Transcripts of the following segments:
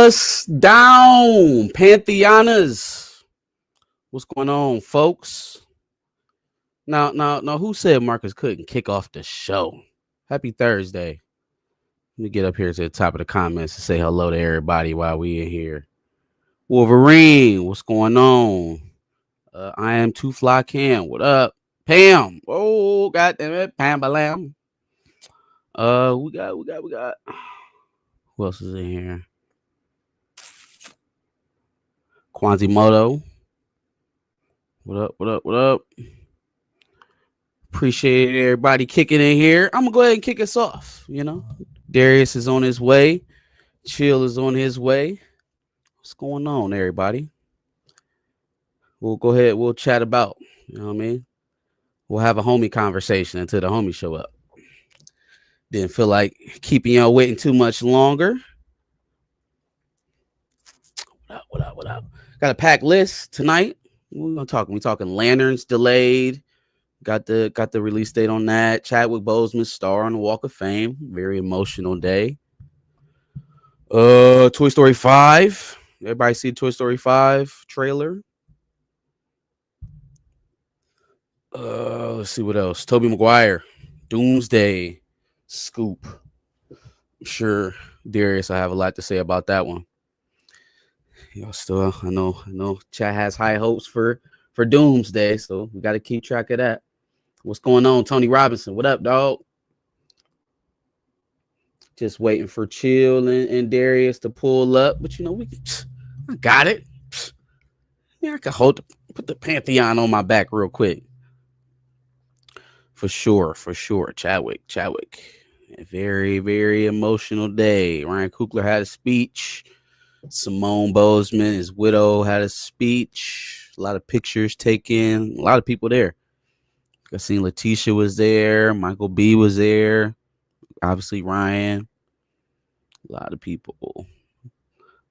Bust down, Pantheonas. What's going on, folks? Now, who said Marcus couldn't kick off the show? Happy Thursday. Let me get up here to the top of the comments and say hello to everybody while we in here. Wolverine, what's going on? I am Too Fly Cam. What up? Pam. Oh, goddamn it, Pam Balam. We got. Who else is in here? Quasimodo. What up? Appreciate everybody kicking in here. I'm gonna go ahead and kick us off. Darius is on his way. Chill is on his way. What's going on, everybody? We'll go ahead. We'll chat about. You know what I mean? We'll have a homie conversation until the homies show up. Didn't feel like keeping y'all waiting too much longer. What up? Got a packed list tonight. We're gonna talk. We talking Lanterns delayed. Got the release date on that. Chadwick Boseman star on the Walk of Fame. Very emotional day. Toy Story 5. Everybody see Toy Story 5 trailer? Let's see what else. Tobey Maguire, Doomsday, Scoop. I'm sure Darius will have a lot to say about that one. Y'all still, I know Chat has high hopes for Doomsday, so we got to keep track of that. What's going on, Tony Robinson? What up, dog? Just waiting for Chill and Darius to pull up, but I got it. Yeah, I can put the Pantheon on my back real quick. For sure. Chadwick. A very, very emotional day. Ryan Coogler had a speech. Simone Boseman, his widow, had a speech. A lot of pictures taken. A lot of people there. I seen Letitia was there. Michael B was there. Obviously Ryan. A lot of people.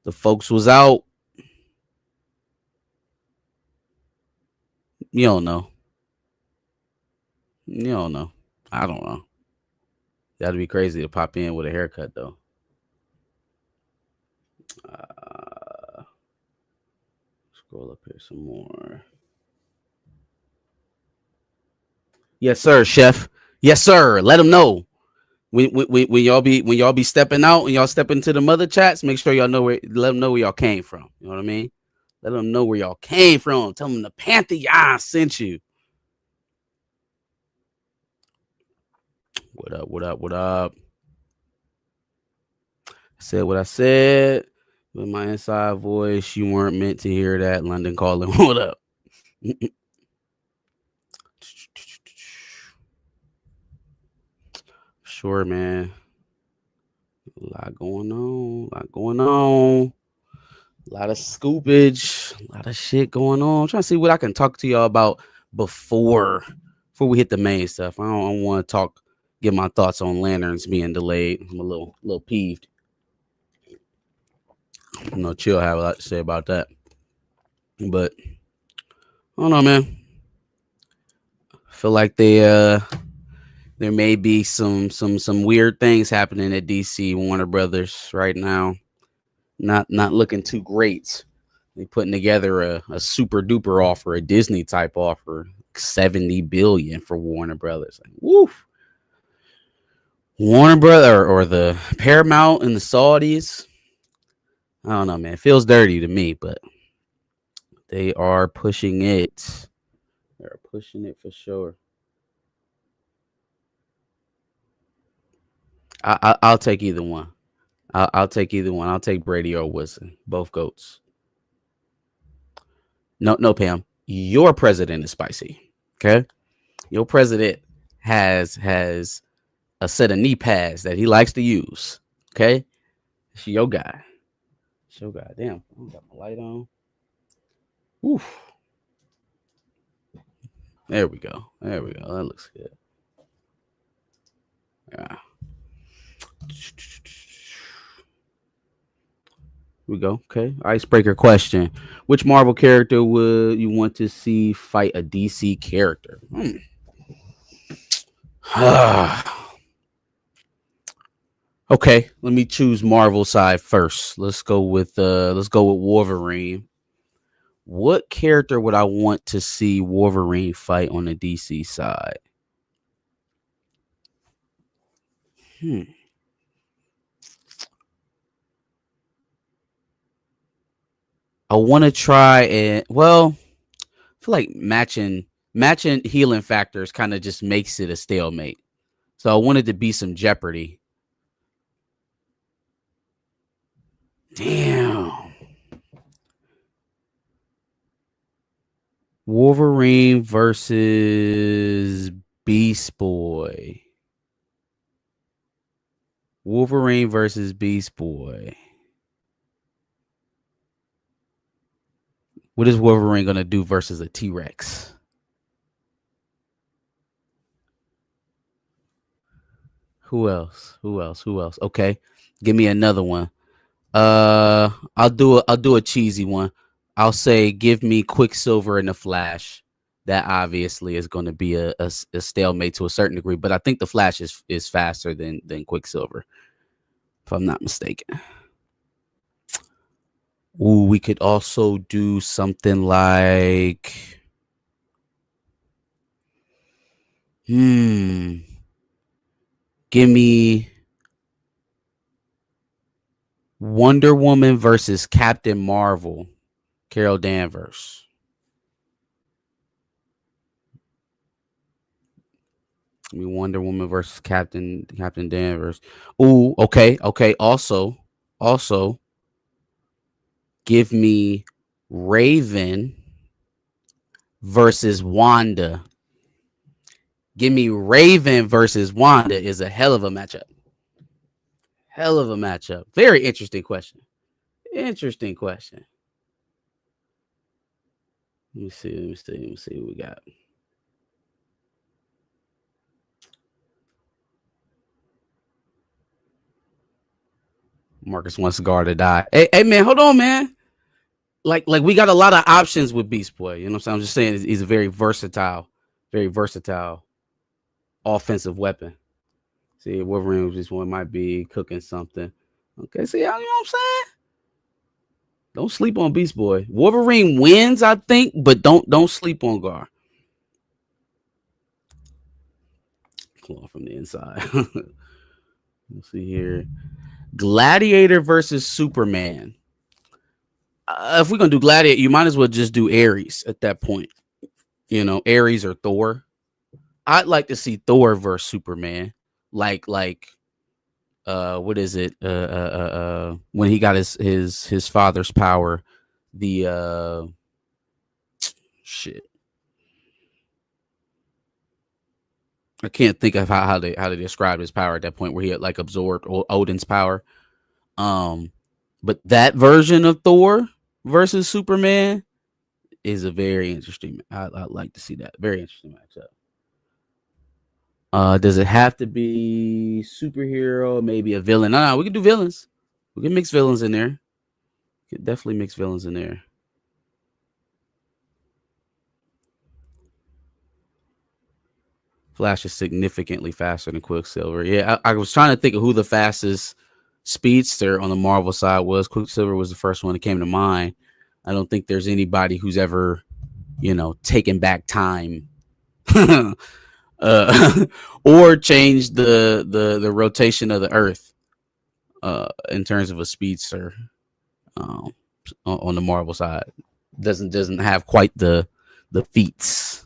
The folks was out. You don't know. I don't know. That'd be crazy to pop in with a haircut, though. Scroll up here some more. Yes, sir, chef. Yes, sir. Let them know. When y'all be stepping out and y'all step into the mother chats, make sure y'all know let them know where y'all came from. You know what I mean? Let them know where y'all came from. Tell them the Pantheon sent you. What up? I said what I said. With my inside voice, you weren't meant to hear that. London calling. What up? Sure, man. A lot going on. A lot of scoopage. A lot of shit going on. I'm trying to see what I can talk to y'all about before we hit the main stuff. I don't want to get my thoughts on Lanterns being delayed. I'm a little peeved. Chill have a lot to say about that. But I don't know, man. I feel like there may be some weird things happening at DC Warner Brothers right now. Not looking too great. They putting together a super duper offer, a Disney type offer, $70 billion for Warner Brothers. Like, woof. Warner Brother or the Paramount and the Saudis. I don't know, man. It feels dirty to me, but they are pushing it. They're pushing it for sure. I'll take either one. I'll take either one. I'll take Brady or Wilson. Both goats. No, Pam. Your president is spicy. Okay? Your president has a set of knee pads that he likes to use. Okay? It's your guy. Damn. I got my light on. Oof. There we go. That looks good. Yeah. Here we go. Okay. Icebreaker question. Which Marvel character would you want to see fight a DC character? Okay, let me choose Marvel side first. Let's go with Wolverine. What character would I want to see Wolverine fight on the DC side? Hmm. I want to try and I feel like matching healing factors kind of just makes it a stalemate. So I wanted to be some Jeopardy. Damn. Wolverine versus Beast Boy. Wolverine versus Beast Boy. What is Wolverine gonna do versus a T-Rex? Who else? Who else? Who else? Okay, give me another one. I'll do a cheesy one. I'll say give me Quicksilver and the Flash. That obviously is going to be a stalemate to a certain degree, but I think the Flash is faster than Quicksilver, if I'm not mistaken. Ooh, we could also do something like hmm. Give me Wonder Woman versus Captain Marvel, Carol Danvers. Give me Wonder Woman versus Captain Danvers. Ooh, okay, okay. Also, give me Raven versus Wanda. Give me Raven versus Wanda is a hell of a matchup. Hell of a matchup. Very interesting question. Interesting question. Let me see what we got. Marcus wants Scar to die. Hey, man, hold on, man. Like we got a lot of options with Beast Boy. You know what I'm saying? I'm just saying he's a very versatile offensive weapon. See, Wolverine just one might be cooking something. Okay, see, you know what I'm saying? Don't sleep on Beast Boy. Wolverine wins, I think, but don't sleep on Gar. Claw from the inside. Let's see here. Gladiator versus Superman. If we're gonna do Gladiator, you might as well just do Ares at that point. You know, Ares or Thor. I'd like to see Thor versus Superman. Like what is it? When he got his father's power, the shit. I can't think of how they describe his power at that point where he had like absorbed Odin's power. But that version of Thor versus Superman is a very interesting. I'd like to see that. Very interesting matchup. Does it have to be superhero? Maybe a villain? No, we can do villains. We can mix villains in there. We can definitely mix villains in there. Flash is significantly faster than Quicksilver. Yeah, I was trying to think of who the fastest speedster on the Marvel side was. Quicksilver was the first one that came to mind. I don't think there's anybody who's ever, taken back time, or changed the rotation of the Earth, in terms of a speedster, um, on the Marvel side. Doesn't have quite the feats.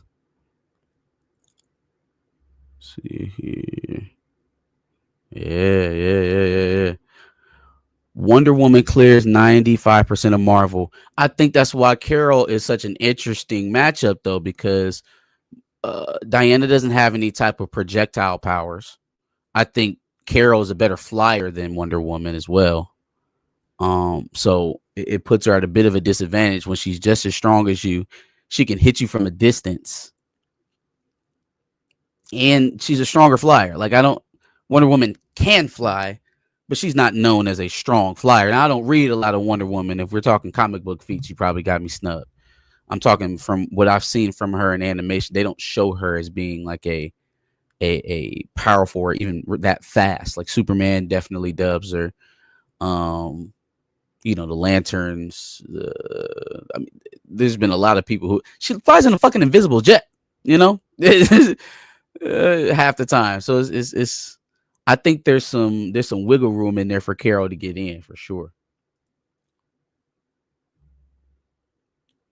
Let's see here. Yeah. Wonder Woman clears 95% of Marvel. I think that's why Carol is such an interesting matchup, though, because Diana doesn't have any type of projectile powers. I think Carol is a better flyer than Wonder Woman as well. So it puts her at a bit of a disadvantage when she's just as strong as you. She can hit you from a distance, and she's a stronger flyer. Like Wonder Woman can fly, but she's not known as a strong flyer. Now I don't read a lot of Wonder Woman. If we're talking comic book feats, you probably got me snubbed. I'm talking from what I've seen from her in animation. They don't show her as being like a powerful or even that fast. Like Superman definitely dubs her. The Lanterns. I mean, there's been a lot of people who she flies in a fucking invisible jet. Half the time. So it's I think there's some wiggle room in there for Carol to get in for sure.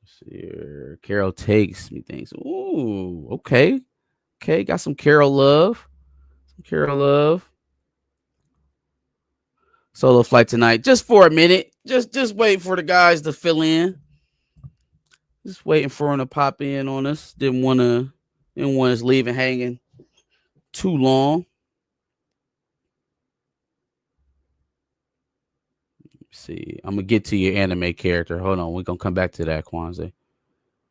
Let's see here. Carol takes me things. Ooh, okay. Got some Carol love. Solo flight tonight, just for a minute. Just wait for the guys to fill in. Just waiting for them to pop in on us. Didn't want us leaving hanging too long. Let's see, I'm gonna get to your anime character. Hold on, we're gonna come back to that, Kwanzaa.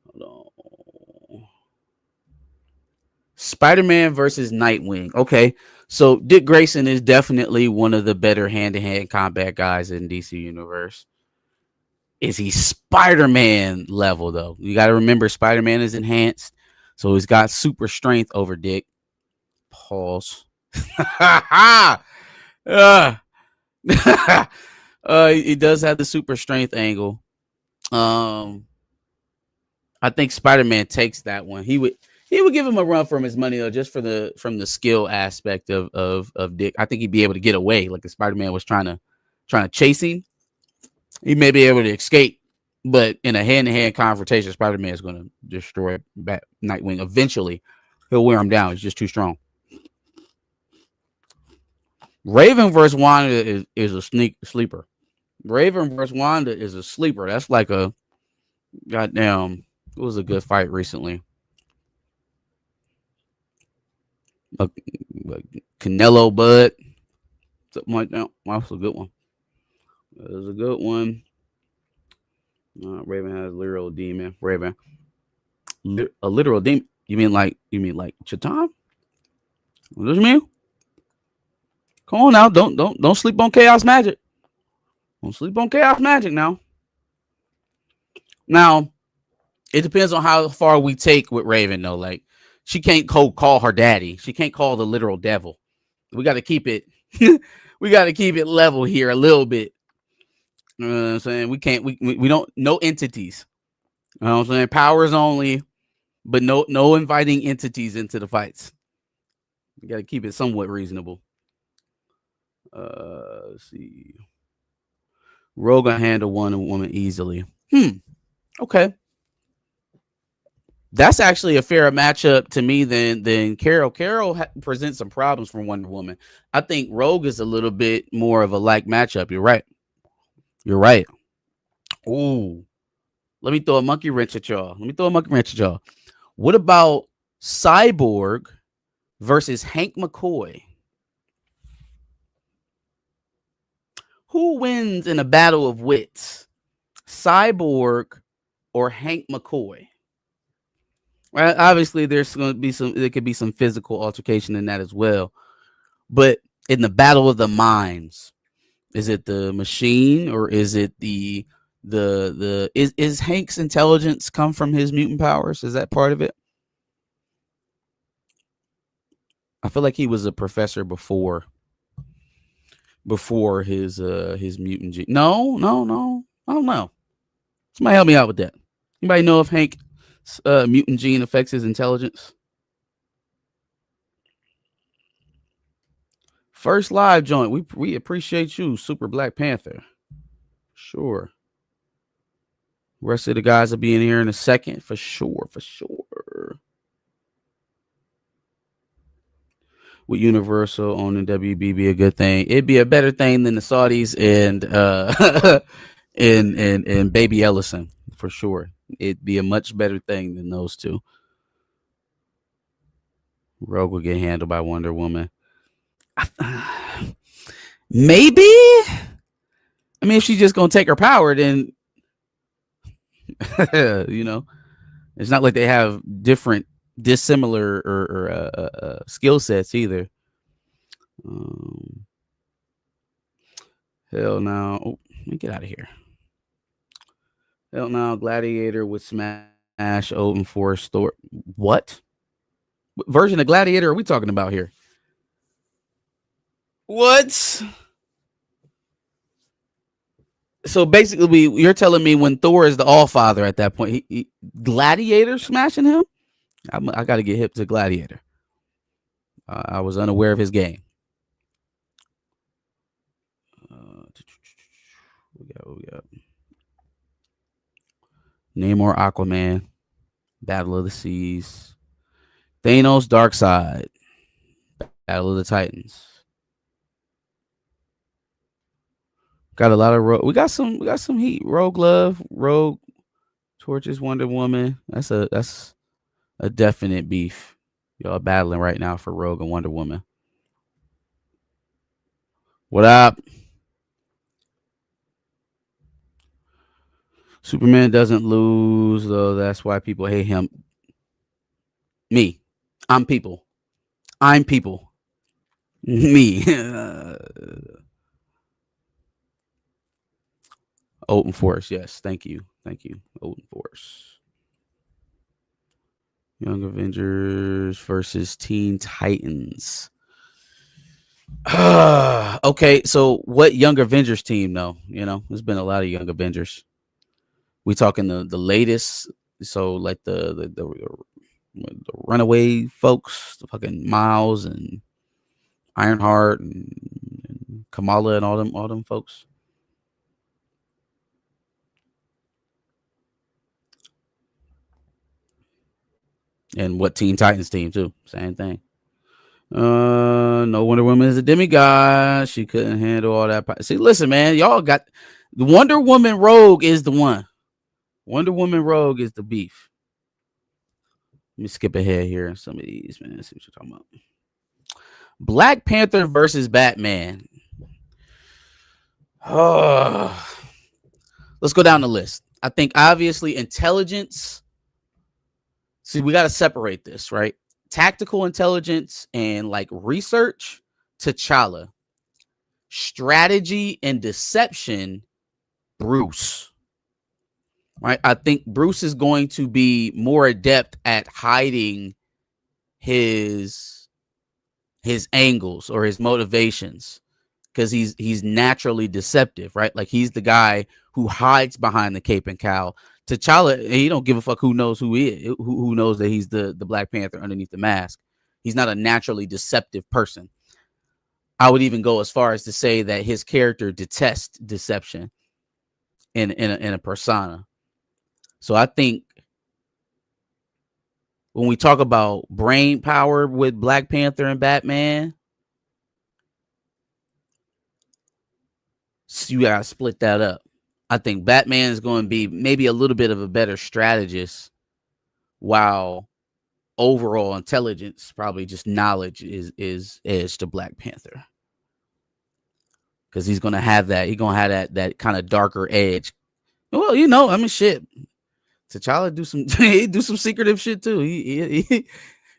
Hold on. Spider-Man versus Nightwing. Okay, so Dick Grayson is definitely one of the better hand-to-hand combat guys in DC Universe. Is he Spider-Man level though? You got to remember Spider-Man is enhanced, so he's got super strength over Dick. Pause. He does have the super strength angle. I think Spider-Man takes that one. He would give him a run for his money though, just from the skill aspect of Dick. I think he'd be able to get away. Like if Spider-Man was trying to chase him, he may be able to escape. But in a hand-to-hand confrontation, Spider-Man is going to destroy Nightwing. Eventually, he'll wear him down. He's just too strong. Raven versus Wanda is a sleeper. Raven versus Wanda is a sleeper. That's like a goddamn. It was a good fight recently. A Canelo Bud, something like that. That's a good one. That was a good one. Raven has literal demon. Raven, a literal demon. You mean like Chatan? What do you mean? Come on now, don't sleep on Chaos Magic. Don't sleep on Chaos Magic now. Now, it depends on how far we take with Raven though. Like she can't call her daddy. She can't call the literal devil. We got to keep it. We got to keep it level here a little bit. You know what I'm saying? We can't. We don't. No entities. You know what I'm saying? Powers only, but no inviting entities into the fights. You got to keep it somewhat reasonable. Let's see. Rogue can handle one woman easily. Okay. That's actually a fairer matchup to me than Carol. Carol presents some problems for Wonder Woman. I think Rogue is a little bit more of a like matchup. You're right. Ooh. Let me throw a monkey wrench at y'all. What about Cyborg versus Hank McCoy? Who wins in a battle of wits? Cyborg or Hank McCoy? Right? Obviously, there could be some physical altercation in that as well. But in the battle of the minds, is it the machine or is it is Hank's intelligence come from his mutant powers? Is that part of it? I feel like he was a professor before his mutant gene. No. I don't know. Somebody help me out with that. Anybody know if Hank mutant gene affects his intelligence? First live joint. We appreciate you, Super Black Panther. Sure. Rest of the guys will be in here in a second for sure. With Universal owning WB be a good thing. It'd be a better thing than the Saudis and and Baby Ellison for sure. It'd be a much better thing than those two. Rogue will get handled by Wonder Woman. Maybe. I mean, if she's just gonna take her power, then it's not like they have different, dissimilar or skill sets either. Hell no! Oh, let me get out of here. Hell no! Gladiator would smash Odin Force Thor. What? What version of Gladiator are we talking about here? What? So basically, you're telling me when Thor is the All Father at that point, Gladiator smashing him? I got to get hip to Gladiator. I was unaware of his game. We got Namor, Aquaman, Battle of the Seas, Thanos, Darkseid, Battle of the Titans. Got a lot of we got some heat. Rogue Love, Rogue, Torches, Wonder Woman. That's a definite beef. Y'all battling right now for Rogue and Wonder Woman. What up? Superman doesn't lose, though. That's why people hate him. Me. I'm people. I'm people. Me. Open Force. Yes. Thank you. Thank you. Open Force. Young Avengers versus Teen Titans. Okay, so what Young Avengers team though? There's been a lot of Young Avengers. We talking the latest, so like the Runaway folks, the fucking Miles and Ironheart and Kamala and all them folks. And what Teen Titans team too? Same thing. No, Wonder Woman is a demigod. She couldn't handle all that. See, listen, man, y'all got the Wonder Woman Rogue is the one. Wonder Woman Rogue is the beef. Let me skip ahead here in some of these, man. Let's see what you're talking about. Black Panther versus Batman. Oh, let's go down the list. I think obviously intelligence. See, we got to separate this, right? Tactical intelligence and like research, T'Challa. Strategy and deception, Bruce. Right? I think Bruce is going to be more adept at hiding his angles or his motivations because he's naturally deceptive, right? Like he's the guy who hides behind the cape and cowl. T'Challa, he don't give a fuck who knows who he is, who knows that he's the Black Panther underneath the mask. He's not a naturally deceptive person. I would even go as far as to say that his character detests deception in a persona. So I think when we talk about brain power with Black Panther and Batman, so you gotta split that up. I think Batman is going to be maybe a little bit of a better strategist, while overall intelligence, probably just knowledge, is edge to Black Panther. Because he's gonna have that. He's gonna have that kind of darker edge. Well, I mean, shit. T'Challa do some secretive shit too.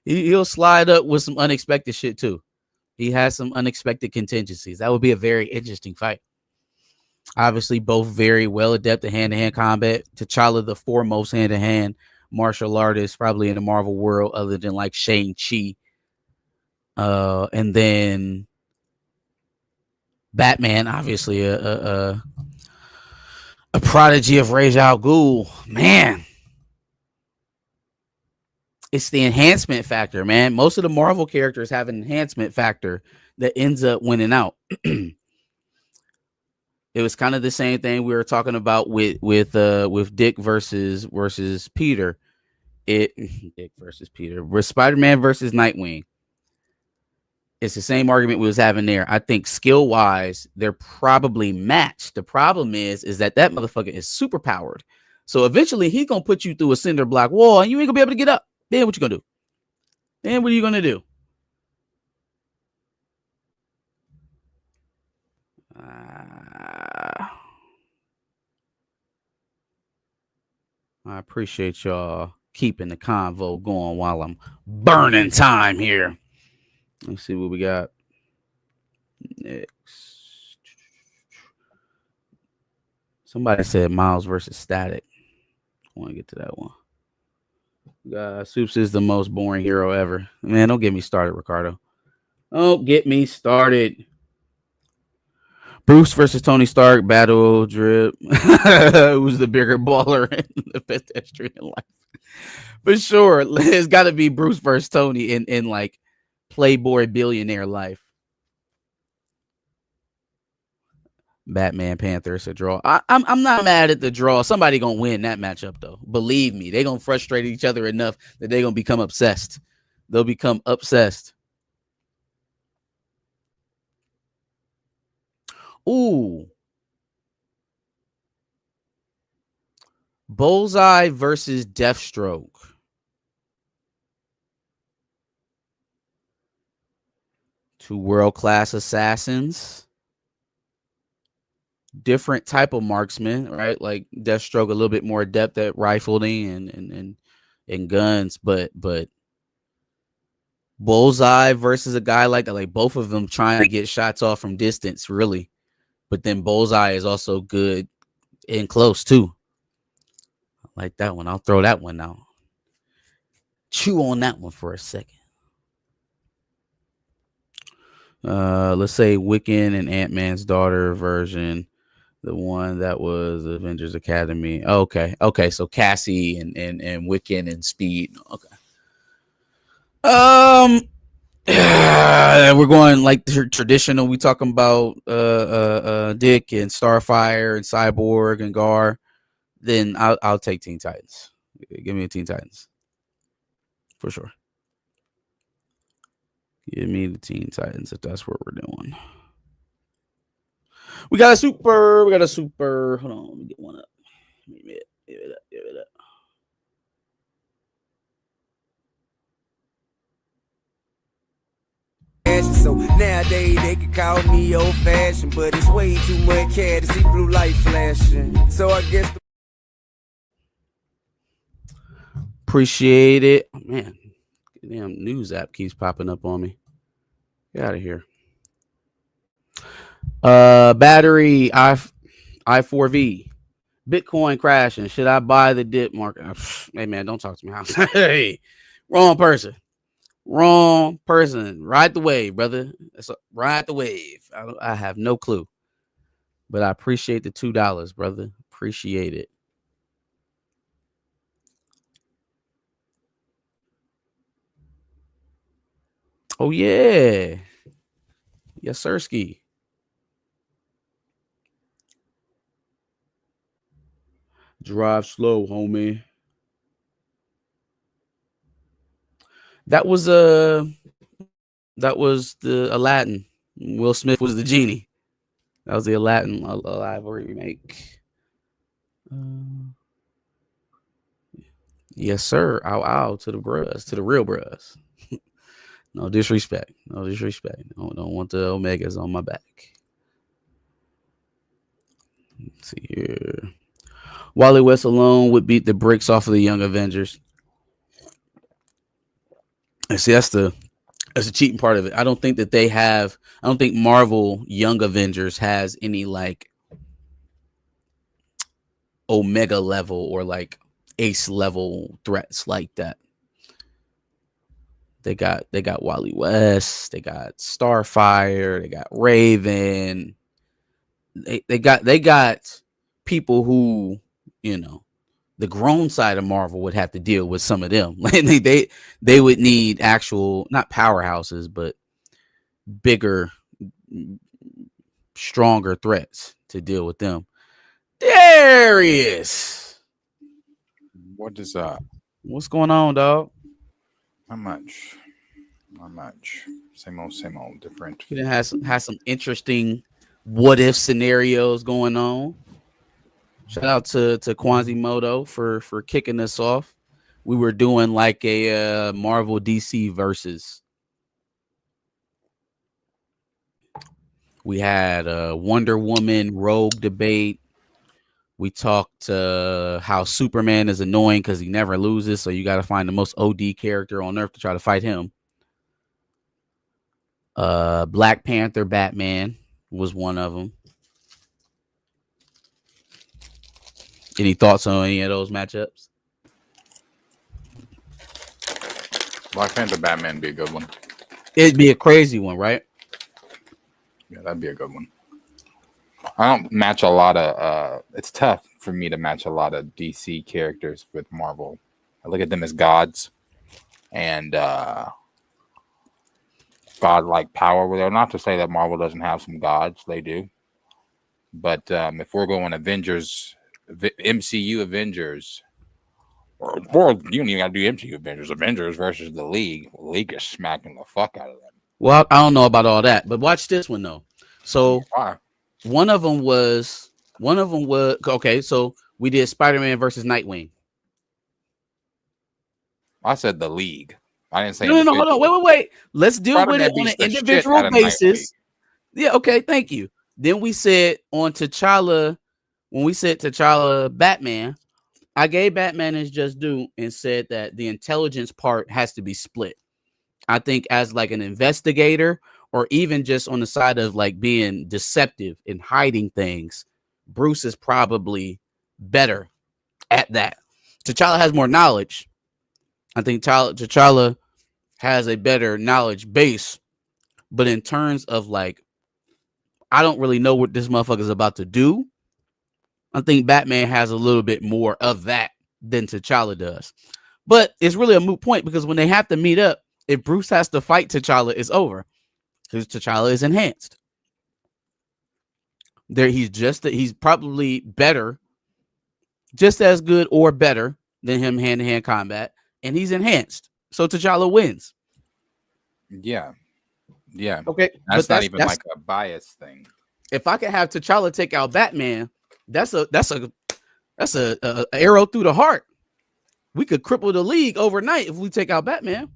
He'll slide up with some unexpected shit too. He has some unexpected contingencies. That would be a very interesting fight. Obviously, both very well adept at hand-to-hand combat. T'Challa, the foremost hand-to-hand martial artist probably in the Marvel world, other than like Shang-Chi. And then Batman, obviously a prodigy of Ra's al Ghul. Man, it's the enhancement factor, man. Most of the Marvel characters have an enhancement factor that ends up winning out. It was kind of the same thing we were talking about with Dick versus Peter. Dick versus Peter. With Spider-Man versus Nightwing. It's the same argument we was having there. I think skill wise, they're probably matched. The problem is that motherfucker is super powered. So eventually he's gonna put you through a cinder block wall and you ain't gonna be able to get up. Then what you gonna do? Then what are you gonna do? I appreciate y'all keeping the convo going while I'm burning time here. Let's see what we got next. Somebody said Miles versus Static. I want to get to that one. Soups is the most boring hero ever. Man, don't get me started, Ricardo. Don't get me started. Bruce versus Tony Stark battle drip. Who's the bigger baller in the pedestrian life? For sure, it's got to be Bruce versus Tony in like Playboy billionaire life. Batman Panther, it's a draw. I'm not mad at the draw. Somebody gonna win that matchup though. Believe me, they gonna frustrate each other enough that they gonna become obsessed. They'll become obsessed. Ooh. Bullseye versus Deathstroke. Two world-class assassins. Different type of marksman, right? Like Deathstroke a little bit more adept at rifling and guns, but Bullseye versus a guy like that, like both of them trying to get shots off from distance, really. But then Bullseye is also good in close too. I like that one. I'll throw that one out. Chew on that one for a second. Let's say Wiccan and Ant-Man's daughter version. The one that was Avengers Academy. Okay. So Cassie and Wiccan and Speed. Okay. We're going like traditional. We talking about Dick and Starfire and Cyborg and Gar. Then I'll take Teen Titans. Give me a Teen Titans for sure. Give me the Teen Titans if that's what we're doing. We got a super. Hold on, let me get one up. Give it up. So nowadays they can call me old fashioned, but it's way too much care to see blue light flashing. So I guess Appreciate it. Oh, man, damn news app keeps popping up on me. Get out of here. Battery I4V. Bitcoin crashing. Should I buy the dip market? Hey man, don't talk to me. Hey, wrong person. Ride the wave, brother. Ride the wave. I have no clue, but I appreciate the $2, brother. Appreciate it. Oh yeah, yes, sirski. Drive slow, homie. That was the Aladdin. Will Smith was the genie. That was the Aladdin live remake. Yes, sir. Ow to the bros, to the real bros. No disrespect. Don't want the Omegas on my back. Let's see here. Wally West alone would beat the bricks off of the Young Avengers. And see, that's the cheating part of it. I don't think Marvel Young Avengers has any like Omega level or like Ace level threats like that. They got Wally West, they got Starfire, they got Raven. They got people who, the grown side of Marvel would have to deal with some of them. they would need actual, not powerhouses, but bigger, stronger threats to deal with them. Darius, what is up? What's going on, dog? Not much. Same old, different. You has some interesting what if scenarios going on. Shout out to Quasimodo for kicking us off. We were doing like a Marvel DC versus. We had a Wonder Woman Rogue debate. We talked how Superman is annoying because he never loses, so you got to find the most OD character on Earth to try to fight him. Black Panther Batman was one of them. Any thoughts on any of those matchups? Black Panther Batman be a good one. It'd be a crazy one, right? Yeah, that'd be a good one. I don't match a lot of. It's tough for me to match a lot of DC characters with Marvel. I look at them as gods and godlike power. Well, not to say that Marvel doesn't have some gods, they do. But if we're going Avengers, MCU Avengers, or you don't even got to do MCU Avengers. Avengers versus the League. The League is smacking the fuck out of them. Well, I don't know about all that, but watch this one though. So Why? one of them was okay. So we did Spider-Man versus Nightwing. I said the League. I didn't say No, hold on, wait. Let's deal with it Spider-Man on an beats the shit individual out of basis. Yeah, okay, thank you. Then we said on T'Challa, when we said T'Challa Batman, I gave Batman his just due and said that the intelligence part has to be split. I think as like an investigator or even just on the side of like being deceptive and hiding things, Bruce is probably better at that. T'Challa has more knowledge. I think T'Challa has a better knowledge base, but in terms of like, I don't really know what this motherfucker is about to do. I think Batman has a little bit more of that than T'Challa does. But it's really a moot point because when they have to meet up, if Bruce has to fight T'Challa, it's over because T'Challa is enhanced. He's probably better, just as good or better than him hand-to-hand combat, and he's enhanced. So T'Challa wins. Yeah. Okay. That's not even like a bias thing. If I could have T'Challa take out Batman, that's a arrow through the heart. We could cripple the League overnight if we take out Batman.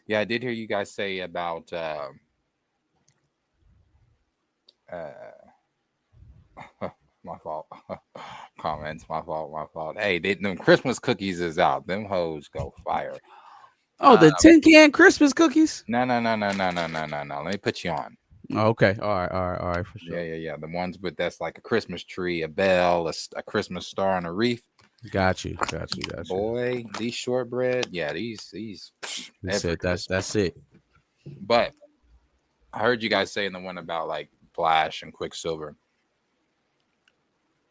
Yeah, I did hear you guys say about my fault. Comments, my fault. Hey, them Christmas cookies is out. Them hoes go fire. Oh, the tin can Christmas cookies? No. Let me put you on. Oh, okay. All right, for sure. Yeah. The ones with that's like a Christmas tree, a bell, a Christmas star, and a wreath. Got you. Boy, these shortbread, yeah, these. That's it. But I heard you guys saying the one about like Flash and Quicksilver.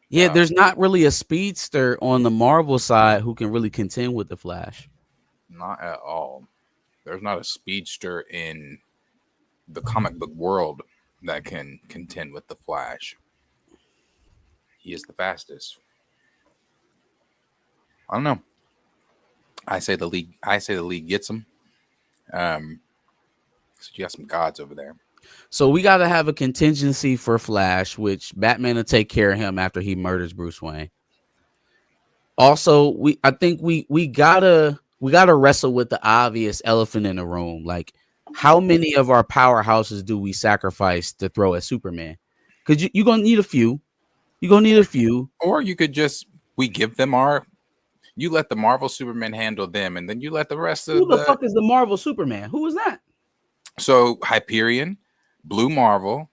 Yeah, there's not really a speedster on the Marvel side who can really contend with the Flash. Not at all. There's not a speedster in the comic book world that can contend with the Flash. He is the fastest. I don't know. I say the league gets him. So you got some gods over there. So we got to have a contingency for Flash, which Batman will take care of him after he murders Bruce Wayne. Also, I think we gotta wrestle with the obvious elephant in the room. Like, how many of our powerhouses do we sacrifice to throw at Superman? Because you're gonna need a few. Or you could just give them you let the Marvel Superman handle them, and then you let the rest of who the fuck is the Marvel Superman? Who is that? So Hyperion, Blue Marvel,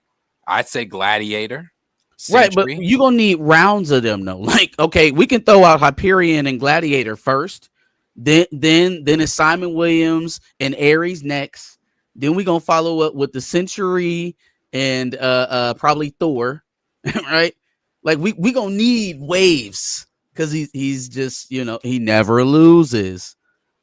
I'd say Gladiator. Sentry. Right, but you're gonna need rounds of them though. Like, okay, we can throw out Hyperion and Gladiator first, then it's Simon Williams and Ares next. Then we're gonna follow up with the Sentry and probably Thor, right? Like we gonna need waves because he's just, he never loses.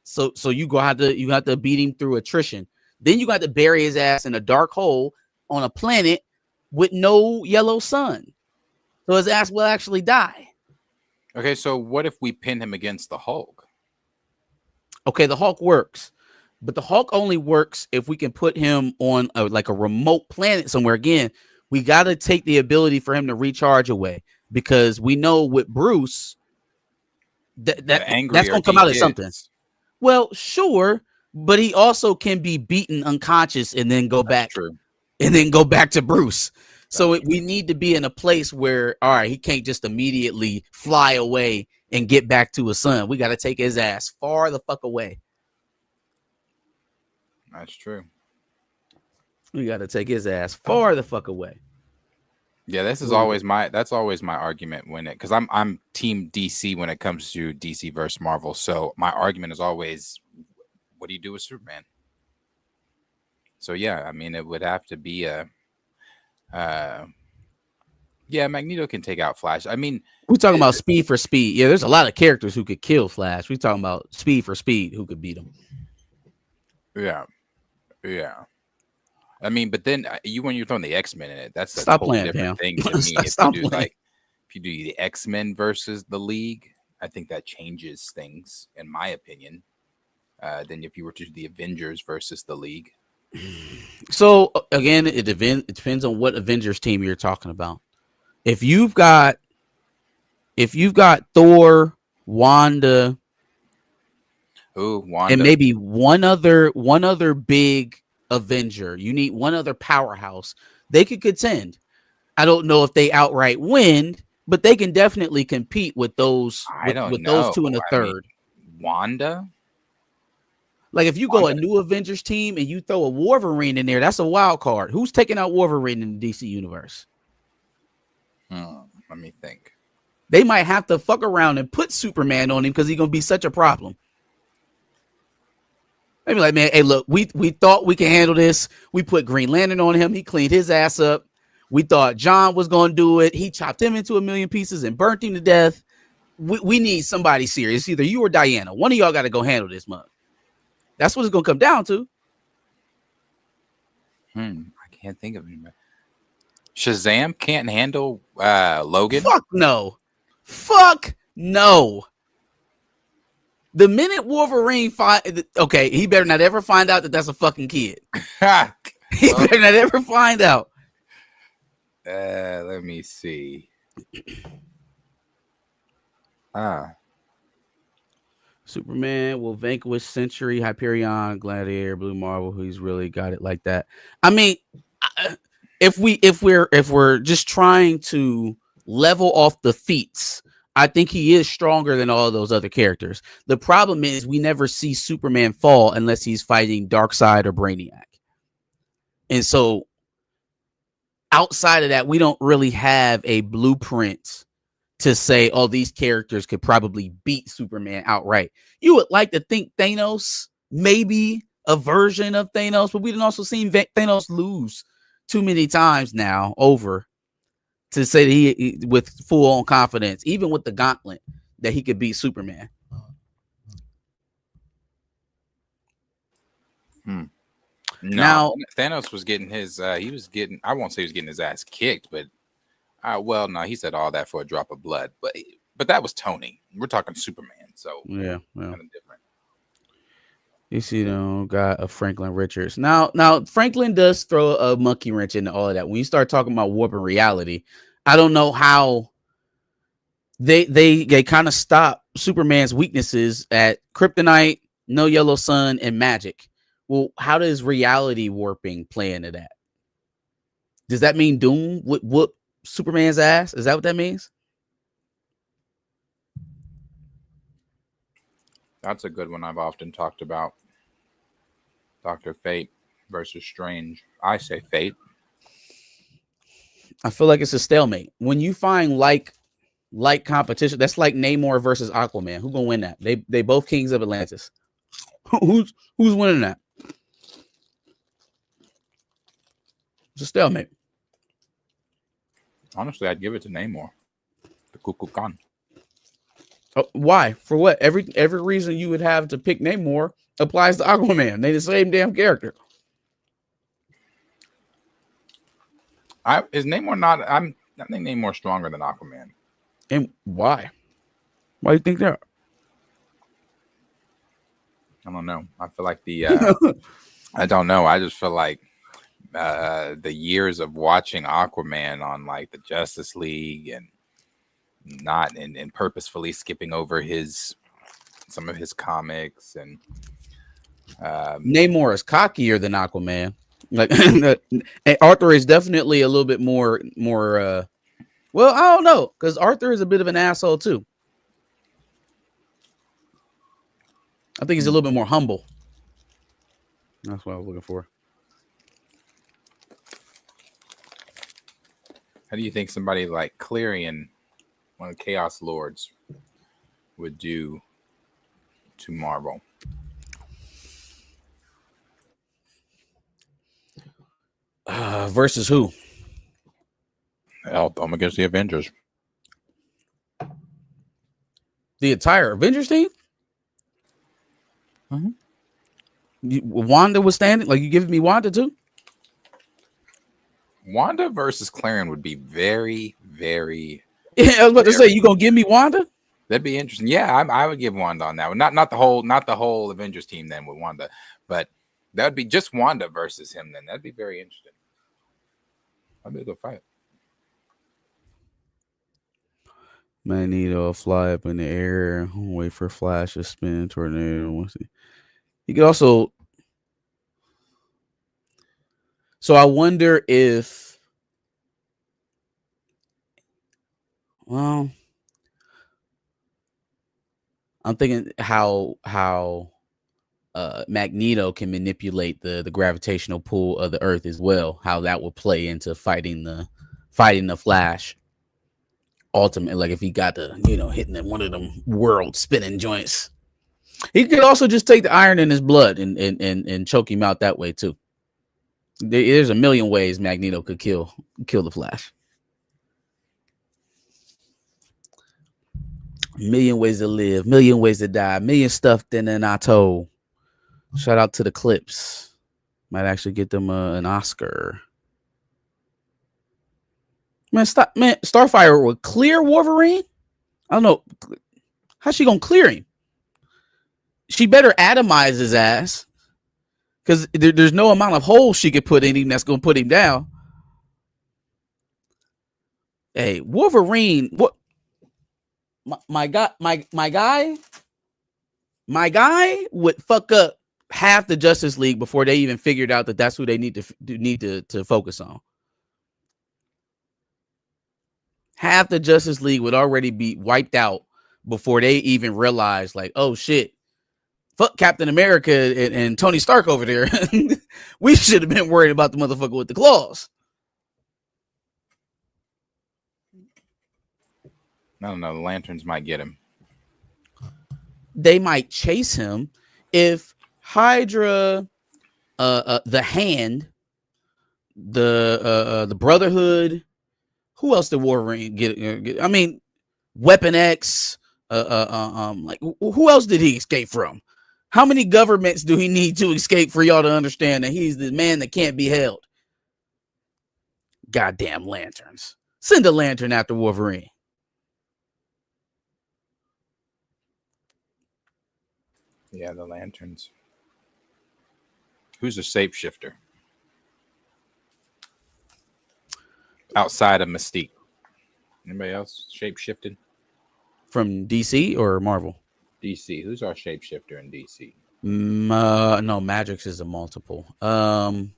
So you have to beat him through attrition. Then you got to bury his ass in a dark hole on a planet with no yellow sun. So his ass will actually die. Okay, so what if we pin him against the Hulk? Okay, the Hulk works. But the Hulk only works if we can put him on a remote planet somewhere. Again, we got to take the ability for him to recharge away. Because we know with Bruce, that's going to come out as something. Well, sure. But he also can be beaten unconscious and then go back. True. And then go back to Bruce. So we need to be in a place where, all right, he can't just immediately fly away and get back to his son. We got to take his ass far the fuck away. That's true. We got to take his ass far the fuck away. Yeah, that's always my argument when because I'm team DC when it comes to DC versus Marvel. So my argument is always, what do you do with Superman? So yeah, I mean it would have to be yeah, Magneto can take out Flash. I mean, we're talking about speed for speed. Yeah, there's a lot of characters who could kill Flash. We're talking about speed for speed who could beat him. Yeah. I mean, but then when you're throwing the X-Men in it, that's a Stop totally playing, different Pam. thing to me. Stop playing. If you do the X-Men versus the League, I think that changes things, in my opinion. Than if you were to do the Avengers versus the League. So again, it depends on what Avengers team you're talking about. If you've got Thor, Wanda, and maybe one other big Avenger, you need one other powerhouse, they could contend. I don't know if they outright win, but they can definitely compete with those those two in the third. Wanda? Like if you go a new Avengers team and you throw a Wolverine in there, that's a wild card. Who's taking out Wolverine in the DC universe? Let me think. They might have to fuck around and put Superman on him because he's gonna be such a problem. They be like, man, hey, look, we thought we could handle this. We put Green Lantern on him. He cleaned his ass up. We thought John was gonna do it. He chopped him into a million pieces and burnt him to death. We need somebody serious. Either you or Diana. One of y'all got to go handle this mug. That's what it's gonna come down to. I can't think of anybody. Shazam can't handle Logan. Fuck no. The minute Wolverine he better not ever find out that that's a fucking kid. He better not ever find out. Let me see. Superman will vanquish Century, Hyperion, Gladiator, Blue Marvel. Who's really got it like that? I mean, if we're just trying to level off the feats, I think he is stronger than all those other characters. The problem is we never see Superman fall unless he's fighting Darkseid or Brainiac, and so outside of that, we don't really have a blueprint to say, oh, these characters could probably beat Superman outright. You would like to think Thanos, maybe a version of Thanos, but we've also seen Thanos lose too many times now over to say that he with full on confidence, even with the gauntlet, that he could beat Superman. No, now, Thanos was getting his, I won't say he was getting his ass kicked, but well, no, he said all that for a drop of blood, but that was Tony. We're talking Superman, so yeah, kind of different. You see, got a Franklin Richards. Now Franklin does throw a monkey wrench into all of that. When you start talking about warping reality, I don't know how they kind of stop Superman's weaknesses at kryptonite, no yellow sun, and magic. Well, how does reality warping play into that? Does that mean Doom would whoop Superman's ass? Is that what that means? That's a good one I've often talked about. Dr. Fate versus Strange. I say Fate. I feel like it's a stalemate. When you find like competition, that's like Namor versus Aquaman. Who's gonna win that? They both kings of Atlantis. Who's winning that? It's a stalemate. Honestly, I'd give it to Namor. The Kukulkan. Why? For what? Every reason you would have to pick Namor applies to Aquaman. They the same damn character. Is Namor not? I think Namor's stronger than Aquaman. And why? Why do you think that? I don't know. I feel like I don't know. I just feel like the years of watching Aquaman on like the Justice League and purposefully skipping over some of his comics and Namor is cockier than Aquaman. Like and Arthur is definitely a little bit more well, I don't know, because Arthur is a bit of an asshole too. I think he's a little bit more humble. That's what I was looking for. How do you think somebody like Clarion, one of the Chaos Lords, would do to Marvel? Versus who? I'm against the Avengers. The entire Avengers team? Mm-hmm. Wanda was standing? Like, you giving me Wanda too? Wanda versus Clarion would be very, very. Yeah, I was about to say, you gonna give me Wanda? That'd be interesting. Yeah, I would give Wanda on that one. Not the whole Avengers team then with Wanda, but that would be just Wanda versus him. Then that'd be very interesting. That'd be a good fight. Magneto fly up in the air, wait for Flash to spin tornado. He could also. So I wonder if. Well, I'm thinking how Magneto can manipulate the gravitational pull of the Earth as well. How that will play into fighting the Flash. Ultimately, like if he got the hitting one of them world spinning joints, he could also just take the iron in his blood and choke him out that way too. There's a million ways Magneto could kill the Flash. Million ways to live, million ways to die, million stuff than I told. Shout out to the Clips. Might actually get them an Oscar. Man, stop, man. Starfire would clear Wolverine? I don't know. How's she gonna clear him? She better atomize his ass. Because there's no amount of holes she could put in him that's gonna put him down. Hey, Wolverine, what my guy would fuck up half the Justice League before they even figured out that that's who they need to focus on. Half the Justice League would already be wiped out before they even realized, like, oh shit, fuck Captain America and Tony Stark over there. We should have been worried about the motherfucker with the claws. I don't know. The Lanterns might get him. They might chase him if Hydra, the Hand, the Brotherhood. Who else did Wolverine get? I mean, Weapon X. Like who else did he escape from? How many governments do he need to escape for y'all to understand that he's the man that can't be held? Goddamn Lanterns! Send a lantern after Wolverine. Yeah, the Lanterns. Who's a shapeshifter? Outside of Mystique. Anybody else shapeshifted? From DC or Marvel? DC. Who's our shapeshifter in DC? No, Magic's is a multiple. Who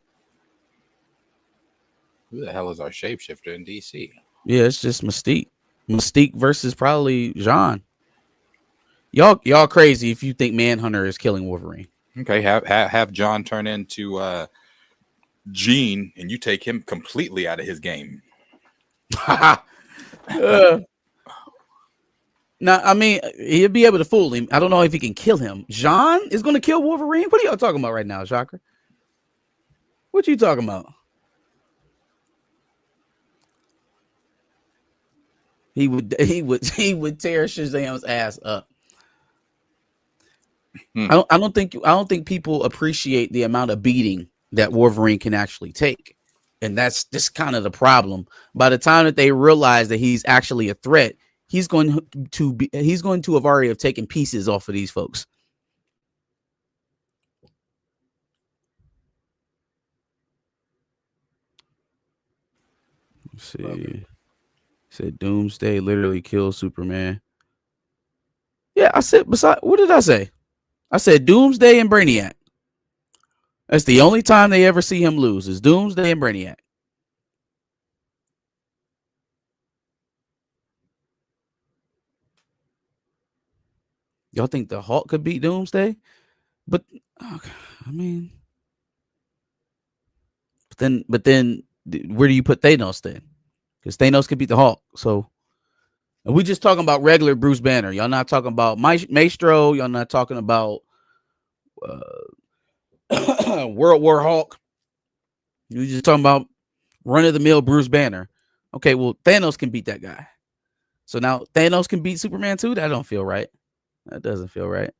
the hell is our shapeshifter in DC? Yeah, it's just Mystique. Mystique versus probably Jean. Y'all crazy if you think Manhunter is killing Wolverine. Okay, have John turn into Jean, and you take him completely out of his game. Now, I mean, he'll be able to fool him. I don't know if he can kill him. Jean is going to kill Wolverine? What are y'all talking about right now, Shocker? What you talking about? He would tear Shazam's ass up. I don't think people appreciate the amount of beating that Wolverine can actually take. And that's just kind of the problem. By the time that they realize that he's actually a threat, he's going to have already have taken pieces off of these folks. Let's see. Said Doomsday literally kills Superman. Yeah, I said what did I say? I said Doomsday and Brainiac. That's the only time they ever see him lose is Doomsday and Brainiac. Y'all think the Hulk could beat Doomsday? But okay, I mean, but then where do you put Thanos then? because Thanos could beat the Hulk. So we just talking about regular Bruce Banner. Y'all not talking about Maestro. Y'all not talking about World War Hulk. You just talking about run of the mill Bruce Banner. Okay, well Thanos can beat that guy. So now Thanos can beat Superman too. That don't feel right. That doesn't feel right.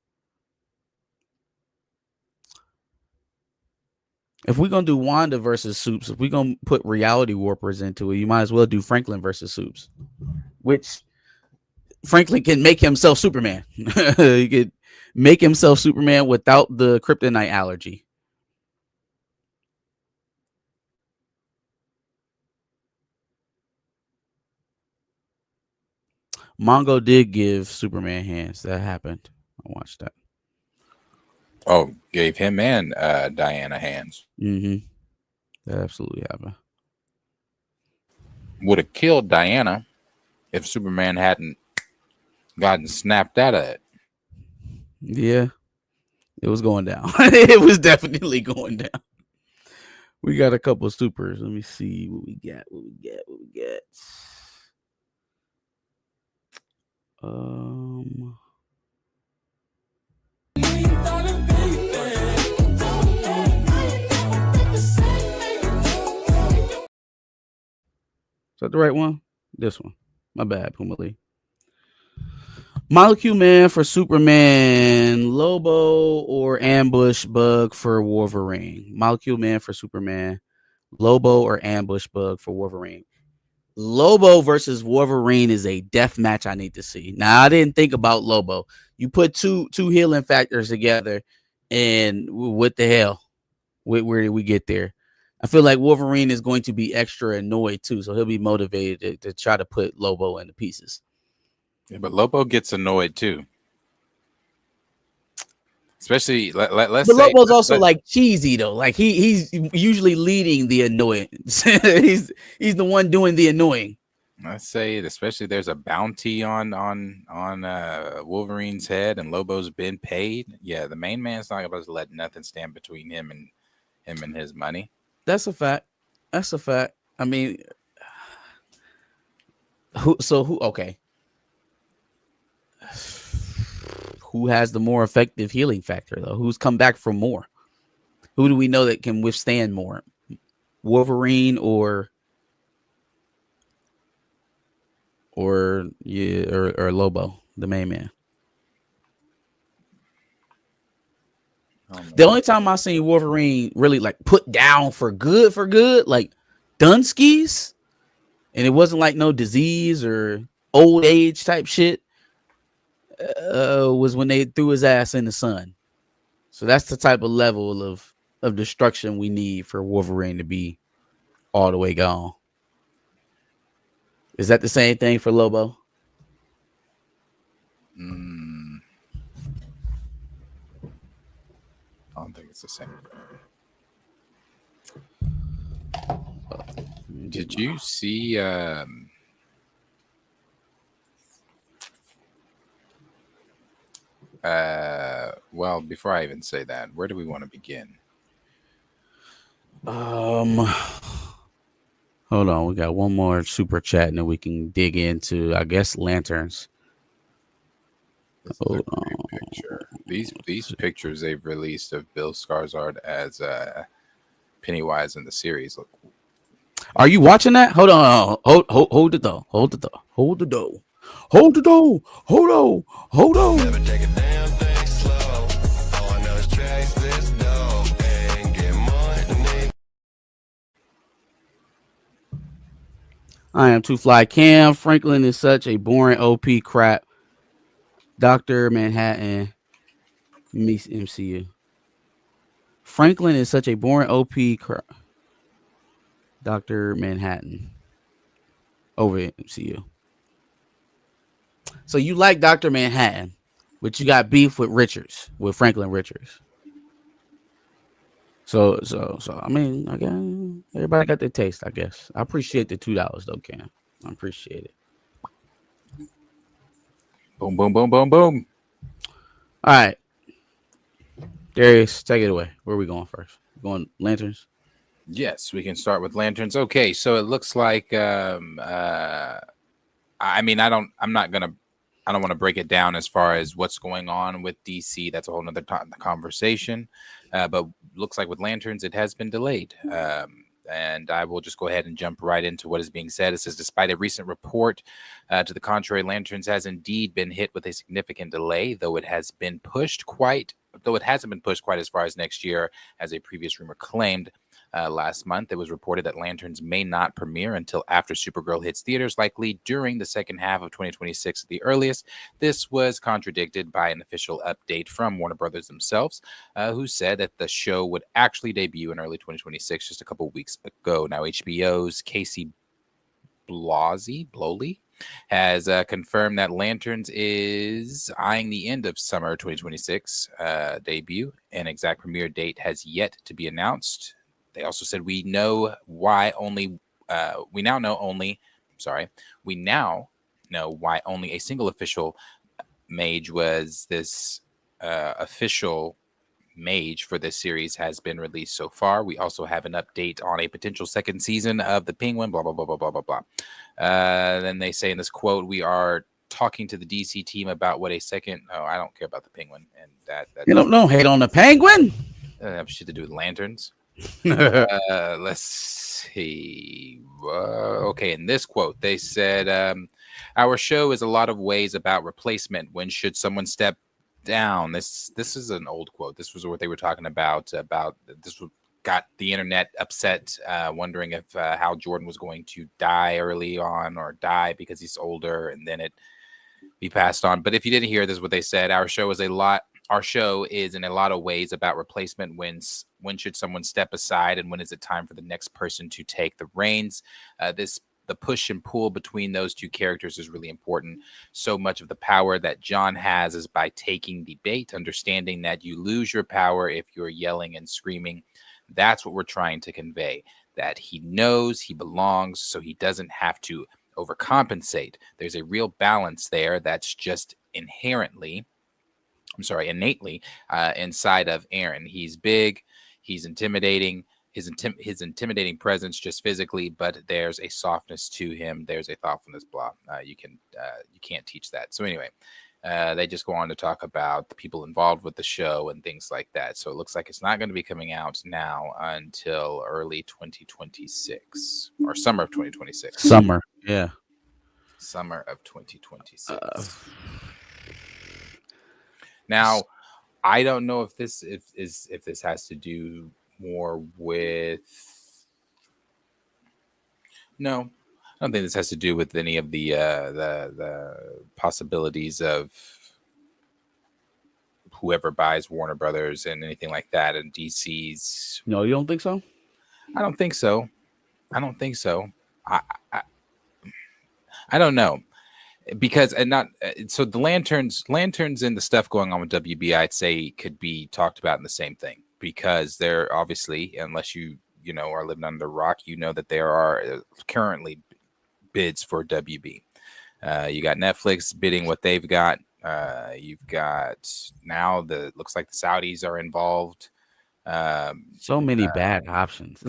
If we're gonna do Wanda versus Supes, if we're gonna put reality warpers into it, you might as well do Franklin versus Supes, which Franklin can make himself Superman. He could make himself Superman without the kryptonite allergy. Mongo did give Superman hands. That happened. I watched that. Oh, gave him and Diana hands. Mm-hmm. That absolutely happened. Would have killed Diana if Superman hadn't gotten snapped out of it. Yeah, it was going down. It was definitely going down. We got a couple of supers. Let me see what we got. Is that the right one? This one. My bad, Puma Lee. Molecule Man for Superman, Lobo or Ambush Bug for Wolverine. Molecule Man for Superman, Lobo or Ambush Bug for Wolverine. Lobo versus Wolverine is a death match I need to see. Now, I didn't think about Lobo. You put two healing factors together, and what the hell? Where did we get there? I feel like Wolverine is going to be extra annoyed too, so he'll be motivated to try to put Lobo into pieces. Yeah, but Lobo gets annoyed too. Especially, let's but say Lobo's also like cheesy though. Like he's usually leading the annoyance. he's the one doing the annoying. Let's say, especially there's a bounty on Wolverine's head, and Lobo's been paid. Yeah, the main man's not supposed to let nothing stand between him and his money. That's a fact. I mean, who? Okay. Who has the more effective healing factor though? Who's come back from more? Who do we know that can withstand more? Wolverine or Lobo, the main man. The only time I seen Wolverine really like put down for good, like Dunskies, and it wasn't like no disease or old age type shit, was when they threw his ass in the sun. So that's the type of level of destruction we need for Wolverine to be all the way gone. Is that the same thing for Lobo? I don't think it's the same. Did you see well, before I even say that, where do we want to begin? Hold on, we got one more super chat and then we can dig into, I guess, lanterns. Hold on. Picture. These pictures they've released of Bill Skarsgård as Pennywise in the series. Look. Are you watching that? Hold on. Hold the door. Hold on. Never take a damn thing slow. All I know is chase this dough and get money. I am Too Fly Cam. Franklin is such a boring OP crap. Dr. Manhattan meets MCU. Franklin is such a boring OP crap. Dr. Manhattan over MCU. So you like Dr. Manhattan, but you got beef with Franklin Richards. So I mean, again, everybody got their taste, I guess. I appreciate the $2 though, Cam. I appreciate it. Boom, boom, boom, boom, boom. All right. Darius, take it away. Where are we going first? Going lanterns? Yes, we can start with lanterns. Okay, so it looks like I mean, I don't want to break it down as far as what's going on with DC. That's a whole nother conversation. But looks like with lanterns, it has been delayed. And I will just go ahead and jump right into what is being said. It says, despite a recent report to the contrary, lanterns has indeed been hit with a significant delay, though it hasn't been pushed quite as far as next year, as a previous rumor claimed. Last month, it was reported that Lanterns may not premiere until after Supergirl hits theaters, likely during the second half of 2026 at the earliest. This was contradicted by an official update from Warner Brothers themselves, who said that the show would actually debut in early 2026, just a couple weeks ago. Now, HBO's Casey Bloley has confirmed that Lanterns is eyeing the end of summer 2026 debut. An exact premiere date has yet to be announced. They also said we now know why only a single official mage was this official mage for this series has been released so far. We also have an update on a potential second season of the Penguin, blah, blah, blah, blah, blah, blah, blah. Then they say in this quote, we are talking to the DC team about what a second. Oh, I don't care about the Penguin. And that You don't hate on the Penguin. have shit to do with lanterns. Let's see. Okay, in this quote, they said, our show is a lot of ways about replacement. When should someone step down? This is an old quote. This was what they were talking about this got the internet upset, wondering if Hal Jordan was going to die early on or die because he's older and then it be passed on. But if you didn't hear, this is what they said. Our show is in a lot of ways about replacement. When should someone step aside, and when is it time for the next person to take the reins? The push and pull between those two characters is really important. So much of the power that John has is by taking the bait, understanding that you lose your power if you're yelling and screaming. That's what we're trying to convey, that he knows he belongs, so he doesn't have to overcompensate. There's a real balance there that's just innately inside of Aaron. He's big, he's intimidating, his intimidating presence just physically, but there's a softness to him. There's a thoughtfulness. Blah. You can't teach that. So anyway, they just go on to talk about the people involved with the show and things like that. So it looks like it's not going to be coming out now until early 2026 or summer of 2026. Summer, yeah, summer of 2026. Now, I don't know if this has to do more with. No, I don't think this has to do with any of the possibilities of whoever buys Warner Brothers and anything like that, and DC's. No, you don't think so? I don't think so. I don't know. Because so the lanterns and the stuff going on with WB, I'd say could be talked about in the same thing, because they're obviously, unless you are living under a rock, that there are currently bids for WB. You got Netflix bidding what they've got. You've got now looks like the Saudis are involved. So many bad options.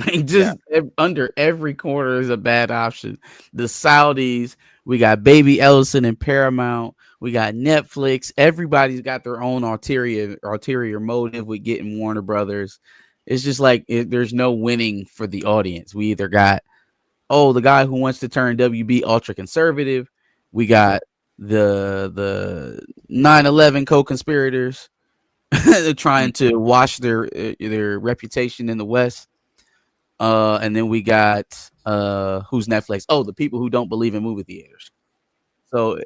Under every corner is a bad option. The Saudis, we got Baby Ellison and Paramount, we got Netflix. Everybody's got their own ulterior motive with getting Warner Brothers. It's just like there's no winning for the audience. We either got the guy who wants to turn WB ultra conservative. We got the 9/11 co-conspirators. They're trying to wash their reputation in the West. And then we got who's Netflix? The people who don't believe in movie theaters. So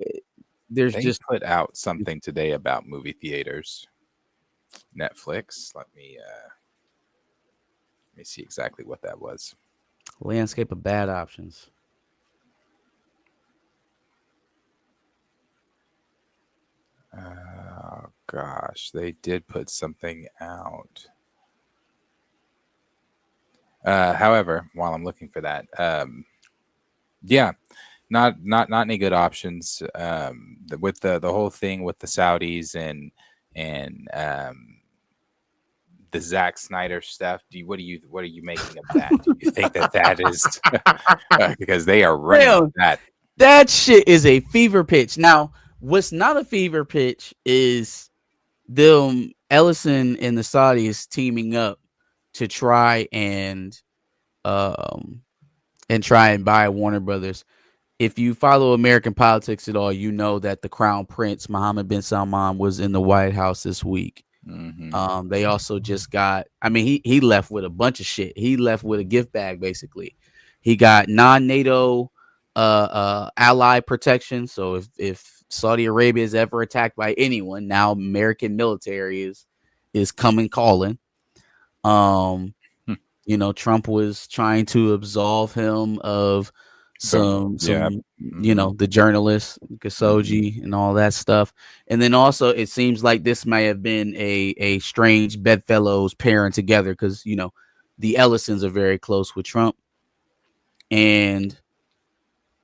they just put out something today about movie theaters. Netflix. Let me see exactly what that was. Landscape of bad options. Oh gosh, they did put something out. However, while I'm looking for that, not any good options. With the whole thing with the Saudis and the Zack Snyder stuff. What are you making of that? Do you think that is because they are running Damn. that? That shit is a fever pitch. Now, what's not a fever pitch is them Ellison and the Saudis teaming up to try and buy Warner Brothers. If you follow American politics at all, you know that the Crown Prince Mohammed bin Salman was in the White House this week. Mm-hmm. They also just got, I mean, he left with a bunch of shit. He left with a gift bag, basically. He got non-NATO ally protection. So if Saudi Arabia is ever attacked by anyone, now American military is coming calling. You know, Trump was trying to absolve him of some you know, the journalist Khashoggi and all that stuff. And then also it seems like this may have been a strange bedfellows pairing together, because you know the Ellisons are very close with Trump, and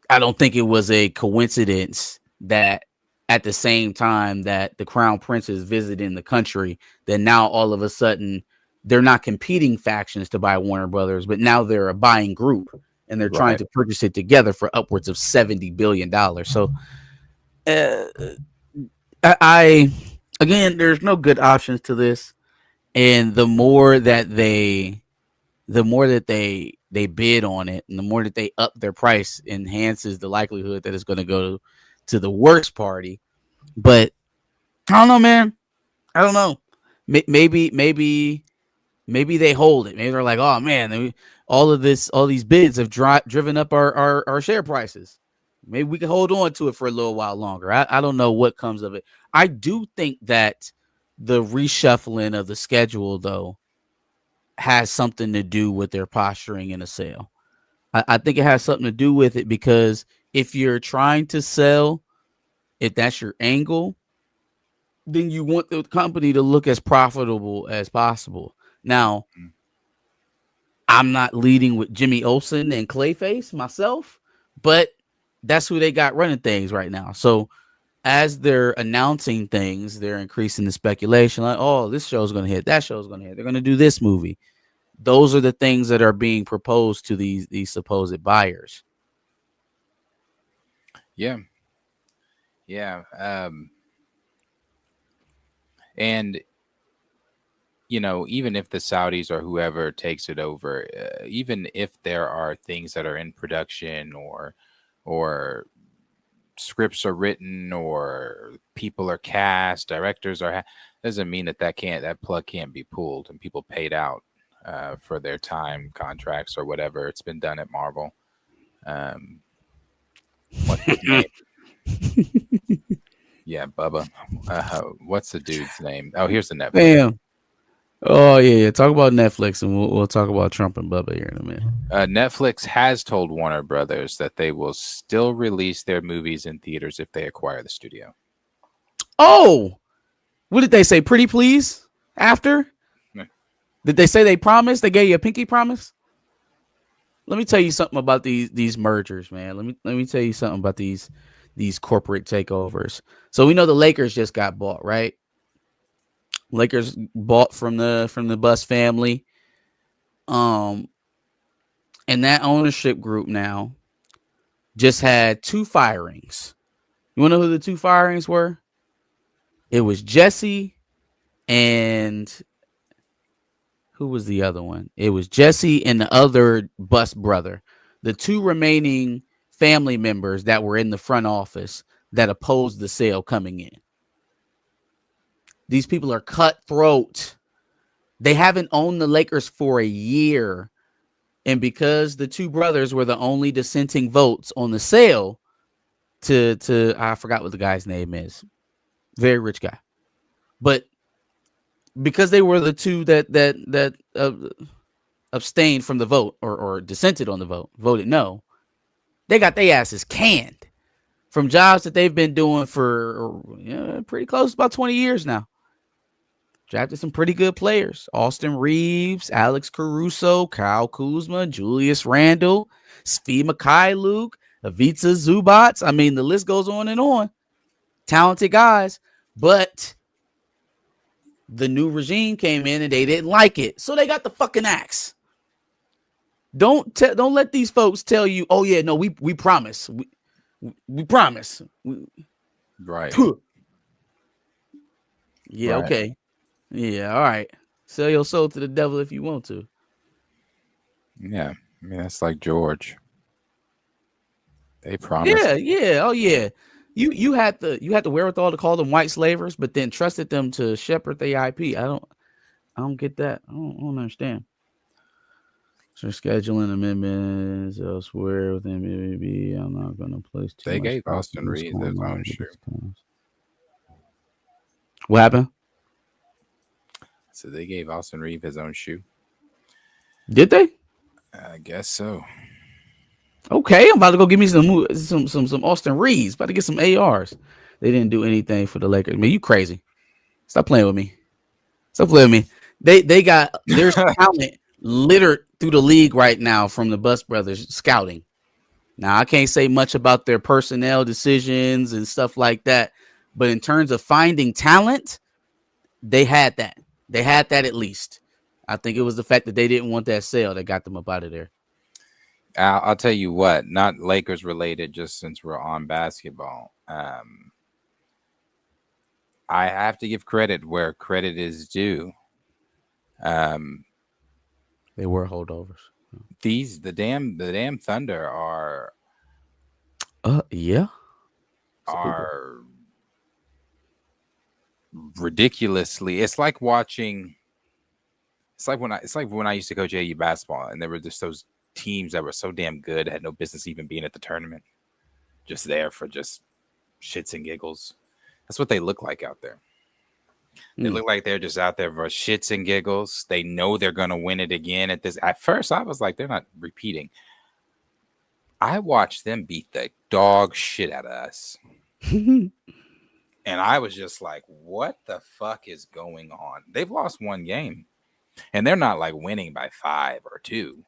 I don't think it was a coincidence that at the same time that the Crown Prince is visiting the country, that now all of a sudden they're not competing factions to buy Warner Brothers, but now they're a buying group, and they're trying to purchase it together for upwards of $70 billion. So I again, there's no good options to this. And the more that they bid on it, and the more that they up their price, enhances the likelihood that it's going to go to the worst party. But I don't know, man. I don't know. Maybe they hold it. Maybe they're like, oh man, all these bids have driven up our share prices. Maybe we can hold on to it for a little while longer. I don't know what comes of it. I do think that the reshuffling of the schedule, though, has something to do with their posturing in a sale. I think it has something to do with it, because if you're trying to sell, if that's your angle, then you want the company to look as profitable as possible. Now, I'm not leading with Jimmy Olsen and Clayface myself, but that's who they got running things right now. So as they're announcing things, they're increasing the speculation, like, oh, this show's going to hit, that show's going to hit, they're going to do this movie. Those are the things that are being proposed to these supposed buyers. Yeah. And you know, even if the Saudis or whoever takes it over, even if there are things that are in production, or scripts are written, or people are cast, directors are, doesn't mean that plug can't be pulled and people paid out for their time contracts or whatever. It's been done at Marvel. What's his name? Yeah, Bubba. What's the dude's name? Oh, here's the Netflix. Bam. Oh yeah. Talk about Netflix, and we'll talk about Trump and Bubba here in a minute. Netflix has told Warner Brothers that they will still release their movies in theaters if they acquire the studio. Oh, what did they say? Pretty please? After? Did they say they promised? They gave you a pinky promise? Let me tell you something about these mergers, man. Let me tell you something about these corporate takeovers. So we know the Lakers just got bought, right? Lakers bought from the Buss family. And that ownership group now just had 2 firings. You want to know who the 2 firings were? It was Jesse, and who was the other one? It was Jesse and the other Buss brother. The 2 remaining family members that were in the front office that opposed the sale coming in. These people are cutthroat. They haven't owned the Lakers for a year. And because the 2 brothers were the only dissenting votes on the sale to I forgot what the guy's name is. Very rich guy. But because they were the 2 that abstained from the vote, or dissented on the vote, voted no, they got their asses canned from jobs that they've been doing for pretty close, about 20 years now. Drafted some pretty good players. Austin Reeves, Alex Caruso, Kyle Kuzma, Julius Randle, Svi Mikhailuk, Ivica Zubac. I mean, the list goes on and on. Talented guys. But The new regime came in and they didn't like it, so they got the fucking axe. Don't let these folks tell you, oh yeah, no, we promise, we promise. Right. Yeah, Right. okay. Yeah, all right. Sell your soul to the devil if you want to. Yeah. I mean, that's like George. They promised. Yeah. Oh yeah. You had the wherewithal to call them white slavers, but then trusted them to shepherd the IP. I don't get that. I don't understand. So scheduling amendments elsewhere within BBB. I'm not gonna place too They much gave stock in Austin what's Reeves going his on own with shoe. this times. What happened? So they gave Austin Reeves his own shoe. Did they? I guess so. Okay, I'm about to go give me some Austin Reeves. About to get some ARs. They didn't do anything for the Lakers. Man, you crazy. Stop playing with me. Stop playing with me. They got there's talent littered through the league right now from the Bus Brothers scouting. Now I can't say much about their personnel decisions and stuff like that, but in terms of finding talent, they had that. They had that at least. I think it was the fact that they didn't want that sale that got them up out of there. I'll tell you what, not Lakers related, just since we're on basketball. I have to give credit where credit is due. They were holdovers. The damn Thunder are Yeah. ridiculously. It's like watching. It's like when I used to coach AU basketball, and there were just those teams that were so damn good, had no business even being at the tournament, just there for just shits and giggles. That's what they look like out there. They look like they're just out there for shits and giggles. They know they're gonna win it again. At first, I was like, they're not repeating. I watched them beat the dog shit out of us. And I was just like, what the fuck is going on? They've lost one game. And they're not like winning by 5 or 2.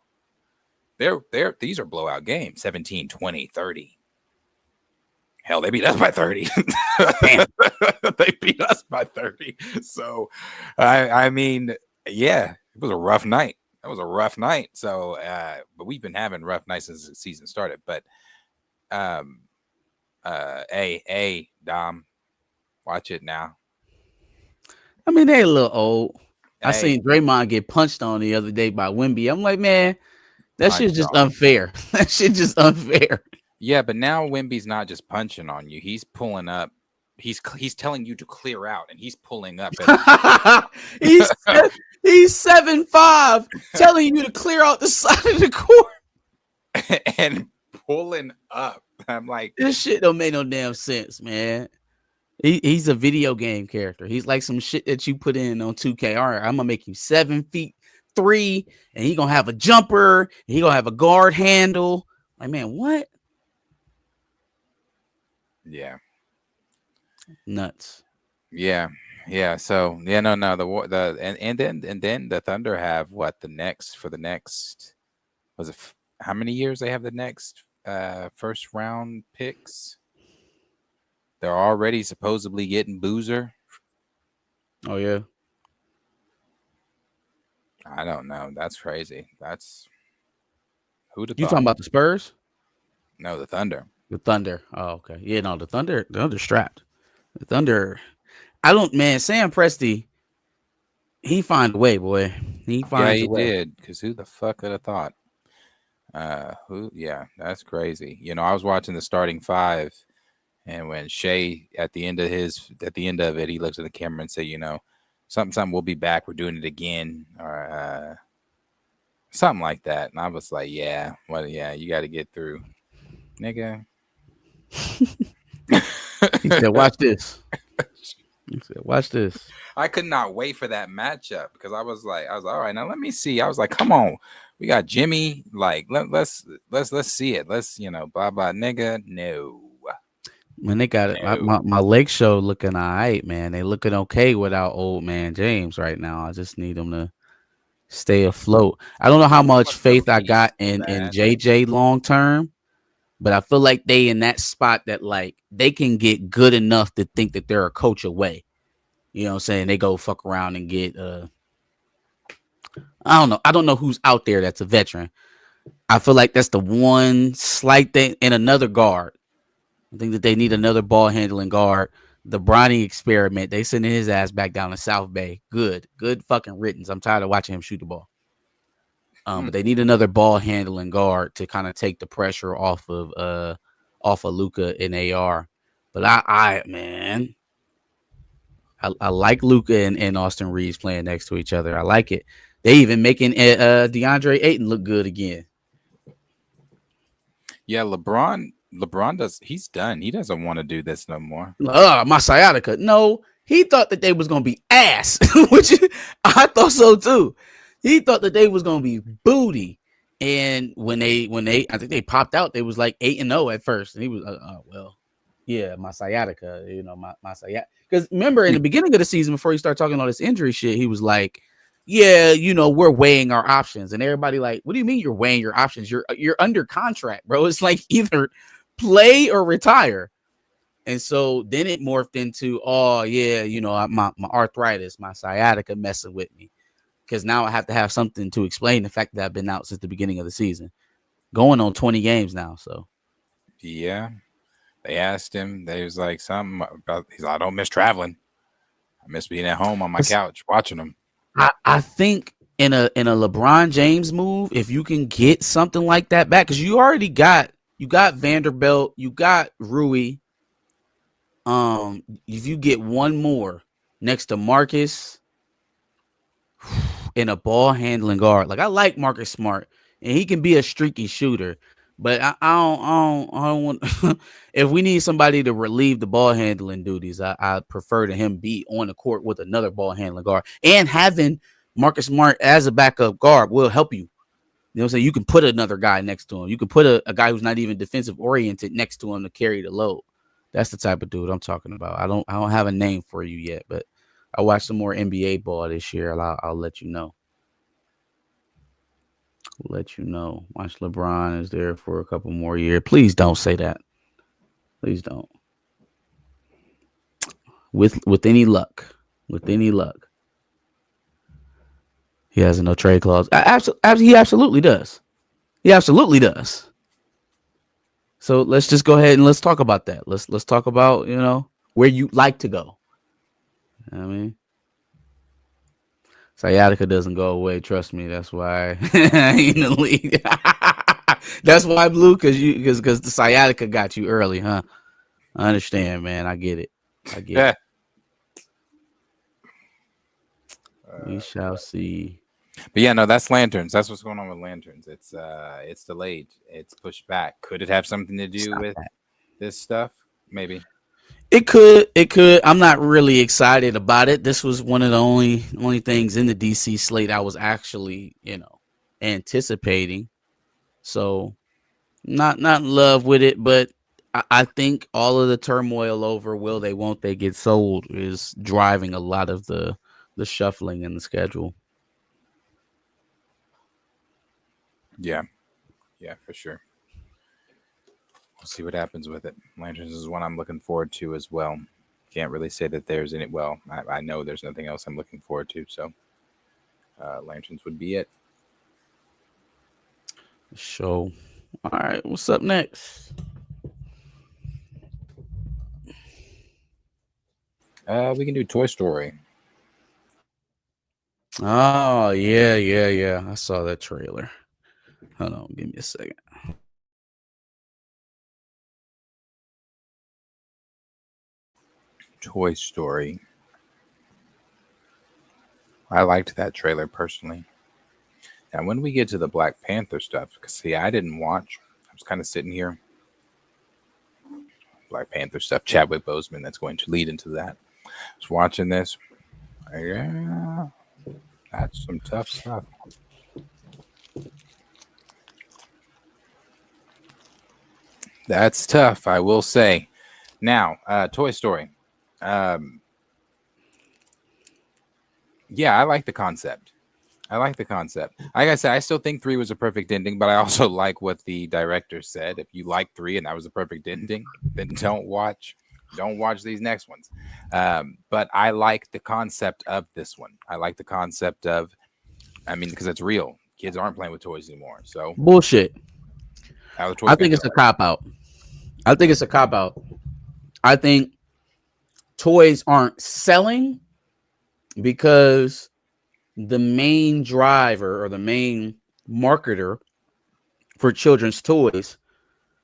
These are blowout games, 17, 20, 30. Hell, they beat us by 30. They beat us by 30. So, I mean, yeah, it was a rough night. That was a rough night. So, but we've been having rough nights since the season started. But, hey, Dom, watch it now. I mean, they a little old. I Hey. seen Draymond get punched on the other day by Wemby. I'm like, man, that shit's just unfair. That shit just unfair. Yeah, but now Wemby's not just punching on you. He's pulling up. He's telling you to clear out, and he's pulling up. he's 7'5", telling you to clear out the side of the court and pulling up. I'm like, this shit don't make no damn sense, man. He's a video game character. He's like some shit that you put in on 2K. All right, I'm gonna make you 7'3", and he gonna have a jumper. And he gonna have a guard handle. Like, man, what? Yeah, nuts. Yeah. So yeah, no. And then the Thunder have what the next was it? How many years they have the next first round picks? They're already supposedly getting Boozer. Oh, yeah. I don't know. That's crazy. That's who you talking about the Spurs? No, the Thunder. The Thunder. Oh, okay. Yeah, no, the Thunder strapped. The Thunder. I don't, man, Sam Presti, he find a way, boy. He finds a way. Did, because who the fuck could have thought? Yeah, that's crazy. You know, I was watching the starting 5. And when Shea at the end of it, he looks at the camera and said, you know, something, we'll be back. We're doing it again, or something like that. And I was like, yeah, you got to get through, nigga. He said, watch this. He said, watch this. I could not wait for that matchup because I was like, all right, now let me see. I was like, come on, we got Jimmy. Like, let's see it. Let's, blah blah, nigga. No. Man, they got it. My Lake Show looking all right, man. They looking okay without old man James right now. I just need them to stay afloat. I don't know how much faith I got in JJ long term, but I feel like they in that spot that like they can get good enough to think that they're a coach away. You know what I'm saying? They go fuck around and get I don't know. I don't know who's out there that's a veteran. I feel like that's the one slight thing, and another guard. I think that they need another ball handling guard. The Bronny experiment, they sending his ass back down to South Bay. Good fucking riddance. I'm tired of watching him shoot the ball. But they need another ball handling guard to kind of take the pressure off of Luka and AR. But I like Luka and Austin Reeves playing next to each other. I like it. They even making DeAndre Ayton look good again. Yeah, LeBron he's done. He doesn't want to do this no more. My sciatica. No, he thought that they was gonna be ass, which I thought so too. He thought that they was gonna be booty. And when they I think they popped out, they was like 8-0 at first. And he was well, yeah, my sciatica, my sciatica. Because remember in the beginning of the season, before he started talking all this injury shit, he was like, yeah, we're weighing our options. And everybody like, what do you mean you're weighing your options? You're under contract, bro. It's like either play or retire. And so then it morphed into, oh yeah, my arthritis, my sciatica messing with me. Because now I have to have something to explain the fact that I've been out since the beginning of the season. Going on 20 games now. So yeah. They asked him, they was like something about, he's like, I don't miss traveling. I miss being at home on my couch watching them. I think in a LeBron James move, if you can get something like that back, because you got Vanderbilt, you got Rui. If you get one more next to Marcus in a ball handling guard, like I like Marcus Smart, and he can be a streaky shooter, but I don't want. If we need somebody to relieve the ball handling duties, I prefer to him be on the court with another ball handling guard, and having Marcus Smart as a backup guard will help you. You know what I'm saying? You can put another guy next to him. You can put a guy who's not even defensive oriented next to him to carry the load. That's the type of dude I'm talking about. I don't have a name for you yet, but I watched some more NBA ball this year. I'll let you know. Watch LeBron is there for a couple more years. Please don't say that. Please don't. With any luck, he has a no trade clause. He absolutely does. So let's just go ahead and let's talk about that. Let's talk about where you like to go. You know what I mean, sciatica doesn't go away. Trust me. That's why I ain't in the league. That's why, Blue, because the sciatica got you early, huh? I understand, man. I get it. It. We shall see. But yeah, no, that's Lanterns. That's what's going on with Lanterns. It's delayed. It's pushed back. Could it have something to do with this stuff? Maybe. It could. I'm not really excited about it. This was one of the only things in the DC slate I was actually, anticipating. So not in love with it, but I think all of the turmoil over will they, won't they get sold is driving a lot of the shuffling in the schedule. Yeah, for sure. We'll see what happens with it. Lanterns is one I'm looking forward to as well. Can't really say that there's any. Well, I know there's nothing else I'm looking forward to. So, Lanterns would be it. So, all right, what's up next? We can do Toy Story. Oh yeah. I saw that trailer. Hold on, give me a second. Toy Story. I liked that trailer personally. Now, when we get to the Black Panther stuff, because see, I didn't watch. I was kind of sitting here. Black Panther stuff. Chadwick Boseman. That's going to lead into that. I was watching this. Yeah, that's some tough stuff. That's tough, I will say. Now, Toy Story. Yeah, I like the concept. Like I said, I still think 3 was a perfect ending, but I also like what the director said. If you like 3 and that was a perfect ending, then don't watch Don't watch these next ones. But I like the concept of this one. I like the concept of, I mean, because it's real. Kids aren't playing with toys anymore. So Bullshit. how the toys I gonna think it's do a cop out. I think it's a cop out. I think toys aren't selling because the main driver or the main marketer for children's toys,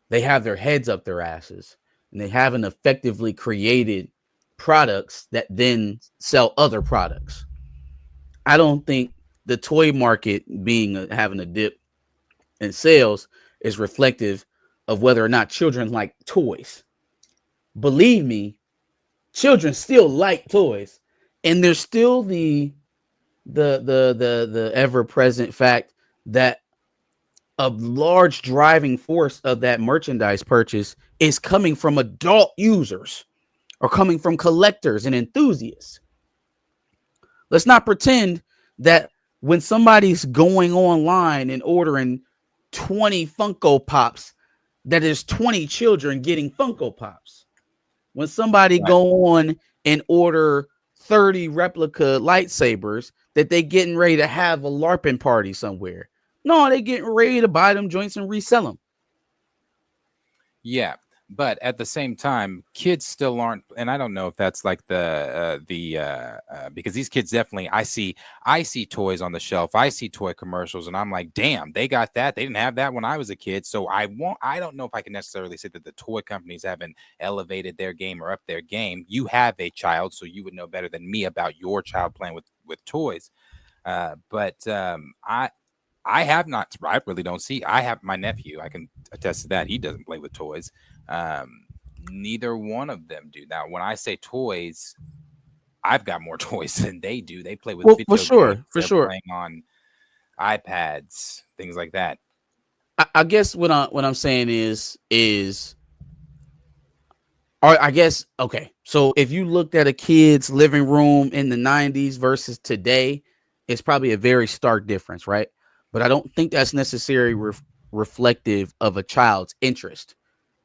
they have their heads up their asses and they haven't effectively created products that then sell other products. I don't think the toy market having a dip in sales is reflective of whether or not children like toys. Believe me, children still like toys, and there's still the ever present fact that a large driving force of that merchandise purchase is coming from adult users or coming from collectors and enthusiasts. Let's not pretend that when somebody's going online and ordering 20 Funko Pops, that there's 20 children getting Funko Pops. When somebody go on and order 30 replica lightsabers, that they getting ready to have a LARPing party somewhere. No, they getting ready to buy them joints and resell them. Yeah, but at the same time, kids still aren't, and I don't know if that's like because these kids definitely, I see toys on the shelf, I see toy commercials, and I'm like, damn, they got that. They didn't have that when I was a kid, so I don't know if I can necessarily say that the toy companies haven't elevated their game or up their game. You have a child, so you would know better than me about your child playing with toys, but I have not. I really don't see. I have my nephew. I can attest to that. He doesn't play with toys. Neither one of them do. Now, when I say toys, I've got more toys than they do. They play with video for sure, games. for They're sure. playing on iPads, things like that. I guess what I'm saying is, or I guess okay. So if you looked at a kid's living room in the 90s versus today, it's probably a very stark difference, right? But I don't think that's necessarily reflective of a child's interest,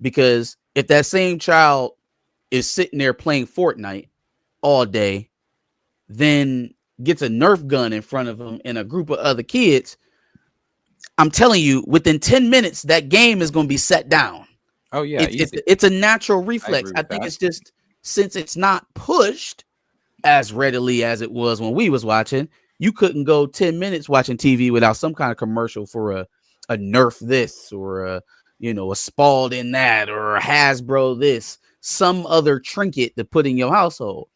because if that same child is sitting there playing Fortnite all day, then gets a Nerf gun in front of him and a group of other kids, I'm telling you, within 10 minutes, that game is going to be set down. Oh yeah, it's a natural reflex. I think that. it's just, since it's not pushed as readily as it was when we was watching, you couldn't go 10 minutes watching TV without some kind of commercial for a Nerf this, or a Spalding that, or a Hasbro this, some other trinket to put in your household.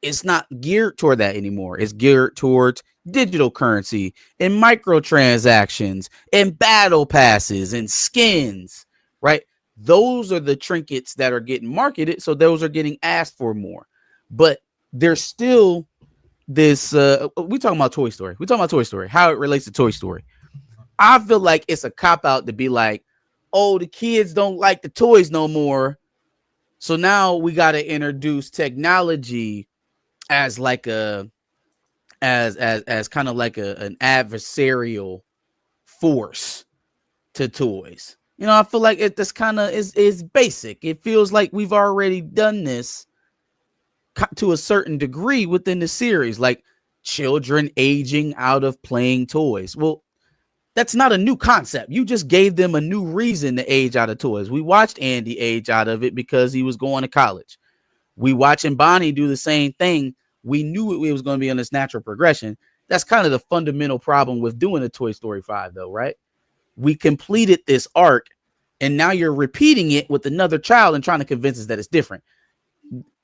It's not geared toward that anymore. It's geared towards digital currency and microtransactions and battle passes and skins, right? Those are the trinkets that are getting marketed, so those are getting asked for more. But there's still this we talking about Toy Story. How it relates to Toy Story. I feel like it's a cop out to be like, oh, the kids don't like the toys no more, so now we got to introduce technology as like a as kind of like an adversarial force to toys. I feel like this kind of is basic. It feels like we've already done this to a certain degree within the series, like children aging out of playing toys. Well, that's not a new concept. You just gave them a new reason to age out of toys. We watched Andy age out of it because he was going to college. We watching Bonnie do the same thing. We knew it was going to be on this natural progression. That's kind of the fundamental problem with doing a Toy Story 5, though, right? We completed this arc, and now you're repeating it with another child and trying to convince us that it's different.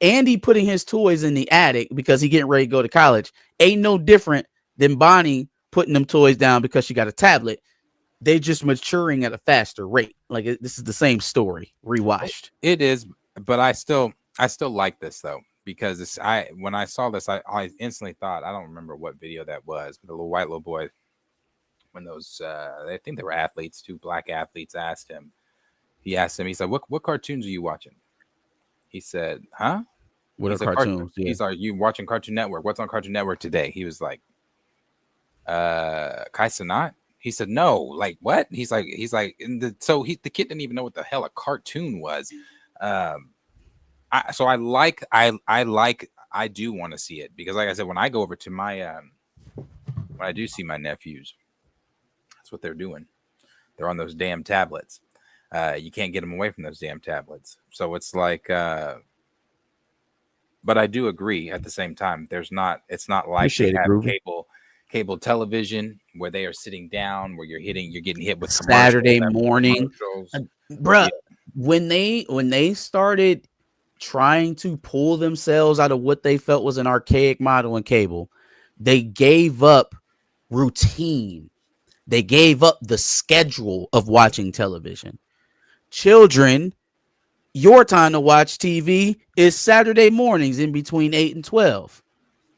Andy putting his toys in the attic because he getting ready to go to college ain't no different than Bonnie putting them toys down because she got a tablet. They just maturing at a faster rate. Like, this is the same story rewatched. It is, but I still like this though, because when I saw this, I instantly thought, I don't remember what video that was, but the little boy, when those I think they were athletes, two black athletes, asked him, he said, what cartoons are you watching? He said, huh? What are cartoons? He's like, you watching Cartoon Network? What's on Cartoon Network today? He was like, Kai Cenat? He said, no, like what? He's like, the kid didn't even know what the hell a cartoon was. I I do want to see it because, like I said, when I go over to my when I do see my nephews, that's what they're doing. They're on those damn tablets. You can't get them away from those damn tablets. So it's like, but I do agree at the same time. It's not like Appreciate they it, have Groovy. cable television where they are sitting down, where you're getting hit with Saturday commercials after morning, commercials. bruh. Yeah. When they started trying to pull themselves out of what they felt was an archaic model in cable, they gave up routine. They gave up the schedule of watching television. Children, your time to watch TV is Saturday mornings in between 8 and 12.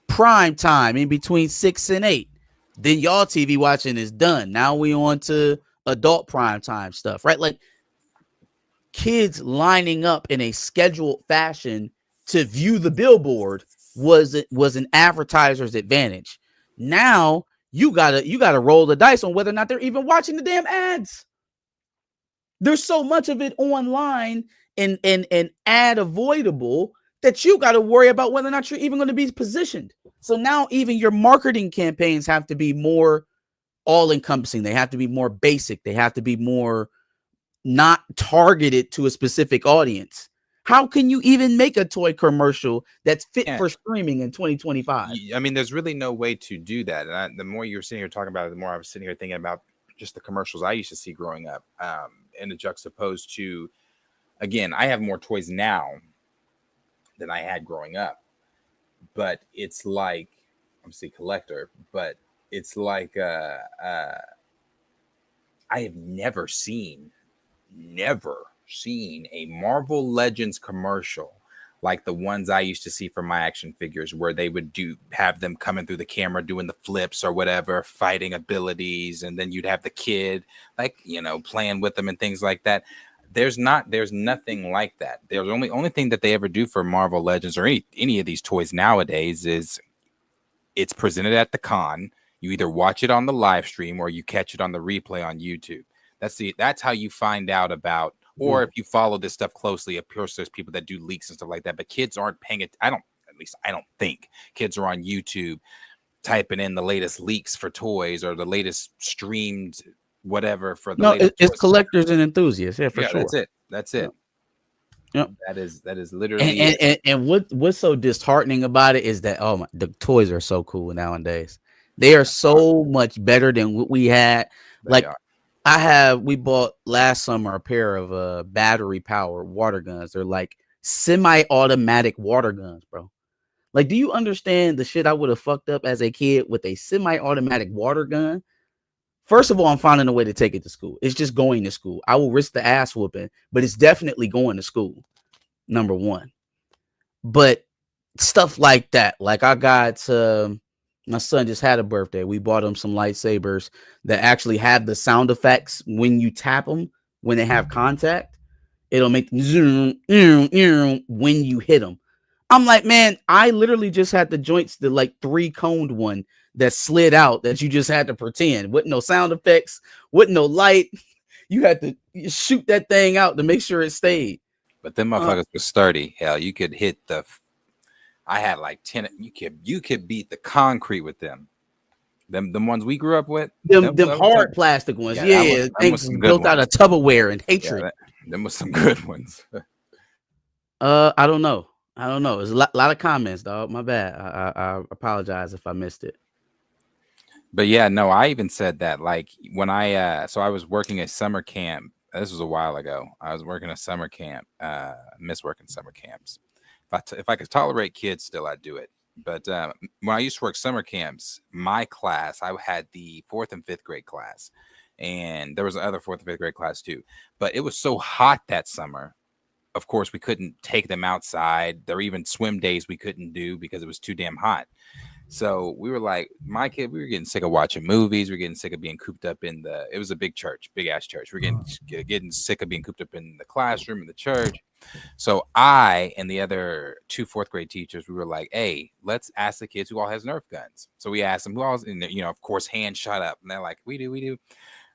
Prime time in between 6 and 8. Then y'all TV watching is done. Now we on to adult prime time stuff, right? Like kids lining up in a scheduled fashion to view the billboard was an advertiser's advantage. Now you gotta roll the dice on whether or not they're even watching the damn ads. There's so much of it online and ad avoidable that you got to worry about whether or not you're even going to be positioned. So now even your marketing campaigns have to be more all encompassing. They have to be more basic. They have to be more not targeted to a specific audience. How can you even make a toy commercial that's fit for streaming in 2025? I mean, there's really no way to do that. And the more you're sitting here talking about it, the more I was sitting here thinking about just the commercials I used to see growing up, and the juxtaposed to, again, I have more toys now than I had growing up, but it's like, obviously collector, but it's like I have never seen a Marvel Legends commercial like the ones I used to see from my action figures, where they would have them coming through the camera doing the flips or whatever, fighting abilities, and then you'd have the kid like, playing with them and things like that. There's nothing like that. There's only thing that they ever do for Marvel Legends or any of these toys nowadays is it's presented at the con. You either watch it on the live stream or you catch it on the replay on YouTube. That's how you find out about. Or if you follow this stuff closely, of course, there's people that do leaks and stuff like that. But kids aren't paying it. I don't think kids are on YouTube typing in the latest leaks for toys or the latest streamed whatever for the latest. It's collectors and enthusiasts. Yeah, for sure. That's it. Yep. That is literally. And what's so disheartening about it is that the toys are so cool nowadays. They are so much better than what we had. We bought last summer a pair of battery powered water guns. They're like semi-automatic water guns, bro. Like, do you understand the shit I would have fucked up as a kid with a semi-automatic water gun? First of all, I'm finding a way to take it to school. It's just going to school. I will risk the ass whooping, but it's definitely going to school. Number one. But stuff like that, like I got my son just had a birthday. We bought him some lightsabers that actually have the sound effects when you tap them, when they have contact. It'll make zoom when you hit them. I'm like, man, I literally just had the joints, the like 3-coned one that slid out that you just had to pretend with no sound effects, with no light. You had to shoot that thing out to make sure it stayed. But them motherfuckers were sturdy. Hell, you could hit I had like 10. You could beat the concrete with them. Them ones we grew up with. Them hard plastic ones. Yeah, things built out of Tupperware and hatred. Yeah, them was some good ones. I don't know. There's a lot of comments, dog. My bad. I apologize if I missed it. But yeah, no, I even said that. Like when I was working a summer camp. This was a while ago. I was working a summer camp. Miss working summer camps. If I could tolerate kids still, I'd do it. But when I used to work summer camps, my class, I had the 4th and 5th grade class. And there was another 4th and 5th grade class too. But it was so hot that summer. Of course, we couldn't take them outside. There were even swim days we couldn't do because it was too damn hot. So we were like, we were getting sick of watching movies. We were getting sick of being cooped up it was a big ass church. We were getting sick of being cooped up in the classroom in the church. So I and the other 2 4th grade teachers, we were like, hey, let's ask the kids who all has Nerf guns. So we asked them who all, and of course, hands shot up. And they're like, we do.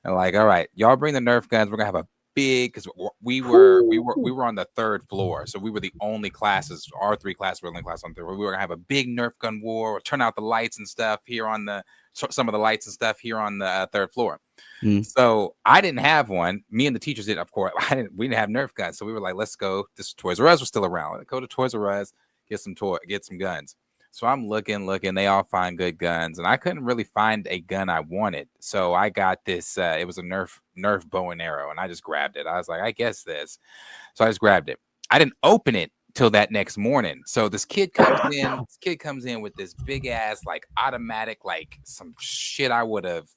And like, all right, y'all bring the Nerf guns. We're going to have a big because we were on the third floor, so we were the only classes. Our three classes were the only class on third floor. We were gonna have a big Nerf gun war, turn out the lights and stuff here on the some of the lights and stuff here on the third floor. So I didn't have one. Me and the teachers did, of course. We didn't have Nerf guns, so we were like, let's go. This Toys R Us was still around. Let's go to Toys R Us, get some guns. So I'm looking. They all find good guns, and I couldn't really find a gun I wanted. So I got this. It was a Nerf bow and arrow, and I just grabbed it. I was like, I guess this. So I just grabbed it. I didn't open it till that next morning. So this kid comes in. This kid comes in with this big ass like automatic, like some shit I would have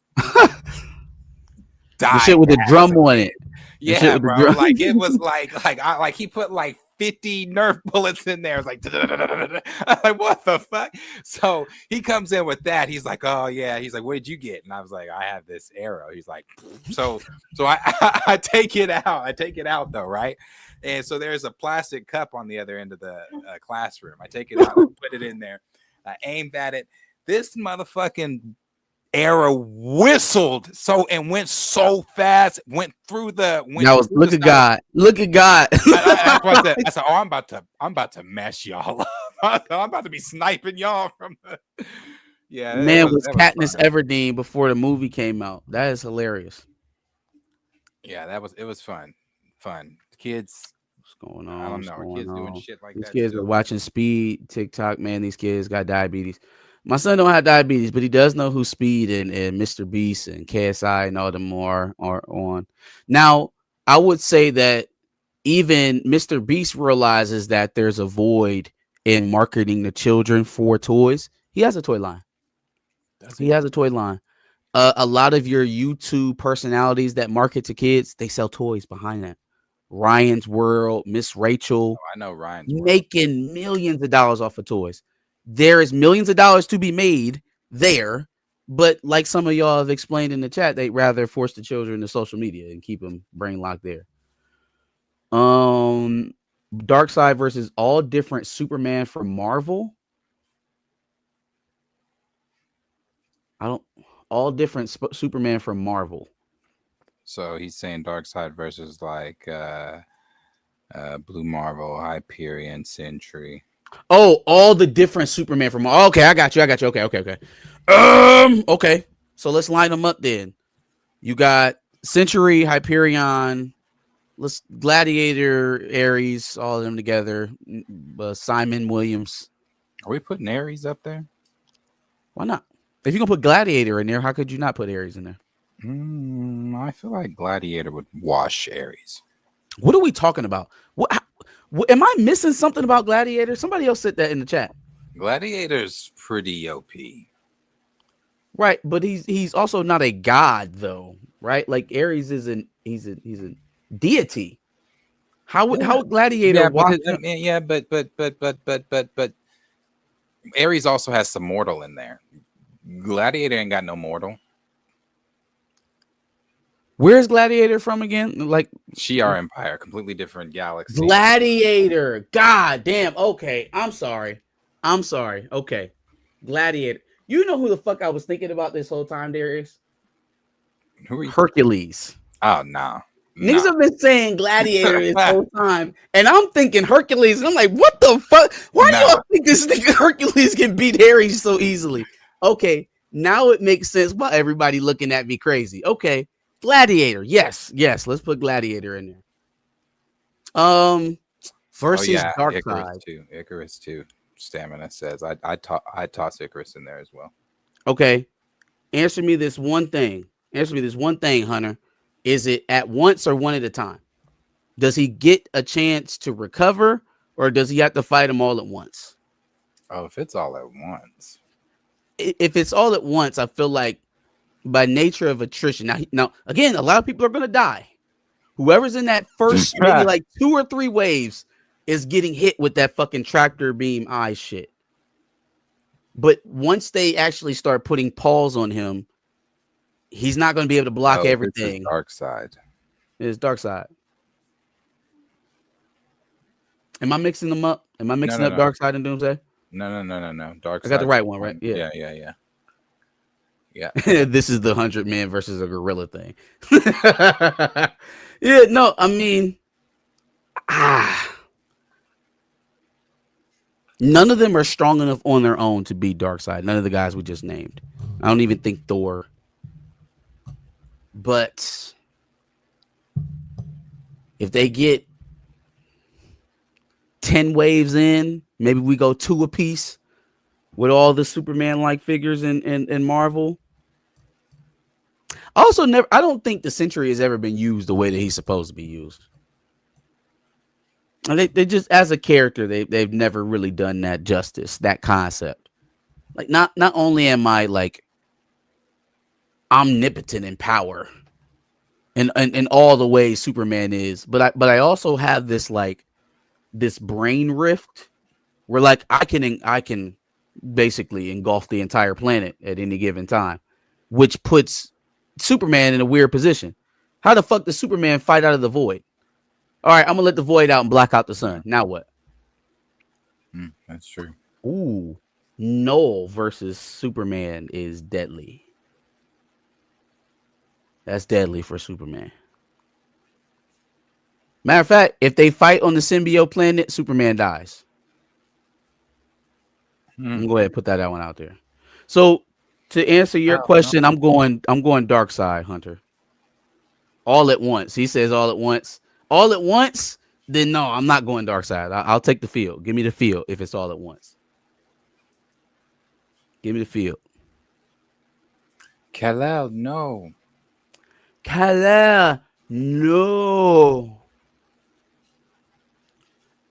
died. The shit with the drum on it. Yeah, bro. Like it was like he put like 50 Nerf bullets in there. It's like, I'm like, what the fuck? So he comes in with that. He's like, oh yeah. He's like, what did you get? And I was like, I have this arrow. He's like, so I take it out. I take it out though, right? And so there's a plastic cup on the other end of the classroom. I take it out, put it in there. I aimed at it. This motherfucking arrow whistled and went so fast, went through the. Look at God! Look at God! I said, "Oh, I'm about to mess y'all up. I'm about to be sniping y'all from the." Yeah, man, was Katniss Everdeen before the movie came out. That is hilarious. Yeah, it was fun. Kids, what's going on? I don't know. Kids doing shit like that. These kids are watching Speed, TikTok. Man, these kids got diabetes. My son don't have diabetes, but he does know who Speed and Mr. Beast and KSI and all them are on. Now, I would say that even Mr. Beast realizes that there's a void in marketing the children for toys. He has a toy line. He has a toy line. A lot of your YouTube personalities that market to kids, they sell toys behind that. Ryan's World, Miss Rachel. Oh, I know Ryan's making millions of dollars off of toys. There is millions of dollars to be made there, but like some of y'all have explained in the chat, they'd rather force the children to social media and keep them brain locked there. Darkseid versus all different Superman from Marvel. All different Superman from Marvel. So he's saying Darkseid versus like Blue Marvel, Hyperion, Sentry. Oh, all the different Superman from. Okay, I got you. Okay. Okay. So let's line them up then. You got Century, Hyperion, Gladiator, Ares, all of them together. Simon Williams. Are we putting Ares up there? Why not? If you're gonna put Gladiator in there, how could you not put Ares in there? I feel like Gladiator would wash Ares. What are we talking about? What am I missing something about Gladiator? Somebody else said that in the chat. Gladiator's pretty OP. Right, but he's also not a god though, right? Like Ares isn't he's a deity. How Gladiator but Ares also has some mortal in there. Gladiator ain't got no mortal. Where's Gladiator from again? Like Shi'ar Empire, completely different galaxy. Gladiator. God damn. Okay. I'm sorry. Okay. Gladiator. You know who the fuck I was thinking about this whole time, Darius? Who are you? Hercules. Oh, no. Niggas have been saying Gladiator this whole time, and I'm thinking Hercules, and I'm like, what the fuck? Why do y'all think this nigga Hercules can beat Ares so easily? Okay, now it makes sense why everybody looking at me crazy. Okay, Gladiator, yes, let's put Gladiator in there. Versus Darkseid. Icarus too. Stamina says I toss Icarus in there as well. Okay, answer me this one thing, Hunter. Is it at once or one at a time? Does he get a chance to recover, or does he have to fight them all at once? Oh, if it's all at once. If it's all at once, I feel like by nature of attrition. Now, again, a lot of people are going to die. Whoever's in that first maybe like 2 or 3 waves is getting hit with that fucking tractor beam eye shit. But once they actually start putting paws on him, he's not going to be able to block everything. It's Darkseid. It's Darkseid. Am I mixing them up? Am I mixing up Darkseid and Doomsday? No. Darkseid. I got the right one, right? Yeah. Yeah. This is the 100 man versus a gorilla thing. Yeah, no, I mean, none of them are strong enough on their own to beat Darkseid. None of the guys we just named. I don't even think Thor. But if they get 10 waves in, maybe we go 2 apiece with all the Superman-like figures in Marvel. Also, I don't think the Sentry has ever been used the way that he's supposed to be used. And they just, as a character, they've never really done that justice, that concept. Like, not only am I like omnipotent in power and in all the ways Superman is, but I also have this like this brain rift where like I can basically engulf the entire planet at any given time, which puts Superman in a weird position. How the fuck does Superman fight out of the void? All right, I'm gonna let the void out and block out the sun. Now what? That's true. Ooh, Null versus Superman is deadly. That's deadly for Superman. Matter of fact, if they fight on the symbiote planet, Superman dies. I'm gonna go ahead and put that one out there. So to answer your question, no. I'm going Darkseid, Hunter. All at once. He says all at once. All at once, then no, I'm not going Darkseid. I'll take the field. Give me the field if it's all at once. Give me the field. Kal-El, no. Kal-El, no.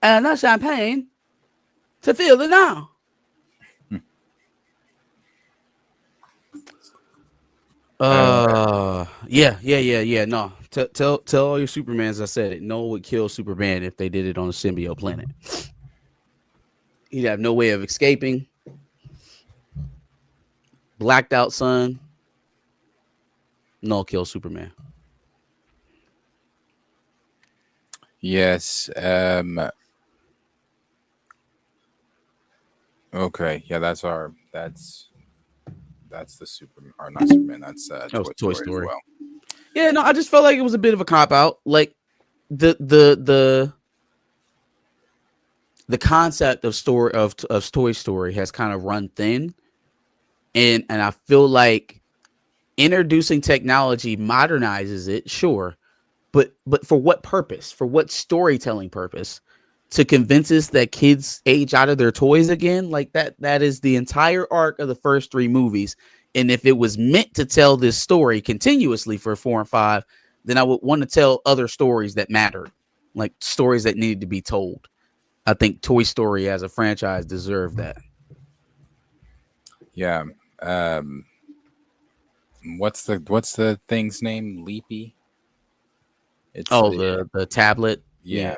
And not champagne to feel it now. Yeah. No. Tell all your Supermans I said it. Noah would kill Superman if they did it on a symbiote planet. He'd have no way of escaping. Blacked out sun. No, kill Superman. Yes. Okay. Yeah, that's the Superman, or not Superman. That's Toy Story. As well. Yeah, no, I just felt like it was a bit of a cop out. Like the concept of Toy Story has kind of run thin, and I feel like introducing technology modernizes it, sure, but for what purpose? For what storytelling purpose? To convince us that kids age out of their toys again? Like that is the entire arc of the first 3 movies. And if it was meant to tell this story continuously for 4 and 5, then I would want to tell other stories that mattered, like stories that needed to be told. I think Toy Story as a franchise deserved that. Yeah. What's the thing's name? Leapy? It's the tablet. Yeah.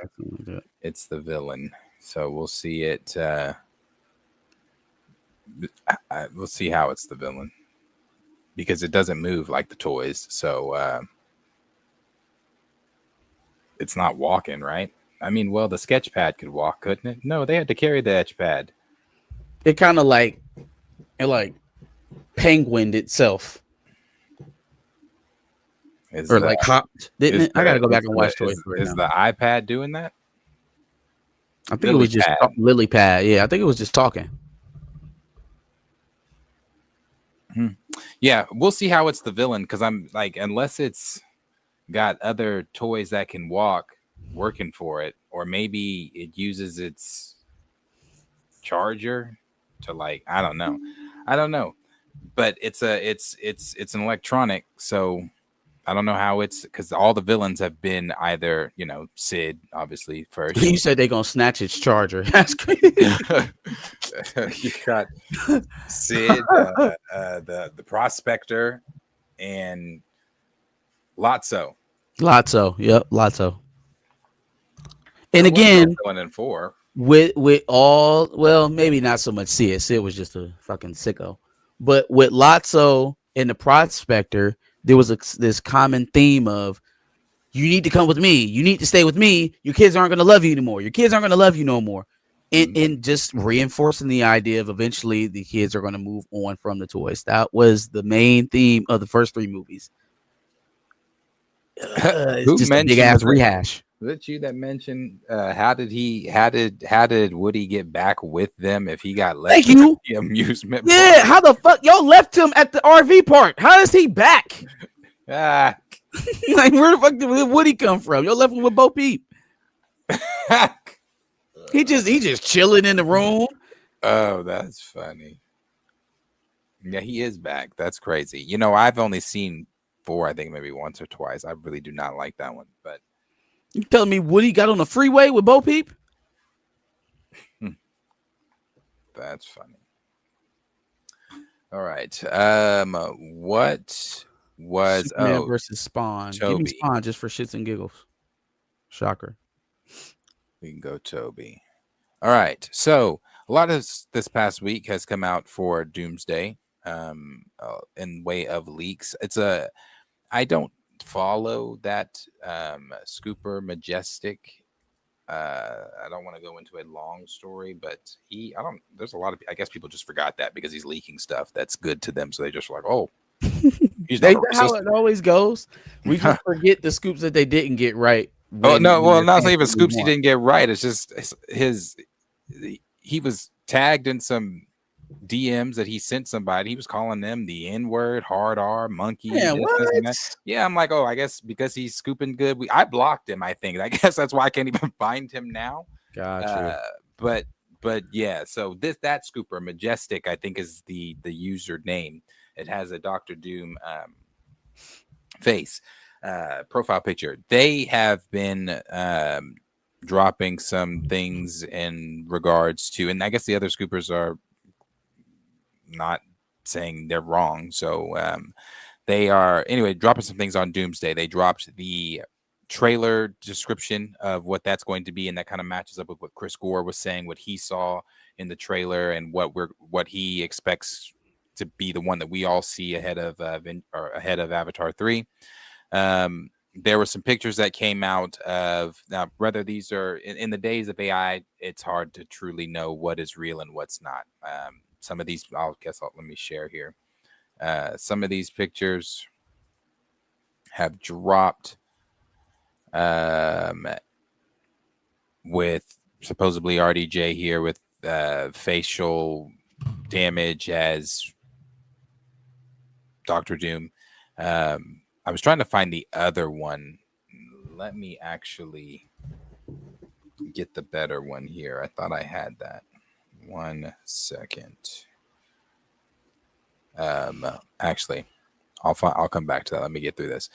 It's the villain. So we'll see it. We'll see how it's the villain, because it doesn't move like the toys. So it's not walking, right? I mean, well, the sketch pad could walk, couldn't it? No, they had to carry the etch pad. It kind of like penguined itself. Like hopped, didn't it? I gotta go back and watch Toy Story. Is the iPad doing that? I think it was just Lily Pad. Yeah, I think it was just talking. Yeah, we'll see how it's the villain, because I'm like, unless it's got other toys that can walk working for it, or maybe it uses its charger to, like, I don't know, but it's an electronic, so I don't know how it's, because all the villains have been either, Sid, obviously, first. You said they're going to snatch its charger. That's crazy. You got Sid, the Prospector, and Lotso. Yep, Lotso. And again, villain in 4. With all, well, maybe not so much Sid. Sid was just a fucking sicko. But with Lotso and the Prospector, there was this common theme of, you need to come with me. You need to stay with me. Your kids aren't going to love you anymore. Your kids aren't going to love you no more. in just reinforcing the idea of eventually the kids are going to move on from the toys. That was the main theme of the first 3 movies. It's Who just a big mentioned ass that? rehash. Was it you that mentioned how did Woody get back with them if he got left Thank at you. the amusement Yeah, park? how the fuck y'all left him at the RV park? How is he back? Ah. Like, where the fuck did Woody come from? Y'all left him with Bo Peep. He just chilling in the room. Oh, that's funny. Yeah, he is back. That's crazy. You know, I've only seen 4, I think maybe once or twice. I really do not like that one, but You telling me Woody got on the freeway with Bo Peep? that's funny. All right. What was Superman versus Spawn? Give me Tobey. Spawn just for shits and giggles. Shocker. We can go Tobey. All right. So a lot of this past week has come out for Doomsday in way of leaks. I don't follow that Scooper Majestic. I don't want to go into a long story, but there's a lot of, I guess people just forgot that because he's leaking stuff that's good to them. So they just like, oh, he's not a How racist. it always goes. We just forget the scoops that they didn't get right. Oh no, well, not they're even fancy scoops he anymore. didn't get right. It's just he was tagged in some DMs that he sent somebody. He was calling them the N-word, hard R, monkey. Yeah, this, and that. what? Yeah, I'm like, oh, I guess because he's scooping good. I blocked him, I think. I guess that's why I can't even find him now. Gotcha. But yeah, so that scooper Majestic, I think, is the user name. It has a Dr. Doom face profile picture. They have been dropping some things in regards to, and I guess the other scoopers are not saying they're wrong. So they are anyway dropping some things on Doomsday. They dropped the trailer description of what that's going to be, and that kind of matches up with what Chris Gore was saying, what he saw in the trailer, and what he expects to be the one that we all see ahead of Avatar 3. There were some pictures that came out of, now whether these are in the days of AI, it's hard to truly know what is real and what's not. Some of these, let me share here. Some of these pictures have dropped with supposedly RDJ here with facial damage as Dr. Doom. I was trying to find the other one. Let me actually get the better one here. I thought I had that. 1 second. Actually, I'll come back to that. Let me get through this.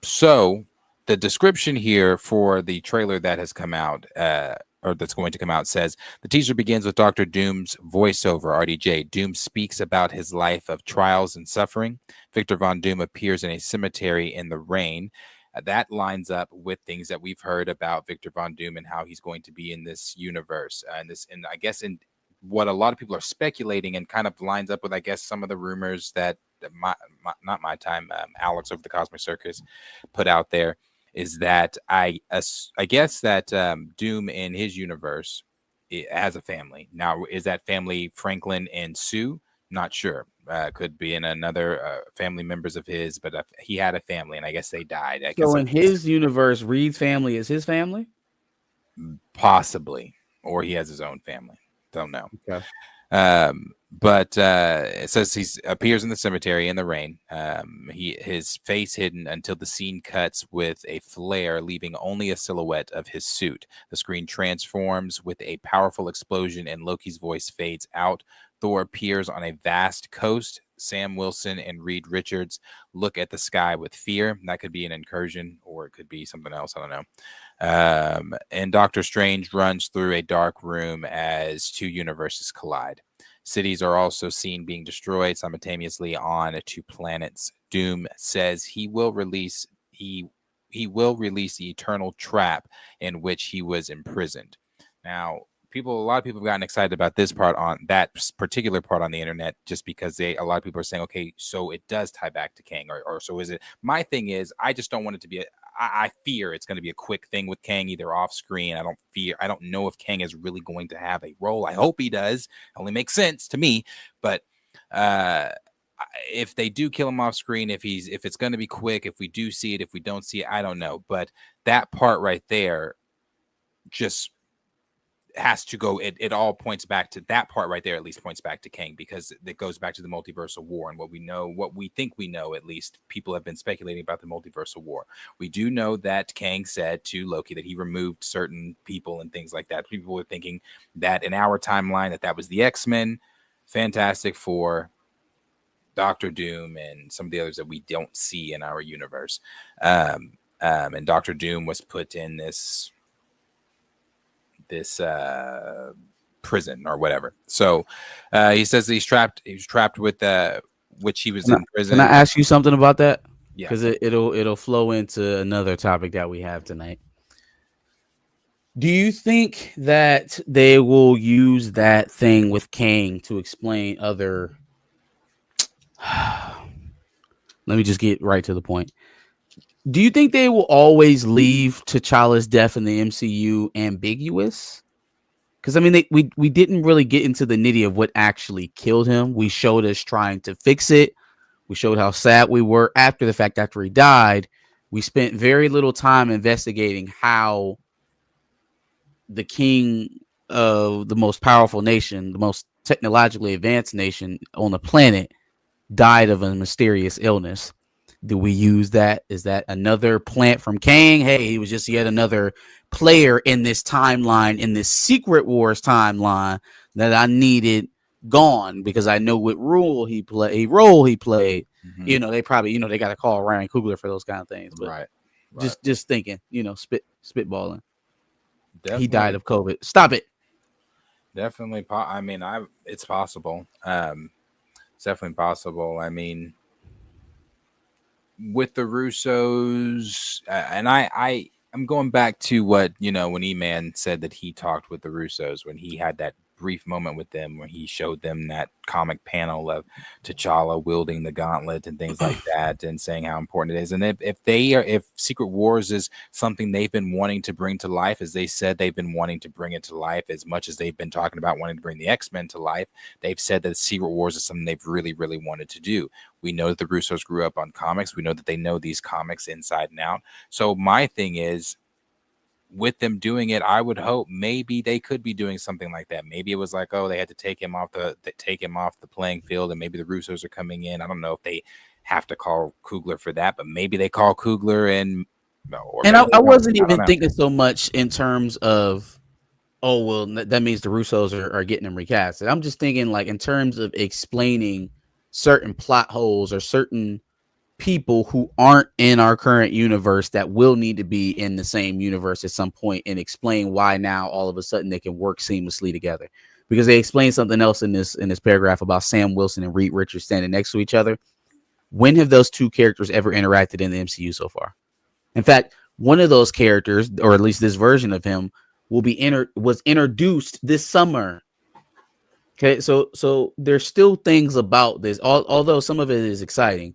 So the description here for the trailer that has come out, or that's going to come out, says the teaser begins with Dr. Doom's voiceover. RDJ Doom speaks about his life of trials and suffering. Victor Von Doom appears in a cemetery in the rain. That lines up with things that we've heard about Victor Von Doom and how he's going to be in this universe, and I guess in what a lot of people are speculating, and kind of lines up with, I guess, some of the rumors that Alex of the Cosmic Circus put out there, is that I guess that Doom in his universe has a family. Now, is that family Franklin and Sue? Not sure. Could be in another family members of his, but he had a family, and I guess they died. So in his universe, Reed's family is his family? Possibly. Or he has his own family. Don't know. Okay. But it says he appears in the cemetery in the rain. His face hidden until the scene cuts with a flare, leaving only a silhouette of his suit. The screen transforms with a powerful explosion, and Loki's voice fades out. Thor appears on a vast coast. Sam Wilson and Reed Richards look at the sky with fear. That could be an incursion, or it could be something else. I don't know. And Doctor Strange runs through a dark room as 2 universes collide. Cities are also seen being destroyed simultaneously on 2 planets. Doom says he will release the eternal trap in which he was imprisoned. Now, a lot of people have gotten excited about this part, on that particular part on the internet, just because a lot of people are saying, okay, so it does tie back to Kang, or so is it? My thing is, I just don't want it to be I fear it's going to be a quick thing with Kang, either off screen. I don't know if Kang is really going to have a role. I hope he does. It only makes sense to me. But if they do kill him off screen, if it's going to be quick, if we do see it, if we don't see it, I don't know. But that part right there just has to go. It all points back to that part right there. At least points back to Kang, because it goes back to the multiversal war and what we know, what we think we know. At least people have been speculating about the multiversal war. We do know that Kang said to Loki that he removed certain people and things like that. People were thinking that in our timeline that was the X-Men, Fantastic Four, Doctor Doom, and some of the others that we don't see in our universe. And Doctor Doom was put in this prison or whatever. So he says he's trapped. He was trapped with which he was in prison. Can I ask you something about that? Yeah, because it'll flow into another topic that we have tonight. Do you think that they will use that thing with Kang to explain other? Let me just get right to the point. Do you think they will always leave T'Challa's death in the MCU ambiguous? Because I mean, we didn't really get into the nitty of what actually killed him. We showed us trying to fix it. We showed how sad we were after the fact. After he died, we spent very little time investigating how the king of the most powerful nation, the most technologically advanced nation on the planet, died of a mysterious illness. Do we use that? Is that another plant from Kang? Hey, he was just yet another player in this timeline, in this Secret Wars timeline that I needed gone because I know what role he played. Mm-hmm. You know, they probably, they got to call Ryan Coogler for those kind of things. But right. Just thinking, spitballing. Definitely. He died of COVID. Stop it. Definitely. I mean, it's possible. It's definitely possible. I mean, with the Russos, and I'm going back to what, when E-Man said that he talked with the Russos, when he had that brief moment with them, when he showed them that comic panel of T'Challa wielding the gauntlet and things like that, and saying how important it is. And if Secret Wars is something they've been wanting to bring to life, as they said they've been wanting to bring it to life, as much as they've been talking about wanting to bring the X-Men to life, they've said that Secret Wars is something they've really, really wanted to do. We know that the Russos grew up on comics. We know that they know these comics inside and out. So my thing is, with them doing it, I would hope maybe they could be doing something like that. Maybe it was like, oh, they had to take him off the playing field, and maybe the Russos are coming in. I don't know if they have to call Coogler for that, but maybe they call Coogler and. I wasn't even thinking so much in terms of, oh well, that means the Russos are getting them recasted. I'm just thinking like in terms of explaining certain plot holes or certain people who aren't in our current universe that will need to be in the same universe at some point, and explain why now all of a sudden they can work seamlessly together. Because they explain something else in this paragraph about Sam Wilson and Reed Richards standing next to each other. When have those two characters ever interacted in the MCU so far? In fact, one of those characters, or at least this version of him, was introduced this summer. Okay, so there's still things about this, although some of it is exciting.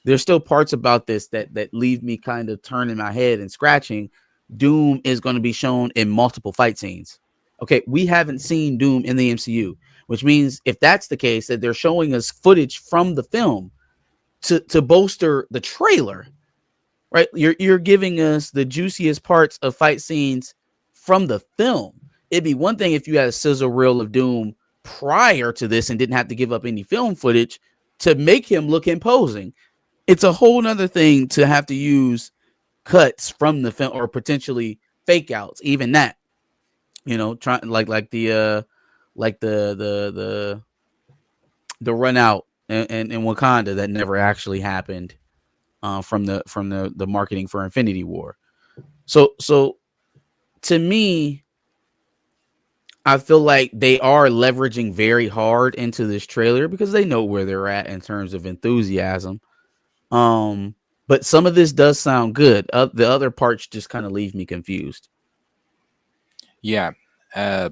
There's still parts about this that leave me kind of turning my head and scratching. Doom is going to be shown in multiple fight scenes. Okay, we haven't seen Doom in the MCU, which means if that's the case, that they're showing us footage from the film to bolster the trailer, right? You're giving us the juiciest parts of fight scenes from the film. It'd be one thing if you had a sizzle reel of Doom prior to this and didn't have to give up any film footage to make him look imposing. It's a whole nother thing to have to use cuts from the film or potentially fake outs. Even that, trying like the run out in Wakanda that never actually happened from the marketing for Infinity War. So to me, I feel like they are leveraging very hard into this trailer because they know where they're at in terms of enthusiasm. But some of this does sound good. The other parts just kind of leave me confused. Yeah. I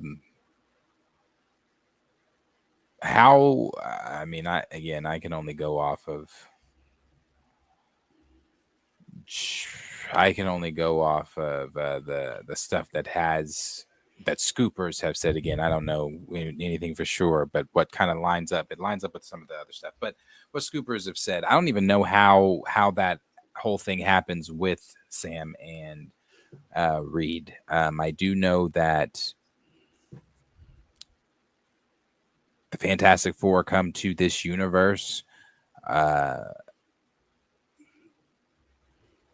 mean, I can only go off of I can only go off of the stuff that scoopers have said. Again, I don't know anything for sure, but what kind of lines up? It lines up with some of the other stuff. But what scoopers have said, I don't even know how that whole thing happens with Sam and Reed. I do know that the Fantastic Four come to this universe.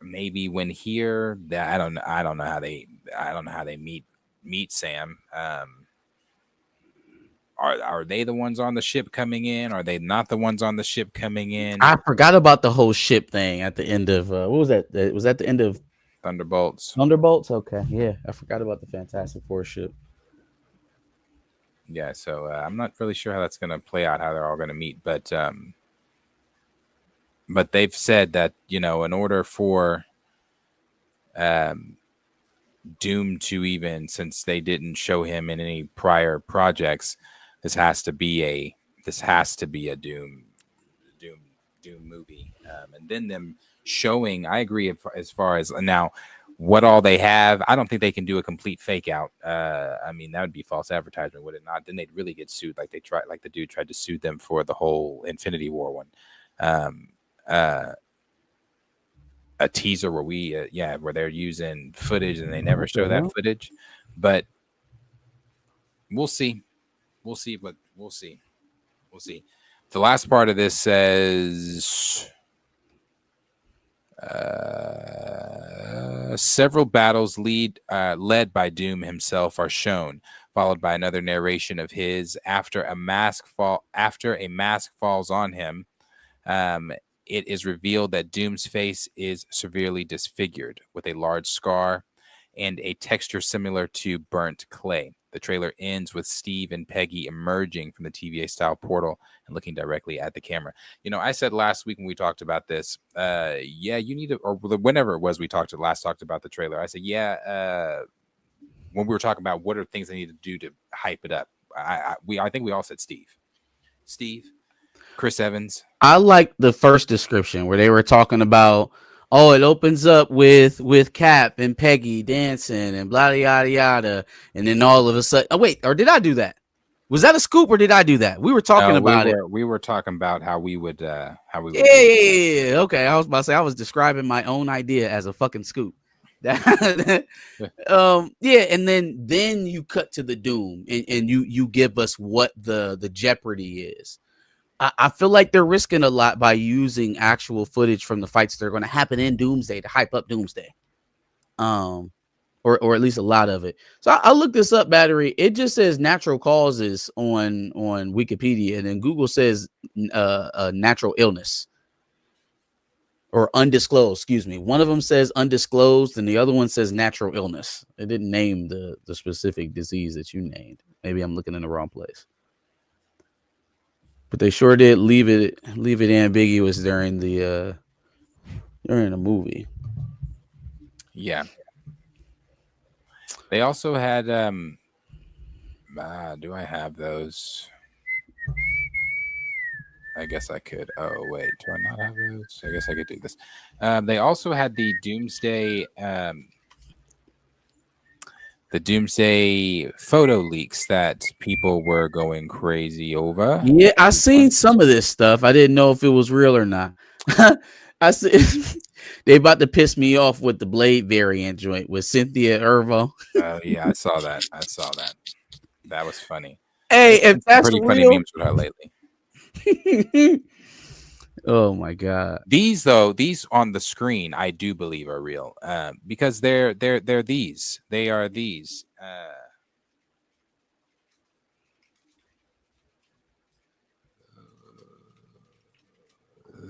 Maybe when here, that I don't know how they meet Sam. Are they the ones on the ship coming in? Are they not the ones on the ship coming in? I forgot about the whole ship thing at the end of what was that? Was that the end of Thunderbolts? Thunderbolts? Okay, yeah, I forgot about the Fantastic Four ship. Yeah, so I'm not really sure how that's going to play out, how they're all going to meet, but they've said that, in order for Doom to, even since they didn't show him in any prior projects, this has to be a Doom movie, and then them showing. I agree as far as now. What all they have, I don't think they can do a complete fake out. I mean, that would be false advertisement, would it not? Then they'd really get sued, like the dude tried to sue them for the whole Infinity War one. A teaser where they're using footage and they never show that footage. But we'll see. We'll see. The last part of this says several battles led by Doom himself are shown, followed by another narration of his after a mask falls on him. It is revealed that Doom's face is severely disfigured with a large scar and a texture similar to burnt clay. The trailer ends with Steve and Peggy emerging from the TVA-style portal and looking directly at the camera. I said last week when we talked about this, you need to, or whenever it was we talked about the trailer, I said, when we were talking about what are things they need to do to hype it up, I think we all said Steve, Chris Evans. I like the first description where they were talking about, it opens up with Cap and Peggy dancing and blah yada yada, and then all of a sudden, or did I do that? Was that a scoop or did I do that? We were talking about it. We were talking about how we would. Yeah. Okay, I was about to say I was describing my own idea as a fucking scoop. And then you cut to the Doom and you give us what the jeopardy is. I feel like they're risking a lot by using actual footage from the fights that are going to happen in Doomsday to hype up Doomsday, or at least a lot of it. So I looked this up, Battery. It just says natural causes on Wikipedia, and then Google says a natural illness or undisclosed. Excuse me. One of them says undisclosed, and the other one says natural illness. It didn't name the specific disease that you named. Maybe I'm looking in the wrong place. But they sure did leave it ambiguous during the movie. Yeah. They also had do I have those? I guess I could. Oh wait, do I not have those? I guess I could do this. They also had the Doomsday photo leaks that people were going crazy over. Yeah, I seen some of this stuff. I didn't know if it was real or not. I see they about to piss me off with the Blade variant joint with Cynthia Erivo. Oh yeah, I saw that. That was funny. Hey, if that's pretty real, funny memes with her lately. Oh my god. These on the screen, I do believe are real, because they're these. They are these.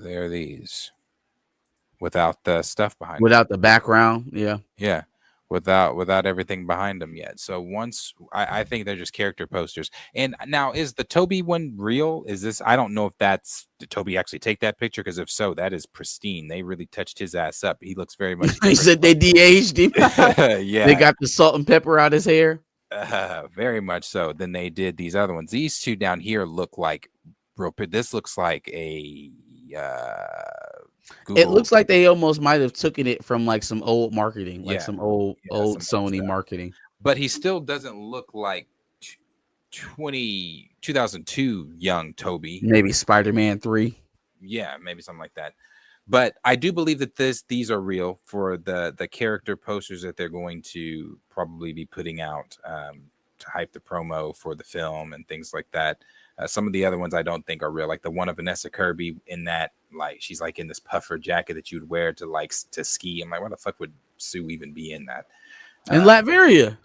They're these without the stuff behind. Without the background, yeah, without everything behind them yet. So once I think they're just character posters. And now, is the Tobey one real? Is this? I don't know if did Tobey actually take that picture? Because if so, that is pristine. They really touched his ass up. He looks very much. He said they de-aged him. Yeah, they got the salt and pepper out his hair. Very much so. Then they did these other ones. These two down here look like real. This looks like a Google. It looks like they almost might have taken it from like some old marketing, like Yeah. some old some old Sony stuff. marketing. But he still doesn't look like 2002 young Tobey. Maybe Spider-Man 3. Yeah, maybe something like that. But I do believe that these are real for the character posters that they're going to probably be putting out to hype the promo for the film and things like that. Some of the other ones I don't think are real, like the one of Vanessa Kirby in that, like she's like in this puffer jacket that you'd wear to ski. I'm like, why the fuck would Sue even be in that? In Latveria.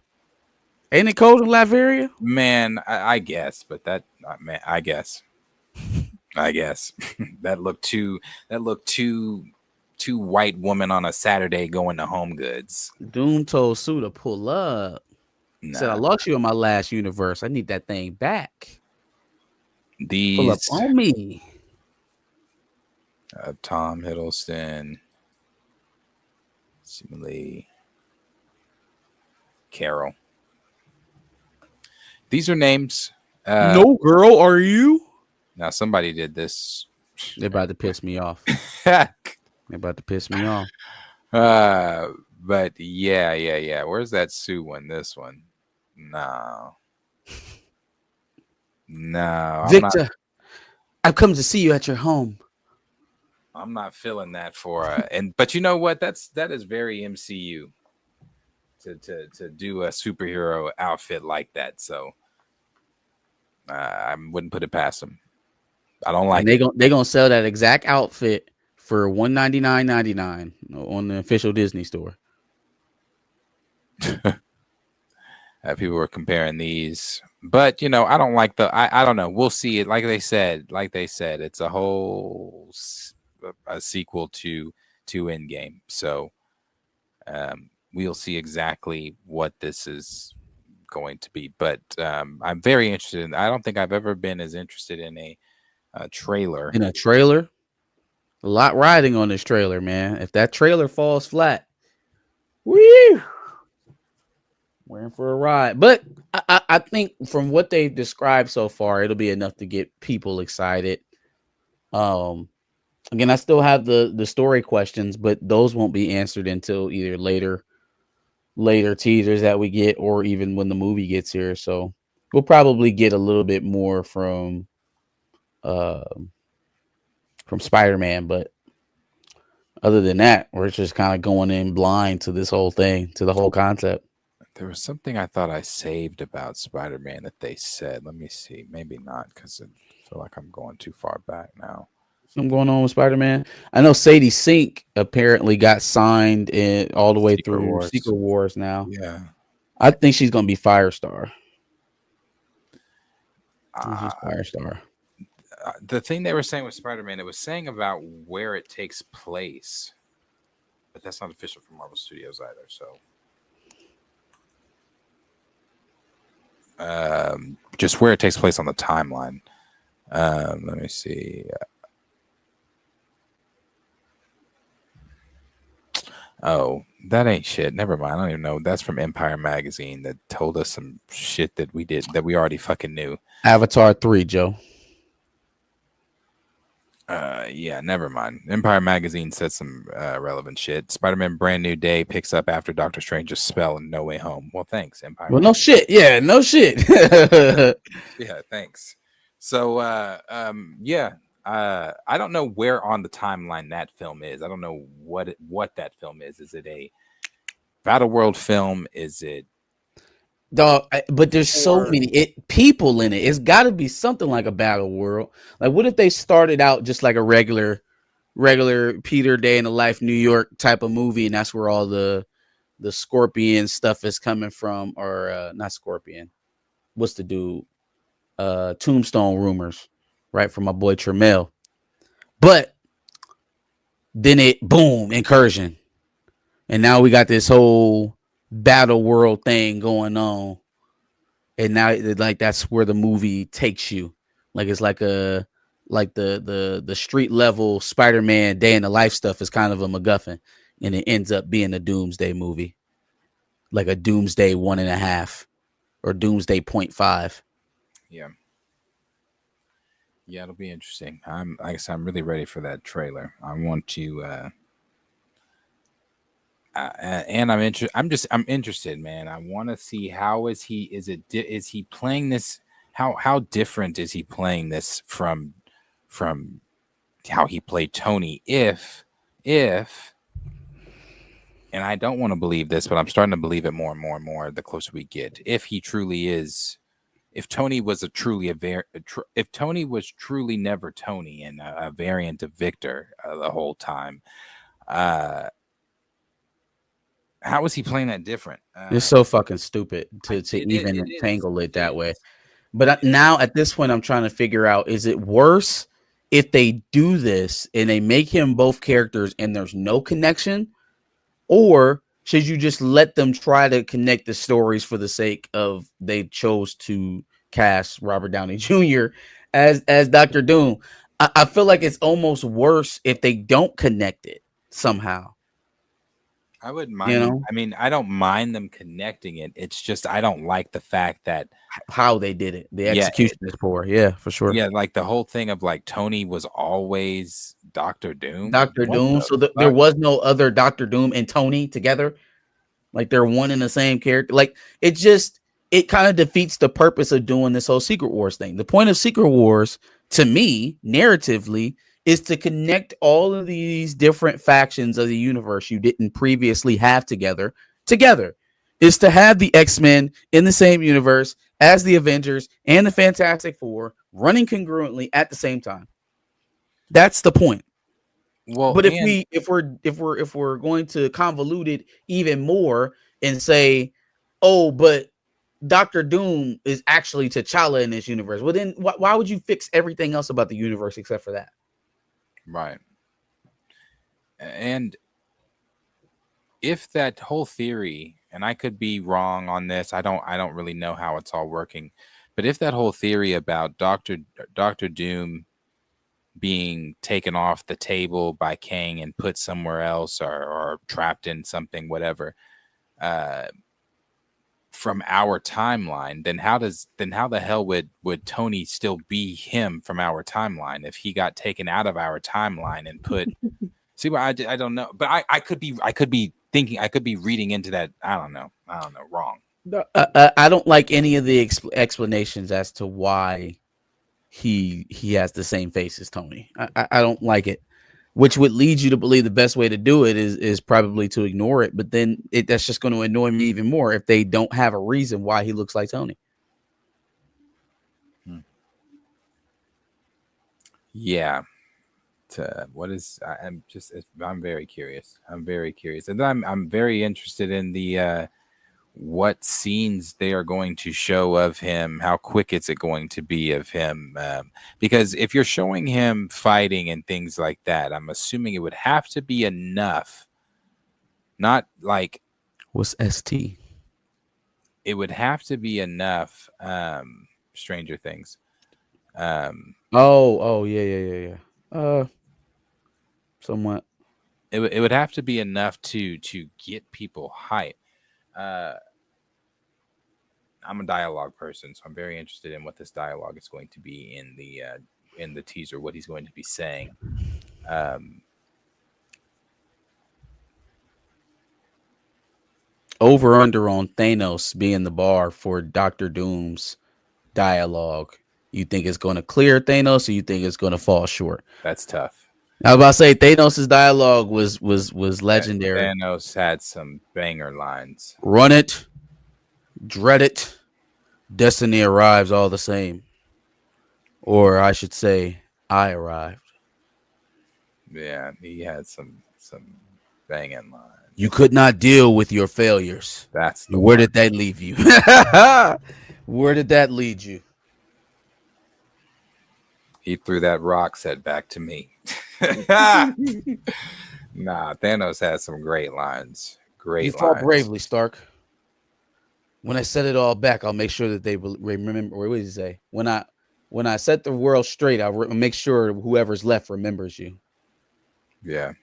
Ain't it cold in Latveria? Man, I guess, but that man, I guess that looked too white woman on a Saturday going to Home Goods. Doom told Sue to pull up. He said, I lost you in my last universe. I need that thing back. Pull up These on me. Tom Hiddleston, Simile, Carol. These are names. No, girl, are you? Now somebody did this. They're about to piss me off. But yeah. Where's that Sue one? This one? No. Victor, I've come to see you at your home. I'm not feeling that for but you know what? That is very MCU to do a superhero outfit like that. So I wouldn't put it past them. I don't like. They're gonna sell that exact outfit for $199.99 on the official Disney store. People were comparing these, but I don't like I don't know. We'll see it. Like they said, it's a whole a sequel to Endgame. So we'll see exactly what this is going to be. But I'm very interested I don't think I've ever been as interested in a trailer. In a trailer? A lot riding on this trailer, man. If that trailer falls flat, woo! We're in for a ride. But I think from what they've described so far, it'll be enough to get people excited. Again, I still have the story questions, but those won't be answered until either later teasers that we get or even when the movie gets here. So we'll probably get a little bit more from Spider-Man, but other than that, we're just kind of going in blind to this whole thing, to the whole concept. There was something I thought I saved about Spider-Man that they said. Let me see. Maybe not, because I feel like I'm going too far back now. Something going on with Spider-Man. I know Sadie Sink apparently got signed in all the way through Secret Wars now. Yeah. I think she's going to be Firestar. She's Firestar. The thing they were saying with Spider-Man, it was saying about where it takes place, but that's not official from Marvel Studios either. So, just where it takes place on the timeline. Let me see. Oh, that ain't shit. Never mind. I don't even know. That's from Empire Magazine that told us some shit that we already fucking knew. Avatar 3, Joe. Yeah, never mind. Empire Magazine said some relevant shit. Spider-Man Brand New Day picks up after Doctor Strange's spell in No Way Home. Well, thanks, Empire. Well, no shit. Yeah, no shit. Yeah, thanks. So, yeah. I don't know where on the timeline that film is. I don't know what that film is. Is it a Battle World film? Is it? Dog, but there's so many people in it. It's got to be something like a Battle World. Like, what if they started out just like a regular Peter Day in the Life New York type of movie, and that's where all the Scorpion stuff is coming from, or not Scorpion. What's the dude? Tombstone rumors, right, from my boy Tremel. But then incursion, and now we got this whole Battle World thing going on, and now like that's where the movie takes you. Like it's like the street level Spider-Man Day in the Life stuff is kind of a MacGuffin, and it ends up being a Doomsday movie, like a Doomsday 1.5 or Doomsday 0.5. Yeah, it'll be interesting. Like I said, I'm really ready for that trailer. I want to, and I'm interested, man. I want to see how is he? Is he playing this? How different is he playing this from how he played Tony? If, and I don't want to believe this, but I'm starting to believe it more and more and more the closer we get. If he truly is, if Tony was if Tony was truly never Tony and a variant of Victor the whole time, uh, how was he playing that different? It's so fucking stupid to even entangle it that way. But now at this point, I'm trying to figure out, is it worse if they do this and they make him both characters and there's no connection? Or should you just let them try to connect the stories for the sake of they chose to cast Robert Downey Jr. as Dr. Doom? I feel like it's almost worse if they don't connect it somehow. I wouldn't mind. I mean, I don't mind them connecting it. It's just I don't like the fact that how they did it. The execution is poor. Yeah, for sure. Yeah, like the whole thing of like Tony was always Dr. Doom. Dr. Doom. So there was no other Dr. Doom and Tony together. Like they're one and the same character. Like it kind of defeats the purpose of doing this whole Secret Wars thing. The point of Secret Wars, to me, narratively, is to connect all of these different factions of the universe you didn't previously have together. Is to have the X-Men in the same universe as the Avengers and the Fantastic Four running congruently at the same time. That's the point. Well, but if we're going to convolute it even more and say, oh, but Dr. Doom is actually T'Challa in this universe, well then why would you fix everything else about the universe except for that? Right. And if that whole theory, and I could be wrong on this, I don't really know how it's all working, but if that whole theory about Dr. Doom being taken off the table by Kang and put somewhere else or trapped in something, whatever, from our timeline, then how the hell would Tony still be him from our timeline if he got taken out of our timeline and put see what I don't know, but I could be thinking, I could be reading into that, I don't know wrong. I don't like any of the explanations as to why he has the same face as Tony. I don't like it, which would lead you to believe the best way to do it is probably to ignore it. But then that's just going to annoy me even more if they don't have a reason why he looks like Tony. Yeah. I'm very curious. And I'm very interested in the what scenes they are going to show of him. How quick is it going to be of him? Because if you're showing him fighting and things like that, I'm assuming it would have to be enough. Not like what's ST? It would have to be enough. Stranger Things. Yeah. Somewhat. It would have to be enough to get people hype. I'm a dialogue person, so I'm very interested in what this dialogue is going to be in the teaser, what he's going to be saying. Over under on Thanos being the bar for Dr. Doom's dialogue. You think it's going to clear Thanos, or you think it's going to fall short? That's tough. I was about to say Thanos' dialogue was legendary. Thanos had some banger lines. Run it, dread it, destiny arrives all the same. Or I should say, I arrived. Yeah, he had some banging lines. You could not deal with your failures. That's where did that leave you? Where did that lead you? He threw that rock set back to me. Nah, Thanos has some great lines. You fought bravely, Stark. When I set it all back, I'll make sure that they remember. What did he say? When I set the world straight, I'll make sure whoever's left remembers you. Yeah.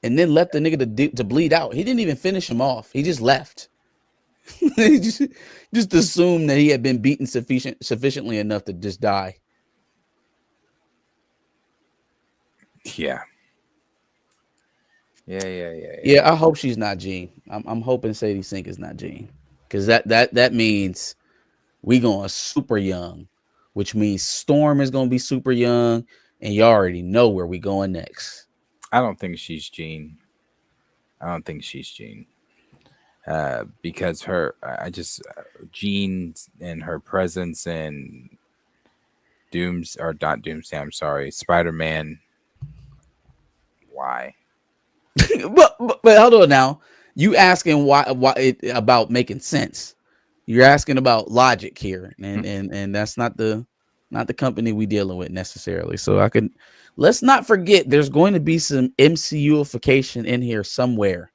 And then let the nigga to bleed out. He didn't even finish him off. He just left. They just assume that he had been beaten sufficiently enough to just die. Yeah. Yeah, I hope she's not Jean. I'm hoping Sadie Sink is not Jean, because that means we going super young, which means Storm is gonna be super young, and you already know where we going next. I don't think she's Jean. Because Jean and her presence in Doomsday. I'm sorry, Spider-Man. Why? but hold on now. You asking why about making sense? You're asking about logic here, and that's not the company we dealing with necessarily. So let's not forget there's going to be some MCUification in here somewhere.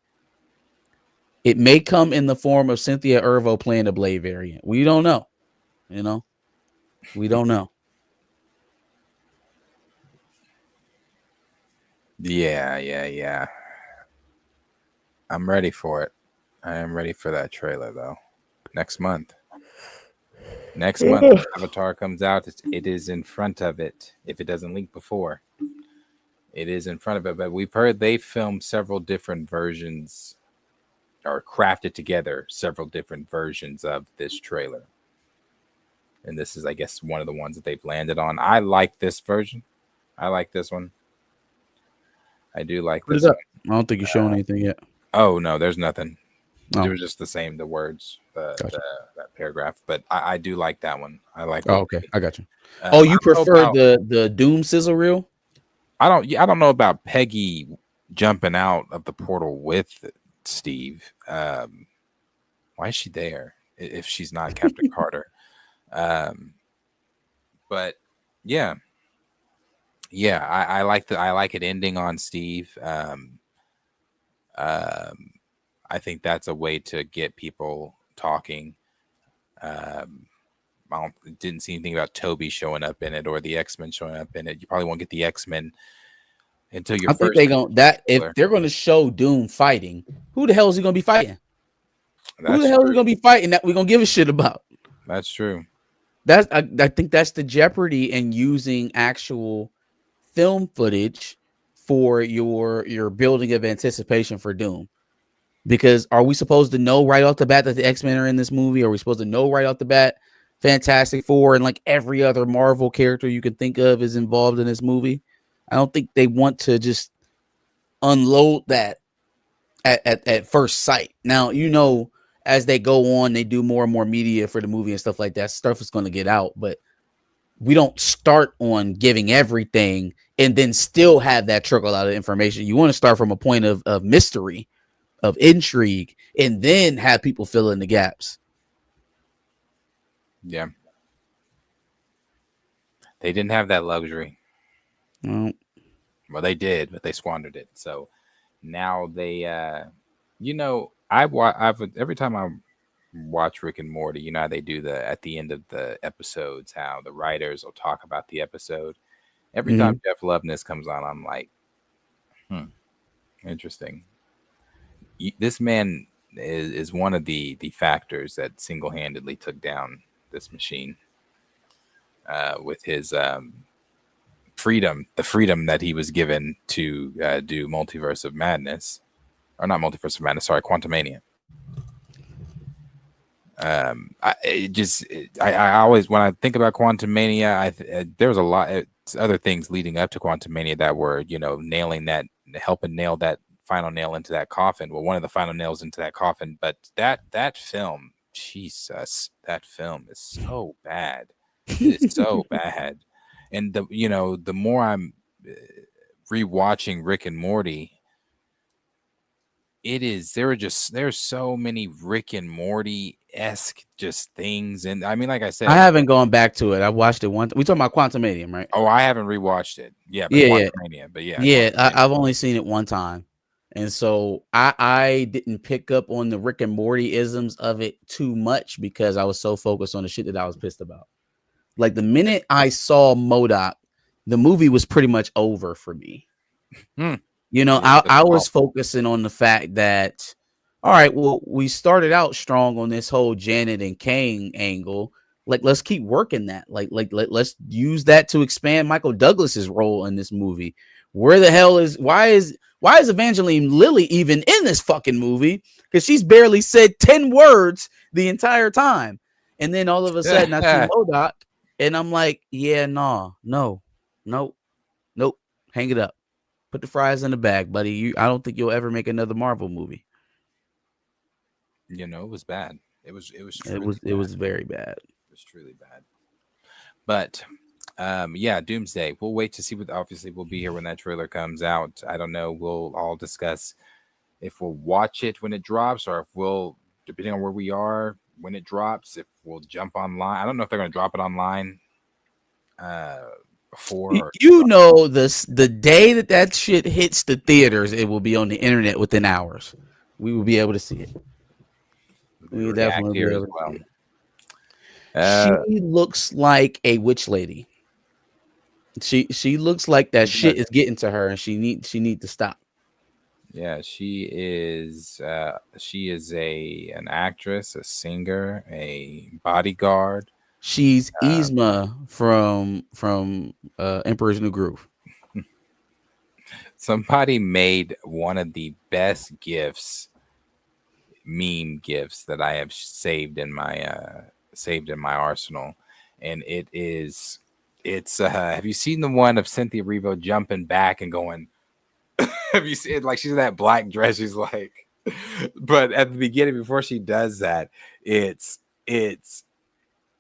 It may come in the form of Cynthia Erivo playing the Blade variant. We don't know. We don't know. Yeah. I'm ready for it. I am ready for that trailer though. Next month, Avatar comes out. It is in front of it. If it doesn't leak before, it is in front of it. But we've heard they filmed several different versions, or crafted together several different versions of this trailer. And this is, I guess, one of the ones that they've landed on. I like this version. I like this one. I do like this one. I don't think you're showing anything yet. Oh, no, there's nothing. Oh. It was just the same, the words, Gotcha. that paragraph. But I do like that one. I like. Oh, okay, I got you. You prefer the Doom sizzle reel? I don't know about Peggy jumping out of the portal with Steve. Why is she there if she's not Captain Carter? But yeah, I like it ending on Steve. I think that's a way to get people talking. I didn't see anything about Tobey showing up in it or the X-Men showing up in it. You probably won't get the X-Men until your first. If they're going to show Doom fighting, who the hell is he going to be fighting? Who the hell is he going to be fighting that we're going to give a shit about? That's true. I think that's the jeopardy in using actual film footage for your building of anticipation for Doom. Because are we supposed to know right off the bat that the X-Men are in this movie? Are we supposed to know right off the bat Fantastic Four and like every other Marvel character you can think of is involved in this movie? I don't think they want to just unload that at first sight. Now, as they go on, they do more and more media for the movie and stuff like that. Stuff is going to get out, but we don't start on giving everything and then still have that trickle out of information. You want to start from a point of mystery, of intrigue, and then have people fill in the gaps. Yeah. They didn't have that luxury. No. Well, they did, but they squandered it. So now they, every time I watch Rick and Morty, how they do at the end of the episodes, how the writers will talk about the episode. Every time Jeff Loveness comes on, I'm like, interesting. This man is one of the factors that single-handedly took down this machine with his freedom, the freedom that he was given to do Multiverse of Madness, or not Multiverse of Madness, sorry, Quantumania. I always, when I think about Quantumania, there's a lot other things leading up to Quantumania that were, helping nail that final nail into that coffin. Well, one of the final nails into that coffin, but that film, Jesus, that film is so bad. It is so bad. And the more I'm rewatching Rick and Morty, there's so many Rick and Morty-esque just things. And I mean, like I said, I haven't gone back to it. I watched it once. We talking about Quantumania, right? Oh, I haven't rewatched it. Yeah, I've only seen it one time. And so I didn't pick up on the Rick and Morty isms of it too much because I was so focused on the shit that I was pissed about. Like the minute I saw MODOK, the movie was pretty much over for me. I was focusing on the fact that all right, well, we started out strong on this whole Janet and Kang angle. Like, let's keep working that. Let's use that to expand Michael Douglas's role in this movie. Where the hell is why is Evangeline Lilly even in this fucking movie? Because she's barely said 10 words the entire time. And then all of a sudden I see MODOK and I'm like, yeah, no, nope, hang it up. Put the fries in the bag, buddy. I don't think you'll ever make another Marvel movie. You know, it was bad. It was It was very bad. It was truly bad. But yeah, Doomsday. We'll wait to see what. Obviously, we'll be here when that trailer comes out. I don't know. We'll all discuss if we'll watch it when it drops, or if we'll, depending on where we are when it drops, if we'll jump online. I don't know if they're going to drop it online before. You know, the day that shit hits the theaters, it will be on the internet within hours. We will be able to see it. We will definitely be able to see it. She looks like a witch lady. She looks like that shit is getting to her, and she need to stop. Yeah, she is an actress, a singer, a bodyguard. She's Yzma from Emperor's New Groove. Somebody made one of the best meme gifs that I have saved in my arsenal, and it's have you seen the one of Cynthia Erivo jumping back and going? Have you seen it? Like, she's in that black dress, she's like, but at the beginning, before she does that, it's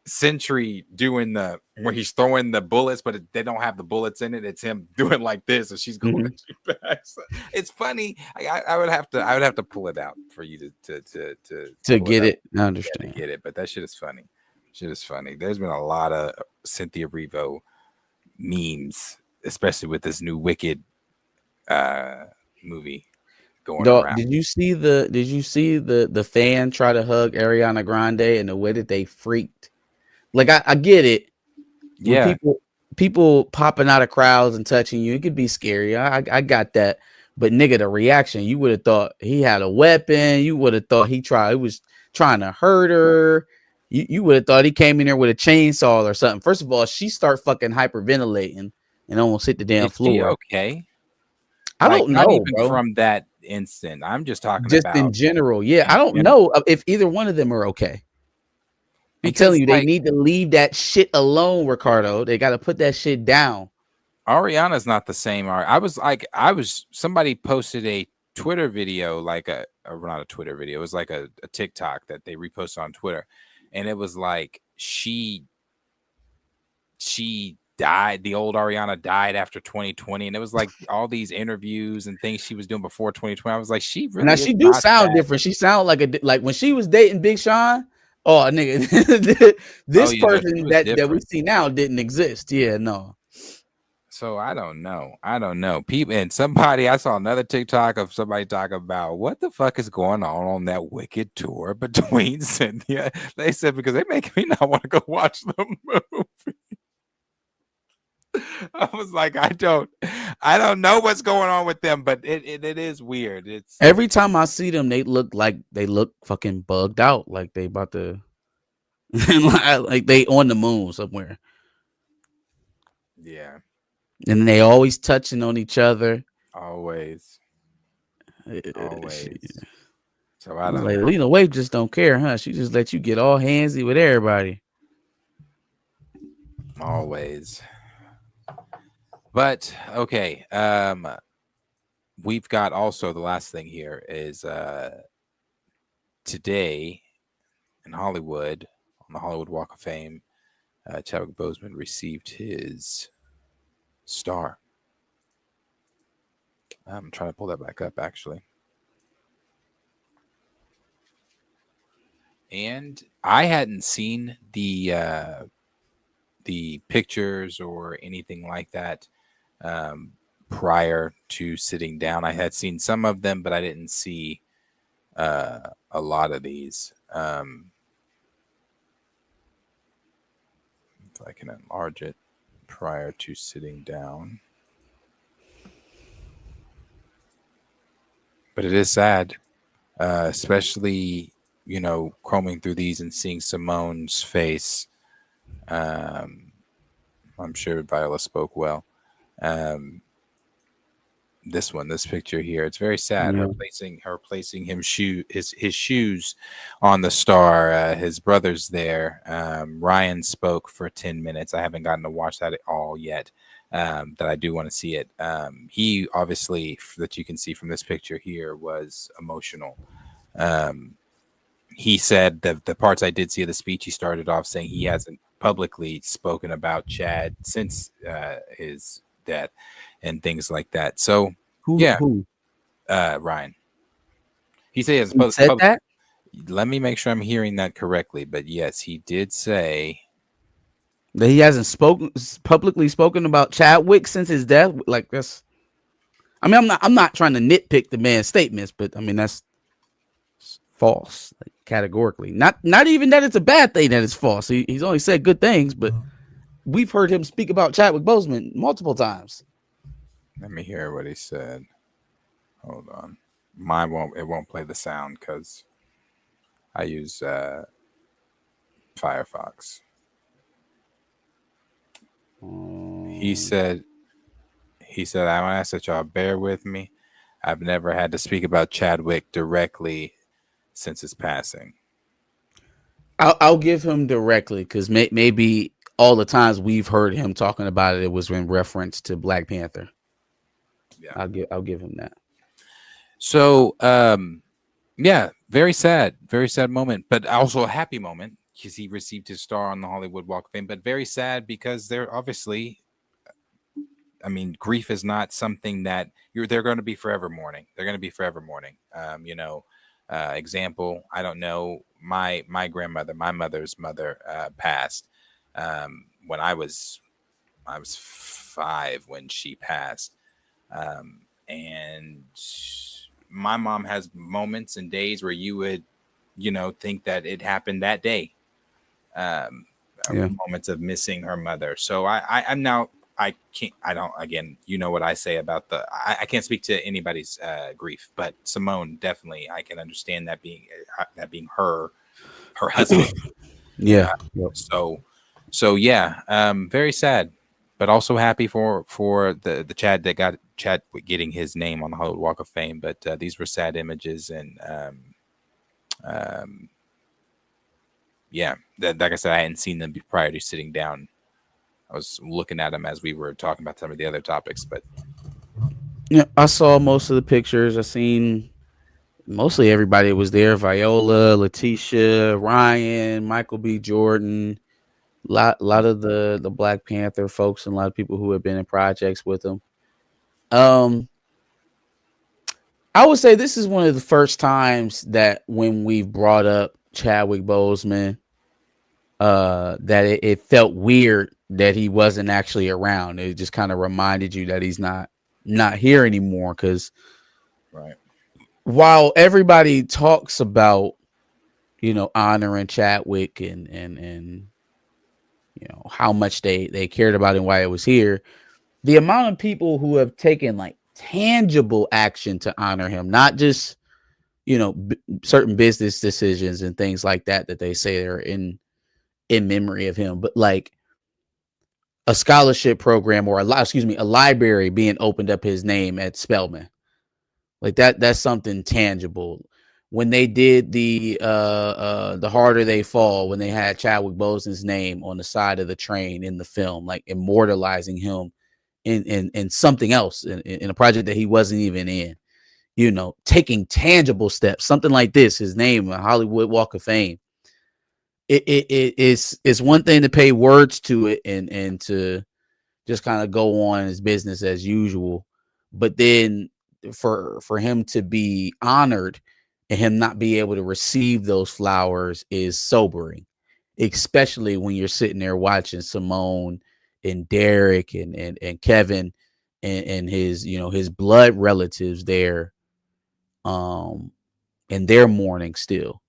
Sentry doing where he's throwing the bullets, but they don't have the bullets in it. It's him doing like this, and she's going back. So it's funny. I would have to pull it out for you to get it. I understand. To get it, but that shit is funny. There's been a lot of Cynthia Erivo memes, especially with this new Wicked movie going around. Did you see the fan try to hug Ariana Grande and the way that they freaked? Like, I get it. Yeah. People popping out of crowds and touching you, it could be scary. I got that. But nigga, the reaction, you would have thought he had a weapon. You would have thought he was trying to hurt her. You would have thought he came in there with a chainsaw or something. First of all, she start fucking hyperventilating and almost hit the damn floor. Okay. I don't know, not even bro. From that instant. I'm just talking about in general. Yeah, I don't know if either one of them are okay. I'm telling you, they need to leave that shit alone, Ricardo. They got to put that shit down. Ariana's not the same. Somebody posted a Twitter video, like not a Twitter video. It was like a TikTok that they reposted on Twitter. And it was like she died. The old Ariana died after 2020. And it was like all these interviews and things she was doing before 2020. I was like, she really now she do sound different. She sound like when she was dating Big Sean. Oh, nigga, this person that we see now didn't exist. Yeah, no. So I don't know. People, and I saw another TikTok of somebody talking about what the fuck is going on that Wicked tour between Cynthia. They said because they make me not want to go watch the movie. I was like, I don't know what's going on with them, but it is weird. It's every time I see them, they look fucking bugged out, like they about to, like they on the moon somewhere. Yeah, and they always touching on each other. Always. So I don't know. Lena Waithe just don't care, huh? She just let you get all handsy with everybody. Always. But okay, we've got also the last thing here is today in Hollywood, on the Hollywood Walk of Fame, Chadwick Boseman received his star. I'm trying to pull that back up, actually. And I hadn't seen the pictures or anything like that prior to sitting down. I had seen some of them, but I didn't see a lot of these. If I can enlarge it prior to sitting down. But it is sad. especially, combing through these and seeing Simone's face. I'm sure Viola spoke well. Um, this picture here, it's very sad. Yeah. Her placing his shoes on the star. His brother's there. Ryan spoke for 10 minutes. I haven't gotten to watch that at all yet. That I do want to see it. He obviously, that you can see from this picture here, was emotional. He said that the parts I did see of the speech, he started off saying he hasn't publicly spoken about Chad since his death and things like that. So yeah, Who Ryan. He said he has said that? Let me make sure I'm hearing that correctly. But yes, he did say That he hasn't publicly spoken about Chadwick since his death. Like that's. I mean, I'm not trying to nitpick the man's statements, but I mean that's false, like, categorically. Not even that it's a bad thing that it's false. He's only said good things, but we've heard him speak about Chadwick Boseman multiple times. Let me hear what he said. Hold on. It won't play the sound because I use Firefox. He said, I want to ask that y'all bear with me. I've never had to speak about Chadwick directly since his passing. I'll give him directly because maybe all the times we've heard him talking about it was in reference to Black Panther. Yeah, I'll give him that. So, yeah, very sad moment, but also a happy moment because he received his star on the Hollywood Walk of Fame. But very sad because they're obviously, I mean, grief is not something that they're going to be forever mourning. They're going to be forever mourning. Example, I don't know. My grandmother, my mother's mother, passed when I was 5 when she passed. And my mom has moments and days where you would, think that it happened that day. Moments of missing her mother. So I'm now, I can't, I don't, again, what I say about I can't speak to anybody's grief, but Simone, definitely, I can understand that being her husband. Yeah. So yeah, very sad, but also happy for the Chad that got Chadwick getting his name on the Hollywood Walk of Fame. But these were sad images, and yeah, like I said, I hadn't seen them prior to sitting down. I was looking at them as we were talking about some of the other topics, but yeah, I saw most of the pictures. I seen mostly everybody was there: Viola, Letitia, Ryan, Michael B. Jordan. Lot of the Black Panther folks and a lot of people who have been in projects with him. I would say this is one of the first times that when we've brought up Chadwick Boseman, that it felt weird that he wasn't actually around. It just kind of reminded you that he's not here anymore. Because right, while everybody talks about honoring Chadwick and how much they cared about him while it was here, the amount of people who have taken like tangible action to honor him, not just certain business decisions and things like that they say are in memory of him, but like a scholarship program or a library being opened up his name at Spelman, like that's something tangible. When they did the Harder They Fall, when they had Chadwick Boseman's name on the side of the train in the film, like immortalizing him in something else, in a project that he wasn't even in, taking tangible steps, something like this, his name, a Hollywood Walk of Fame. It's one thing to pay words to it and to just kind of go on his business as usual, but then for him to be honored and him not be able to receive those flowers is sobering, especially when you're sitting there watching Simone and Derek and Kevin and his his blood relatives there, and they're mourning still.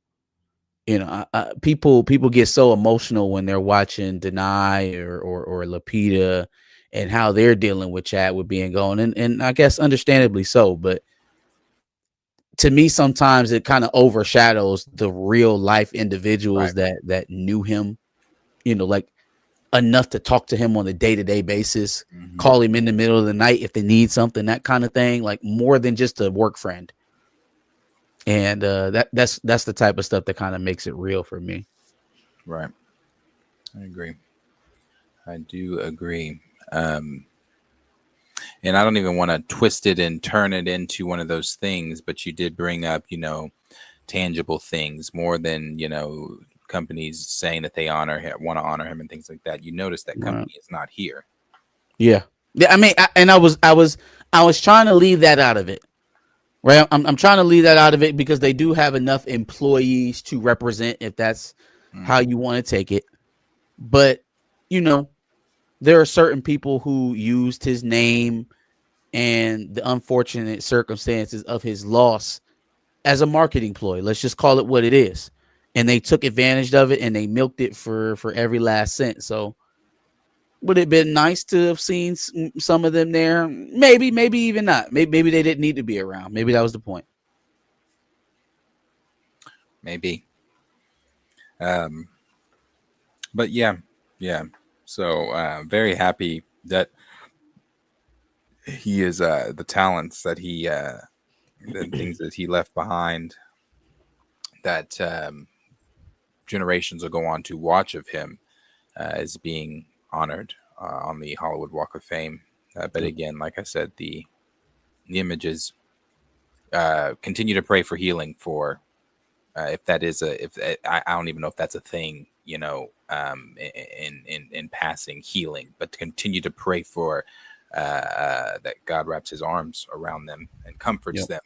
People get so emotional when they're watching Denai or Lapita and how they're dealing with Chadwick being gone, and I guess understandably so. But to me, sometimes it kind of overshadows the real life individuals Right. that knew him, like enough to talk to him on a day-to-day basis, Mhm. call him in the middle of the night if they need something, that kind of thing, like more than just a work friend. And that's the type of stuff that kind of makes it real for me. Right. I agree. I do agree. And I don't even want to twist it and turn it into one of those things, but you did bring up, tangible things more than, companies saying that they want to honor him and things like that. You notice that Right. company is not here. Yeah. I mean, I was trying to leave that out of it. Right. I'm trying to leave that out of it because they do have enough employees to represent, if that's how you want to take it. But, there are certain people who used his name and the unfortunate circumstances of his loss as a marketing ploy. Let's just call it what it is. And they took advantage of it and they milked it for every last cent. So would it have been nice to have seen some of them there? Maybe even not. Maybe they didn't need to be around. Maybe that was the point. Maybe. But yeah. So very happy that he is the talents that he the things that he left behind, that generations will go on to watch of him as being honored on the Hollywood Walk of Fame. But again, like I said, the images, continue to pray for healing for, if that is I don't even know if that's a thing, in passing, healing, but to continue to pray for that God wraps his arms around them and comforts them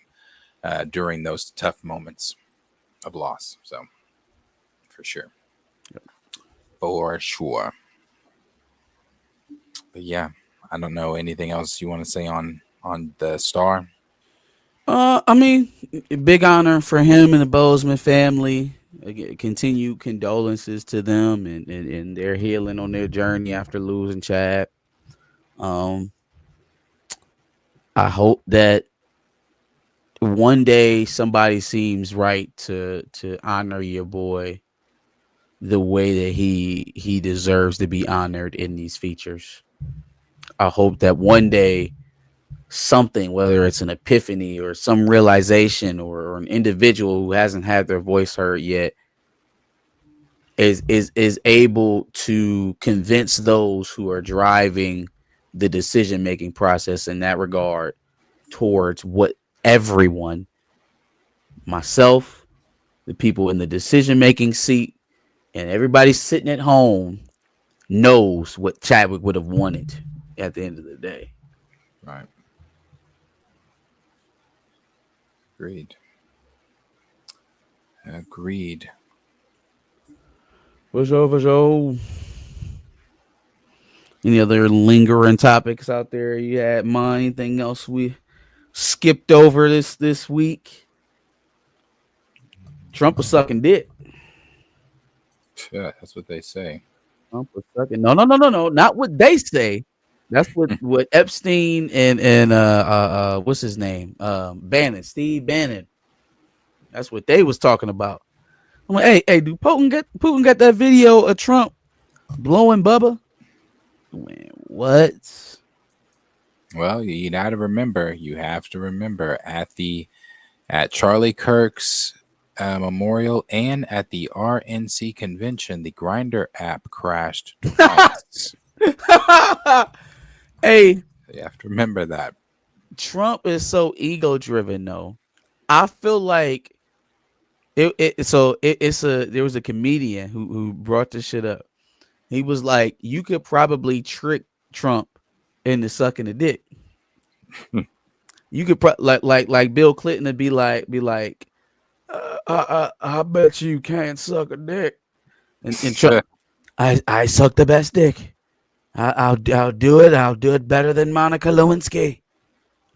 during those tough moments of loss. So for sure. For sure. But yeah, I don't know anything else you want to say on the star. I mean, big honor for him and the Boseman family. Again, continued condolences to them and their healing on their journey after losing Chad. I hope that one day somebody seems right to honor your boy the way that he deserves to be honored in these features. I hope that one day something, whether it's an epiphany or some realization or an individual who hasn't had their voice heard yet, is able to convince those who are driving the decision making process in that regard towards what everyone, myself, the people in the decision making seat, and everybody sitting at home knows what Chadwick would have wanted at the end of the day. Right. Agreed. For sure. Any other lingering topics out there you had in mind? Anything else we skipped over this week? Trump was sucking dick. Yeah, that's what they say. Trump was sucking. No. Not what they say. That's what Epstein and what's his name? Steve Bannon. That's what they was talking about. I'm like, hey, do Putin got that video of Trump blowing Bubba? Man, what? Well, you got to remember. You have to remember at Charlie Kirk's memorial and at the RNC convention, the Grinder app crashed twice. Hey, You have to remember that. Trump is so ego driven, though. I feel like there was a comedian who brought this shit up. He was like, you could probably trick Trump into sucking a dick. You could like Bill Clinton to be like, I bet you can't suck a dick. And Trump, I suck the best dick. I'll do it. I'll do it better than Monica Lewinsky.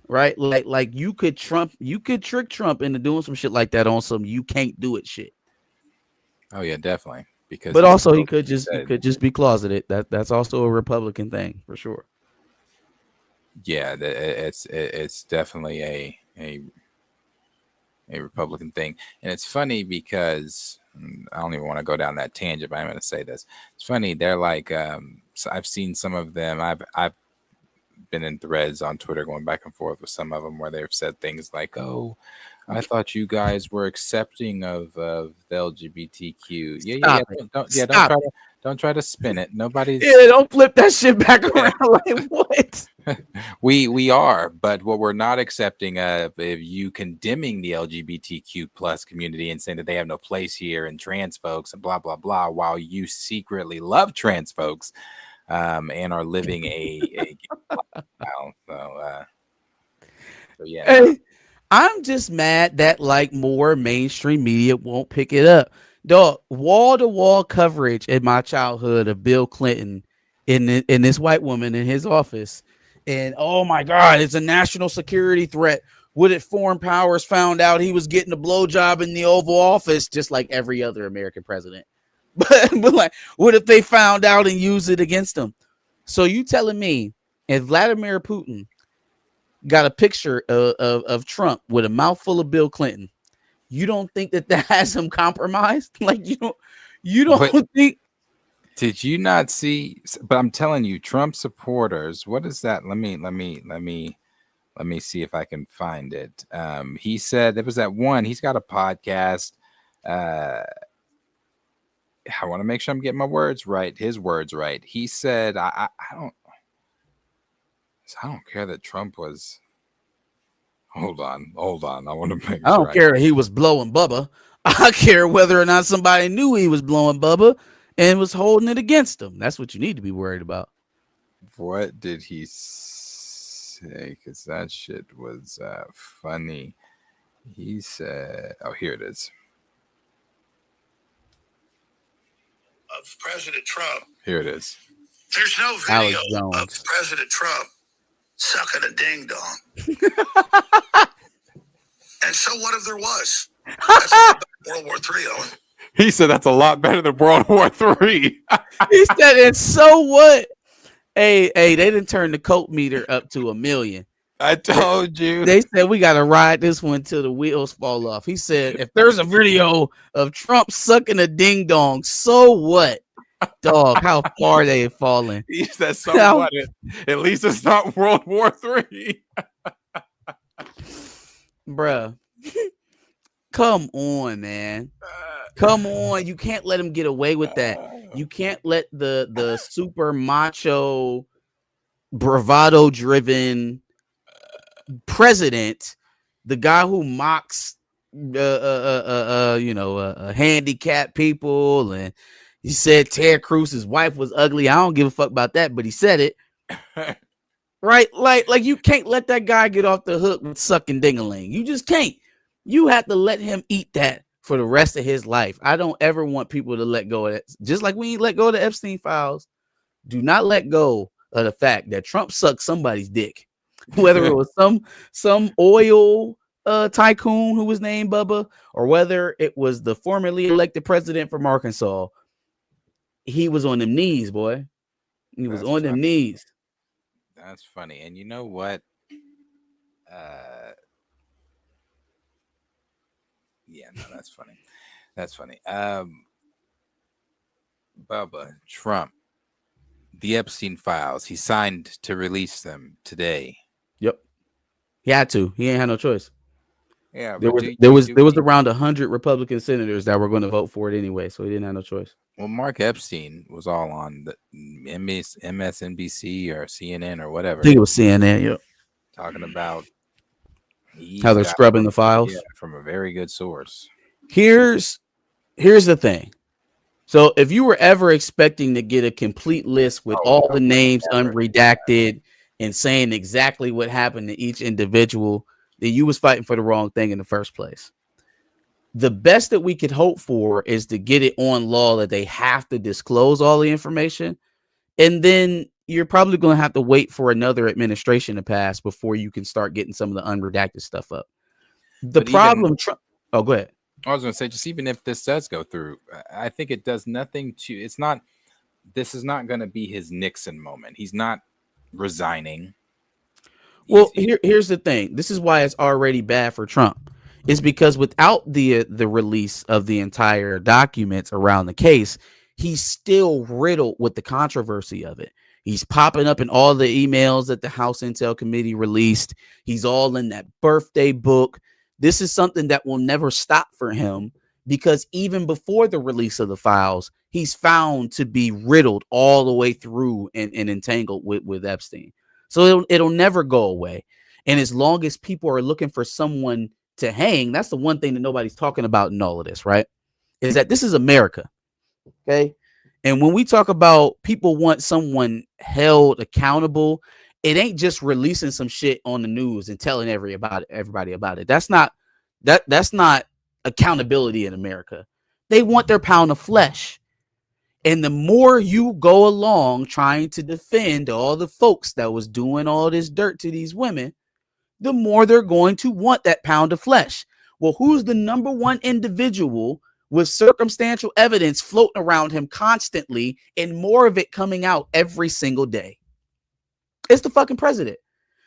Right? Like you could trick Trump into doing some shit like that on some you can't do it shit. Oh yeah, definitely. But also he could just be closeted. That's also a Republican thing for sure. Yeah, it's definitely a Republican thing. And it's funny because I don't even want to go down that tangent, but I'm going to say this. It's funny. They're like, so I've seen some of them. I've been in threads on Twitter going back and forth with some of them where they've said things like, "Oh, I thought you guys were accepting of the LGBTQ." Stop it. Don't try to spin it. Nobody's. Yeah, don't flip that shit back around. Like what? We are, but what we're not accepting of you condemning the LGBTQ plus community and saying that they have no place here and trans folks and blah blah blah, while you secretly love trans folks and are living a lifestyle. So yeah. Hey, I'm just mad that like more mainstream media won't pick it up. Dog, wall-to-wall coverage in my childhood of Bill Clinton in this white woman in his office. And oh my God, it's a national security threat. What if foreign powers found out he was getting a blowjob in the Oval Office, just like every other American president? But like, what if they found out and used it against him? So you telling me if Vladimir Putin got a picture of Trump with a mouthful of Bill Clinton, you don't think that has him compromised? Like you don't think? Did you not see? But I'm telling you, Trump supporters. What is that? Let me see if I can find it. He said there was that one. He's got a podcast. I want to make sure I'm getting my words right. His words right. He said, I don't care that Trump was. Hold on. I want to make sure. I don't care he was blowing Bubba. I care whether or not somebody knew he was blowing Bubba and was holding it against him. That's what you need to be worried about. What did he say? Because that shit was funny. He said, oh, here it is. Of President Trump. Here it is. There's no video of President Trump sucking a ding dong. And so what if there was? That's World War III, Owen. He said that's a lot better than World War III. He said, and so what? Hey, they didn't turn the coat meter up to 1 million. I told you. They said we got to ride this one till the wheels fall off. He said, if there's a video of Trump sucking a ding dong, so what? Dog, how far they have fallen. He said, so what? At least it's not World War III. Bruh. Come on, man. Come on. You can't let him get away with that. You can't let the super macho, bravado driven president, the guy who mocks handicapped people, and he said Ted Cruz's wife was ugly. I don't give a fuck about that, but he said it. Right? Like you can't let that guy get off the hook with sucking ding-a-ling. You just can't. You have to let him eat that for the rest of his life. I don't ever want people to let go of that. Just like we ain't let go of the Epstein files. Do not let go of the fact that Trump sucked somebody's dick. Whether it was some oil tycoon who was named Bubba, or whether it was the formerly elected president from Arkansas. He was on them knees, boy. He was on them knees. That's funny. And you know what? Yeah, no, that's funny. That's funny. Bubba, Trump, the Epstein files, he signed to release them today. Yep. He had to. He ain't had no choice. Yeah. There was around 100 Republican senators that were going to vote for it anyway, so he didn't have no choice. Well, Mark Epstein was all on the MSNBC or CNN or whatever. I think it was CNN, yep. Talking about how they're scrubbing the files from a very good source. Here's the thing. So if you were ever expecting to get a complete list with all the names unredacted and saying exactly what happened to each individual, then you was fighting for the wrong thing in the first place. The best that we could hope for is to get it on law that they have to disclose all the information. And then you're probably going to have to wait for another administration to pass before you can start getting some of the unredacted stuff up. Go ahead. I was going to say, just even if this does go through, I think it does nothing to, this is not going to be his Nixon moment. He's not resigning. Well, here's the thing. This is why it's already bad for Trump. is because without the release of the entire documents around the case, he's still riddled with the controversy of it. He's popping up in all the emails that the House Intel Committee released. He's all in that birthday book. This is something that will never stop for him, because even before the release of the files, he's found to be riddled all the way through and entangled with Epstein. So it'll never go away. And as long as people are looking for someone to hang, that's the one thing that nobody's talking about in all of this, right? Is that this is America. Okay. And when we talk about people want someone held accountable, it ain't just releasing some shit on the news and telling everybody about it. That's not accountability in America. They want their pound of flesh. And the more you go along trying to defend all the folks that was doing all this dirt to these women, the more they're going to want that pound of flesh. Well, who's the number one individual with circumstantial evidence floating around him constantly and more of it coming out every single day? It's the fucking president.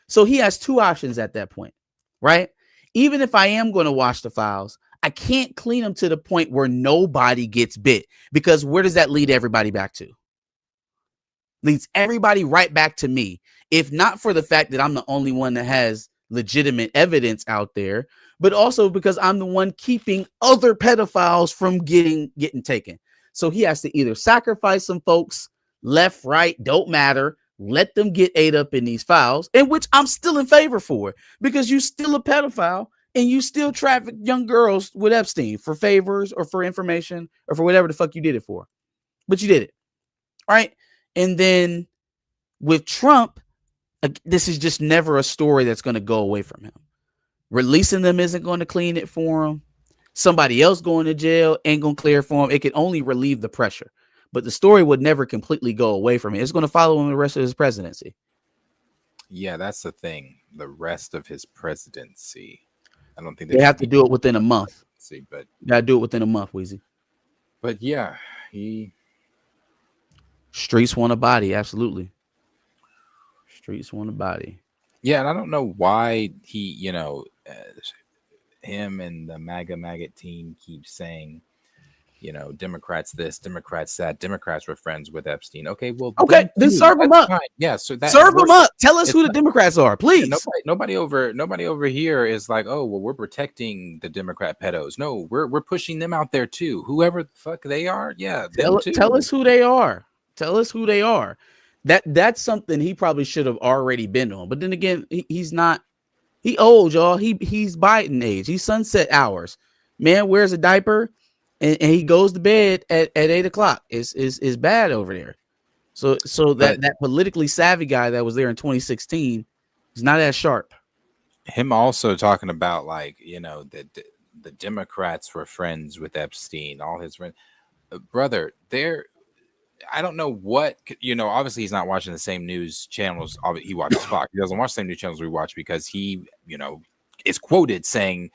So he has two options at that point, right? Even if I am going to watch the files, I can't clean them to the point where nobody gets bit, because where does that lead everybody back to? Leads everybody right back to me. If not for the fact that I'm the only one that has legitimate evidence out there, but also because I'm the one keeping other pedophiles from getting taken. So he has to either sacrifice some folks, left, right, don't matter, let them get ate up in these files, in which I'm still in favor for, because you still a pedophile and you still traffic young girls with Epstein for favors or for information or for whatever the fuck you did it for. But you did it. Right. And then with Trump, this is just never a story that's going to go away from him. Releasing them isn't going to clean it for him. Somebody else going to jail ain't going to clear for him. It can only relieve the pressure. But the story would never completely go away from him. It's going to follow him the rest of his presidency. Yeah, that's the thing. The rest of his presidency. I don't think they have to do it within a month. See, but you gotta do it within a month, Weezy. But yeah, streets want a body, absolutely. Streets want a body. Yeah, and I don't know why he, him and the MAGA team keep saying, Democrats this, Democrats that. Democrats were friends with Epstein. Okay, well, then serve them up. Fine. Yeah, so that serve them up. Tell us who the Democrats are, please. Yeah, nobody over here is like, oh, well, we're protecting the Democrat pedos. No, we're pushing them out there too. Whoever the fuck they are, yeah, tell us who they are. Tell us who they are. That's something he probably should have already been on. But then again, he's not. He old, y'all. He's Biden age. He's sunset hours. Man wears a diaper. And he goes to bed at 8 o'clock. Is bad over there. So that politically savvy guy that was there in 2016 is not as sharp. Him also talking about that the Democrats were friends with Epstein, all his friends. Brother, I don't know what, obviously he's not watching the same news channels. He watches Fox. He doesn't watch the same news channels we watch because he, is quoted saying,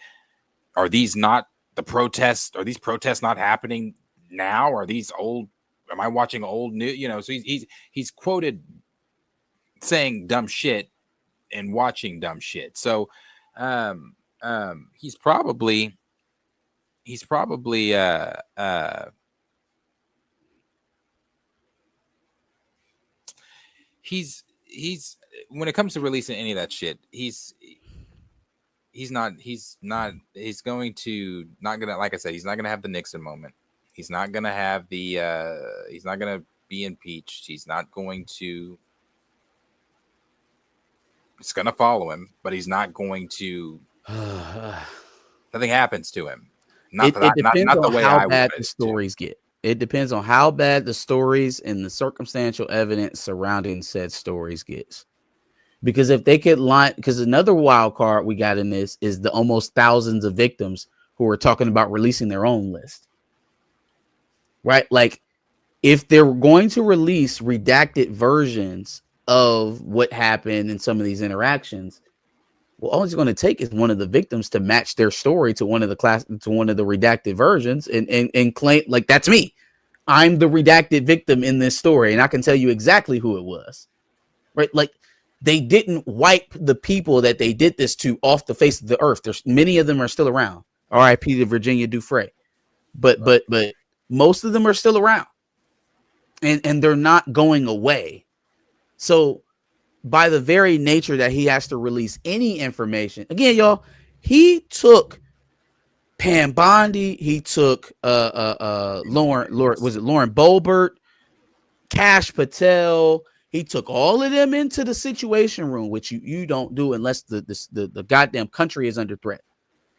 are these not the protests? Are these protests not happening now? Are these old? Am I watching old news? So he's quoted saying dumb shit and watching dumb shit. So he's probably he's when it comes to releasing any of that shit, he's not going to like I said, he's not gonna have the Nixon moment. He's not gonna have he's not gonna be impeached. He's not going to, it's gonna follow him, but he's not going to nothing happens to him. It depends on how bad the stories get. It depends on how bad the stories and the circumstantial evidence surrounding said stories gets. Because if they could line, because another wild card we got in this is the almost thousands of victims who are talking about releasing their own list. Right? Like, if they're going to release redacted versions of what happened in some of these interactions, well, all it's going to take is one of the victims to match their story to one of the redacted versions and claim, like, that's me. I'm the redacted victim in this story, and I can tell you exactly who it was. Right? Like, they didn't wipe the people that they did this to off the face of the earth. There's many of them are still around. R.I.P. to Virginia Dufresne. But most of them are still around. And they're not going away. So by the very nature that he has to release any information, again, y'all, he took Pam Bondi, he took Lauren Boebert, Cash Patel. He took all of them into the Situation Room, which you don't do unless the goddamn country is under threat.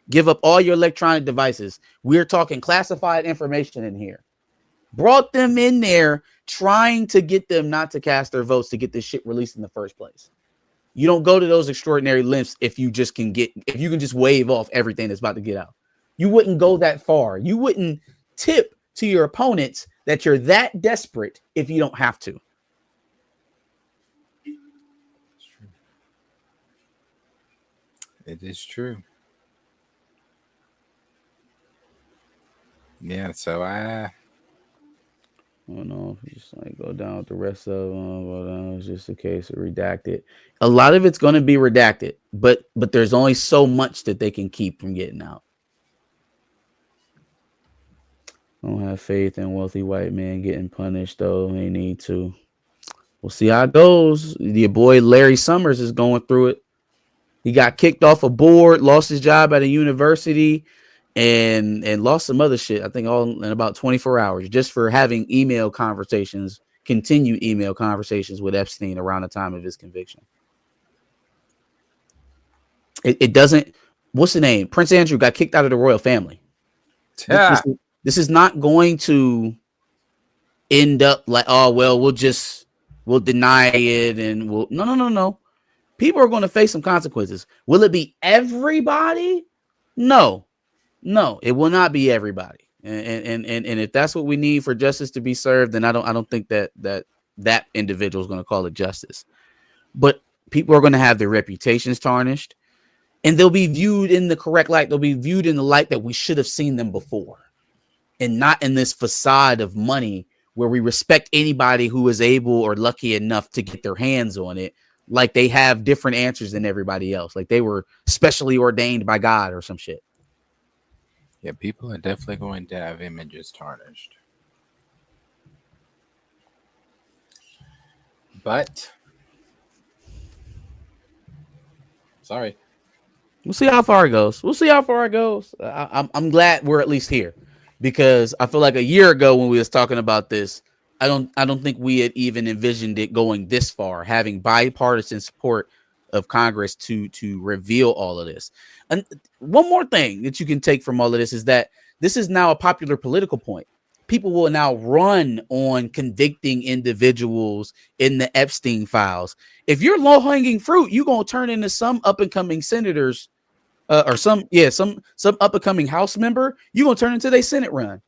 Give up all your electronic devices. We're talking classified information in here. Brought them in there trying to get them not to cast their votes to get this shit released in the first place. You don't go to those extraordinary lengths if you can just wave off everything that's about to get out. You wouldn't go that far. You wouldn't tip to your opponents that you're that desperate if you don't have to. It is true. Yeah, so I don't know if you just like go down with the rest of them, but it's just a case of redacted. A lot of it's going to be redacted, but there's only so much that they can keep from getting out. I don't have faith in wealthy white men getting punished, though. They need to. We'll see how it goes. Your boy Larry Summers is going through it. He got kicked off a board, lost his job at a university, and lost some other shit. I think all in about 24 hours just for having continued email conversations with Epstein around the time of his conviction. It doesn't. What's the name? Prince Andrew got kicked out of the royal family. Yeah. This is not going to end up like, oh well, we'll deny it and we'll no. People are going to face some consequences. Will it be everybody? No, it will not be everybody. And if that's what we need for justice to be served, then I don't think that individual is going to call it justice. But people are going to have their reputations tarnished, and they'll be viewed in the correct light. They'll be viewed in the light that we should have seen them before, and not in this facade of money where we respect anybody who is able or lucky enough to get their hands on it. Like they have different answers than everybody else. Like they were specially ordained by God or some shit. Yeah, people are definitely going to have images tarnished. But sorry. We'll see how far it goes. I'm glad we're at least here, because I feel like a year ago when we was talking about this, I don't think we had even envisioned it going this far, having bipartisan support of Congress to reveal all of this. And one more thing that you can take from all of this is that this is now a popular political point. People will now run on convicting individuals in the Epstein files. If you're low-hanging fruit, you're gonna turn into some up-and-coming senators or some up-and-coming House member. You're gonna turn into their Senate run.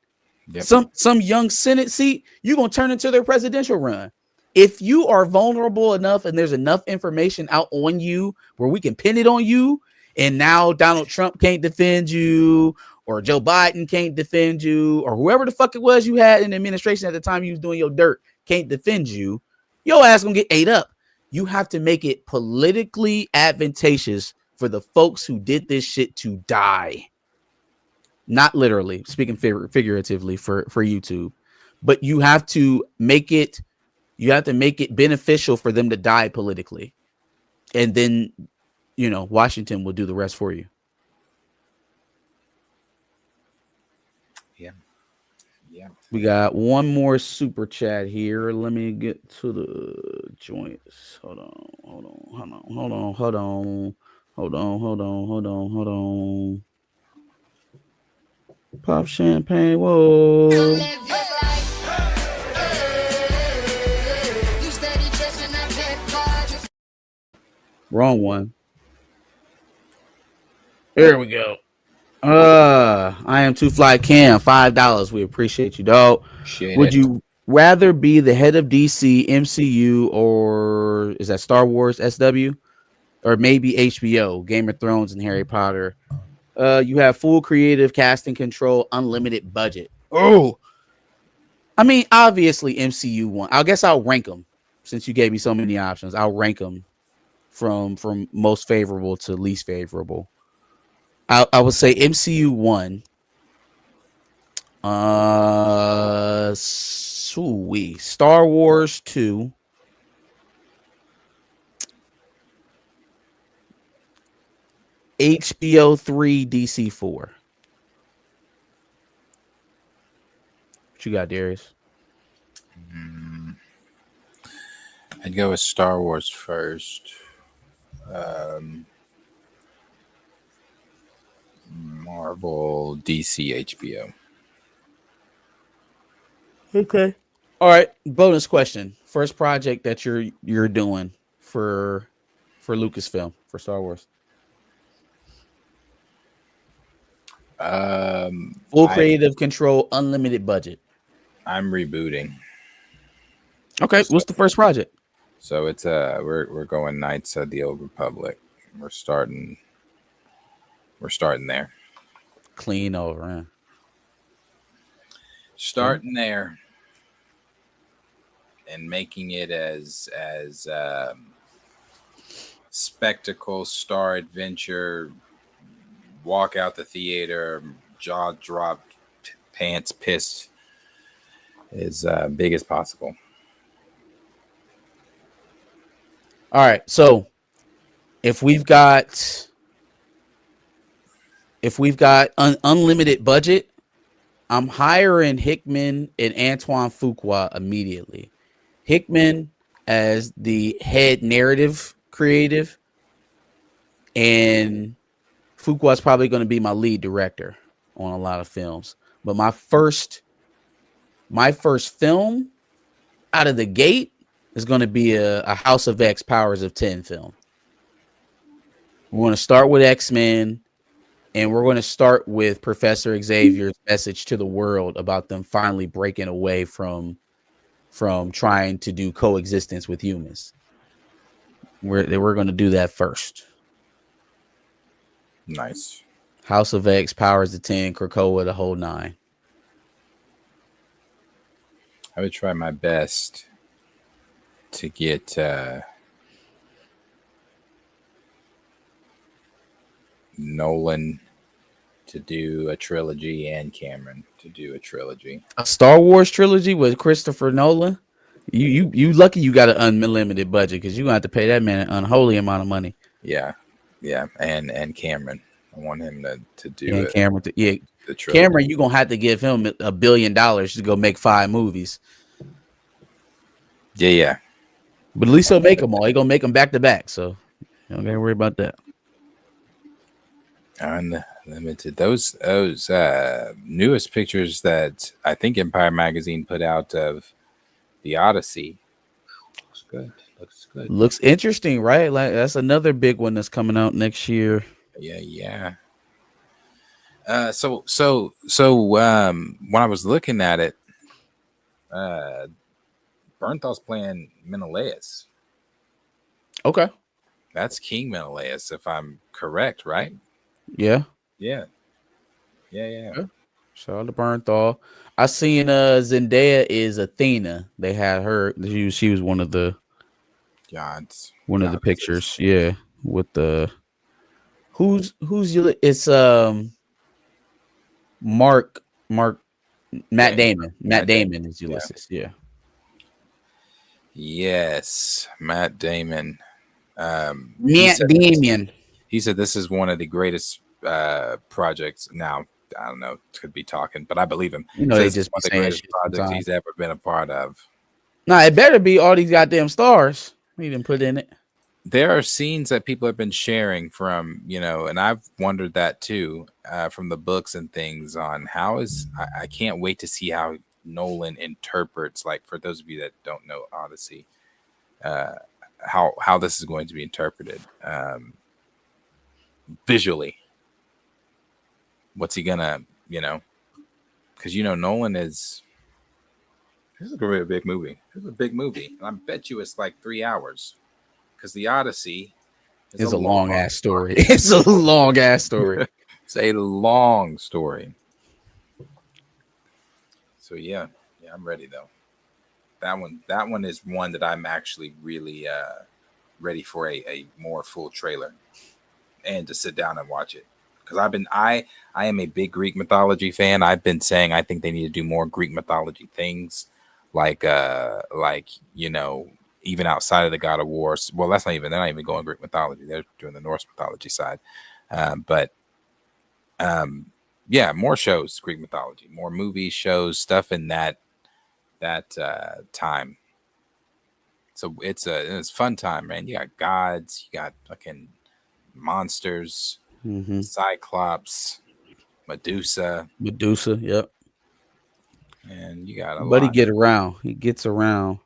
Yep. Some young Senate seat, you're gonna turn into their presidential run. If you are vulnerable enough and there's enough information out on you where we can pin it on you, and now Donald Trump can't defend you, or Joe Biden can't defend you, or whoever the fuck it was you had in the administration at the time you was doing your dirt can't defend you, your ass gonna get ate up. You have to make it politically advantageous for the folks who did this shit to die. Not literally, speaking figuratively for YouTube, but you have to make it beneficial for them to die politically. And then, Washington will do the rest for you. Yeah. We got one more super chat here. Let me get to the joints. Hold on. Pop champagne, whoa. Wrong one. There we go. I am Too Fly Cam, $5. We appreciate you, dog. Would you rather be the head of DC, MCU, or is that Star Wars, SW, or maybe HBO, Game of Thrones, and Harry Potter? You have full creative casting control, unlimited budget. Oh, I mean, obviously MCU one. I guess I'll rank them since you gave me so many options. I'll rank them from most favorable to least favorable. I would say MCU 1. Star Wars 2. HBO 3, DC 4. What you got, Darius? I'd go with Star Wars first. Marvel, DC, HBO. Okay. All right. Bonus question. First project that you're doing for Lucasfilm for Star Wars. Full creative control, unlimited budget. I'm rebooting. Okay. What's the first project? So it's we're going Knights of the Old Republic. We're starting there. Clean over, huh? Starting there and making it as spectacle, star adventure, walk out the theater, jaw dropped, pants pissed, as big as possible. All right. So if we've got unlimited budget, I'm hiring Hickman and Antoine Fuqua immediately. Hickman as the head narrative creative, and Fuqua is probably going to be my lead director on a lot of films. But my first film out of the gate is going to be a House of X Powers of 10 film. We're going to start with X-Men, and we're going to start with Professor Xavier's message to the world about them finally breaking away from trying to do coexistence with humans. We're going to do that first. Nice. House of X, Powers of 10, Krakoa, the whole 9. I would try my best to get Nolan to do a trilogy and Cameron to do a trilogy. A Star Wars trilogy with Christopher Nolan? You lucky you got an unlimited budget, because you're going to have to pay that man an unholy amount of money. Yeah. And Cameron. I want him to do And it. Cameron, the trilogy. Cameron, you're going to have to give him $1 billion to go make 5 movies. Yeah. But at least he'll make them all. He's going to make them back to back. So you don't got to worry about that. Unlimited. Those newest pictures that I think Empire Magazine put out of the Odyssey. Looks good. Looks interesting, right? Like that's another big one that's coming out next year. Yeah. So when I was looking at it, Bernthal's playing Menelaus. Okay. That's King Menelaus, if I'm correct, right? Yeah. Shout out to Bernthal. I seen Zendaya is Athena. They had her. She was one of the gods. Of the pictures. Yeah, with the who's it's Matt Damon. Matt Damon is Ulysses. Yeah. Yes, Matt Damon. Damon. He said this is one of the greatest projects. Now, I don't know, could be talking, but I believe him. You know, it's just one of the greatest projects he's ever been a part of. Nah, it better be all these goddamn stars he didn't put in it. There are scenes that people have been sharing from, and I've wondered that too, from the books and things on I can't wait to see how Nolan interprets, like for those of you that don't know Odyssey, how this is going to be interpreted visually. What's he gonna, because Nolan this is a really big movie. This is a big movie, and I bet you it's like 3 hours, because the Odyssey is a long ass story. It's a long ass story. It's a long story. So yeah, I'm ready though. That one is one that I'm actually really ready for a more full trailer and to sit down and watch it. Because I am a big Greek mythology fan. I've been saying I think they need to do more Greek mythology things, like even outside of the God of War. Well, they're not even going Greek mythology. They're doing the Norse mythology side. But yeah, more shows, Greek mythology, more movies, shows, stuff in that time. So it's a fun time, man. You got gods, you got fucking monsters, Cyclops, Medusa, yep. and you got a But lot. he gets around.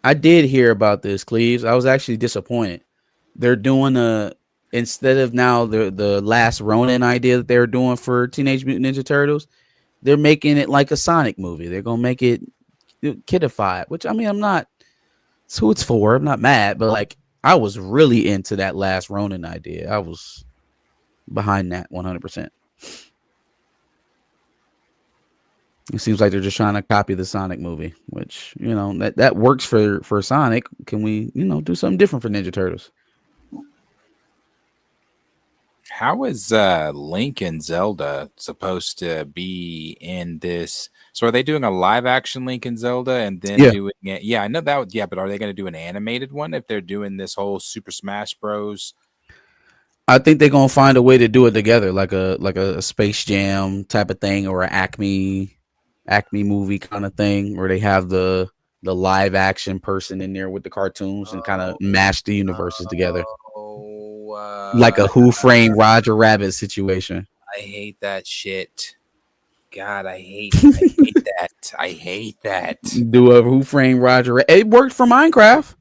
I did hear about this, Cleves. I was actually disappointed. They're doing instead of now the last Ronin idea that they're doing for Teenage Mutant Ninja Turtles, they're making it like a Sonic movie. They're gonna make it kidified, which I mean, I'm not. It's who it's for. I'm not mad, but like I was really into that last Ronin idea. I was behind that 100%. It seems like they're just trying to copy the Sonic movie, which that works for Sonic. Can we do something different for Ninja Turtles? How is Link and Zelda supposed to be in this? So are they doing a live action Link and Zelda and then doing it? Yeah, I know that. Yeah, but are they going to do an animated one if they're doing this whole Super Smash Bros? I think they're gonna find a way to do it together, like a Space Jam type of thing, or an Acme movie kind of thing, where they have the live action person in there with the cartoons and kind of mash the universes together. Like a Who Framed Roger Rabbit situation. I hate that shit. God, I hate that. I hate that. Do a Who Framed Roger Rabbit. It worked for Minecraft.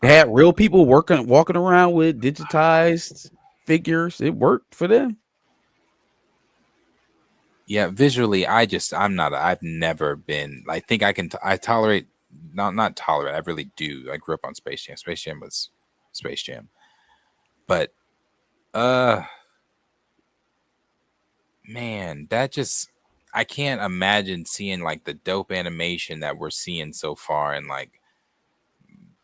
They had real people walking around with digitized figures. It worked for them. Yeah, visually, I've never been. I think I tolerate. Not tolerate. I really do. I grew up on Space Jam. Space Jam was Space Jam. But, man, I can't imagine seeing like the dope animation that we're seeing so far in like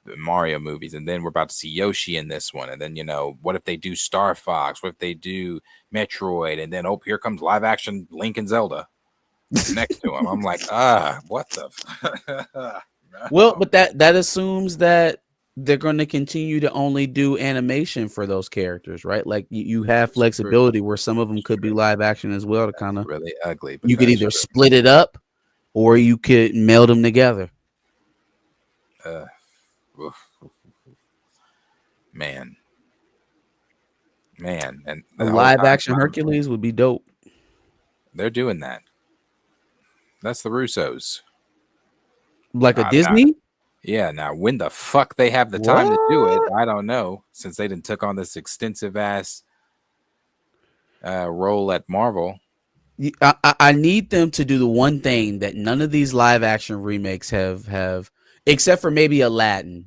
the Mario movies. And then we're about to see Yoshi in this one. And then, what if they do Star Fox? What if they do Metroid? And then, here comes live action Link and Zelda next to him. I'm like, what the? No. Well, but that assumes that they're going to continue to only do animation for those characters, right? Like you have flexibility where some of them could be live action as well to kind of really ugly. You could either split it up or you could meld them together. Man, and a live action Hercules would be dope. They're doing that. That's the Russos. Like a Disney? Yeah, now when the fuck they have the time to do it, I don't know. Since they didn't took on this extensive ass role at Marvel. I need them to do the one thing that none of these live action remakes have, except for maybe Aladdin.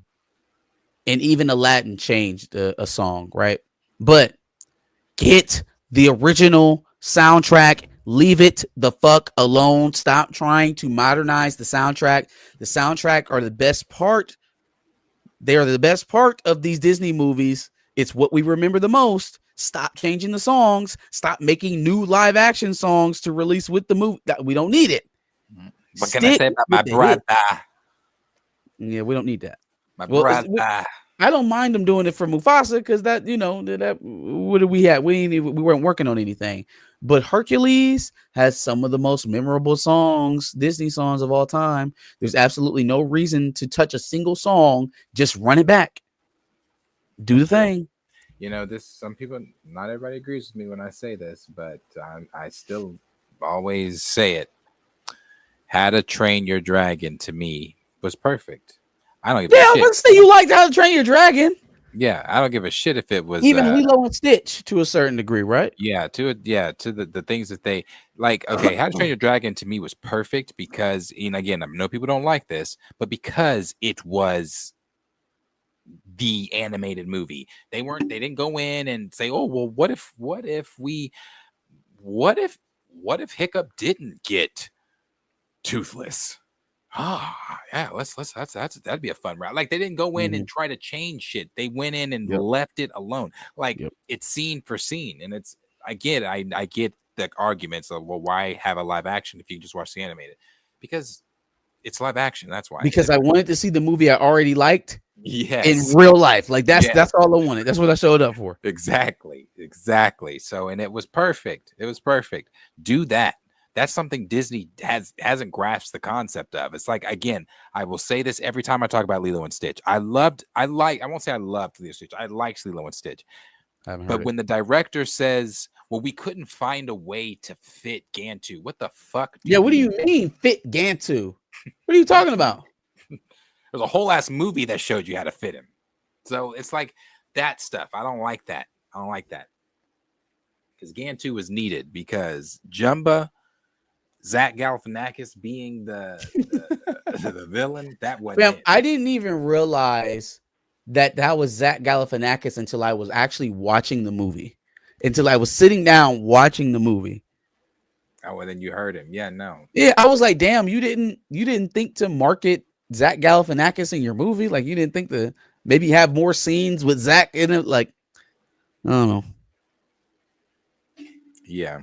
And even Aladdin changed a song, right? But get the original soundtrack. Leave it the fuck alone. Stop trying to modernize the soundtrack. The soundtrack are the best part. They are the best part of these Disney movies. It's what we remember the most. Stop changing the songs. Stop making new live action songs to release with the movie. We don't need it. What can I say about my brother? Yeah, we don't need that. My brother. I don't mind them doing it for Mufasa because that what did we have? We weren't working on anything. But Hercules has some of the most memorable songs, Disney songs of all time. There's absolutely no reason to touch a single song. Just run it back. Do the thing. Some people, not everybody agrees with me when I say this, but I still always say it. How to Train Your Dragon to me was perfect. I don't give a shit. Yeah, let's say you liked How to Train Your Dragon. Yeah, I don't give a shit if it was even Lilo and Stitch to a certain degree, right? Yeah, to the things that they like. Okay, How to Train Your Dragon to me was perfect because, again, I know people don't like this, but because it was the animated movie, they didn't go in and say, oh well, what if Hiccup didn't get toothless? Yeah, that'd be a fun route. Like they didn't go in and try to change shit. They went in and left it alone. Like it's scene for scene. And it's I get the arguments of, well, why have a live action if you just watch the animated? Because it's live action. That's why. Because I wanted to see the movie I already liked in Yes. real life. Like that's all I wanted. That's what I showed up for. Exactly. So, and it was perfect. Do that. That's something Disney hasn't grasped the concept of. It's like, again, I will say this every time I talk about Lilo and Stitch. I won't say I loved Lilo and Stitch. I liked Lilo and Stitch. But when the director says, well, we couldn't find a way to fit Gantu, what the fuck? What do you mean fit Gantu? What are you talking about? There's a whole ass movie that showed you how to fit him. So it's like that stuff. I don't like that. Because Gantu was needed because Jumba, Zach Galifianakis being the villain, that wasn't it. I didn't even realize that was Zach Galifianakis until I was actually watching the movie. Until I was sitting down watching the movie. Oh, well, then you heard him. Yeah, no. Yeah, I was like, damn, you didn't think to market Zach Galifianakis in your movie? Like you didn't think to maybe have more scenes with Zach in it? Like, I don't know. Yeah,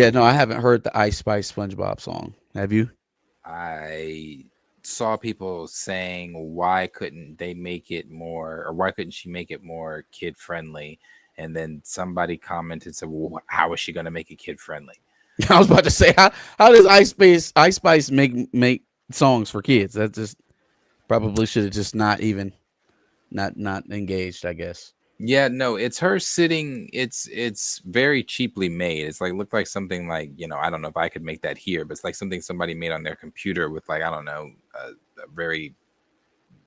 no, I haven't heard the Ice Spice SpongeBob song. Have you? I saw people saying, why couldn't she make it more kid friendly? And then somebody commented, said, well, how is she going to make it kid friendly? I was about to say, how does Ice Spice make songs for kids? That just probably should have just not engaged, I guess. Yeah, no, it's her sitting. It's very cheaply made. It's like looked like something like, I don't know if I could make that here, but it's like something somebody made on their computer with like, I don't know, a very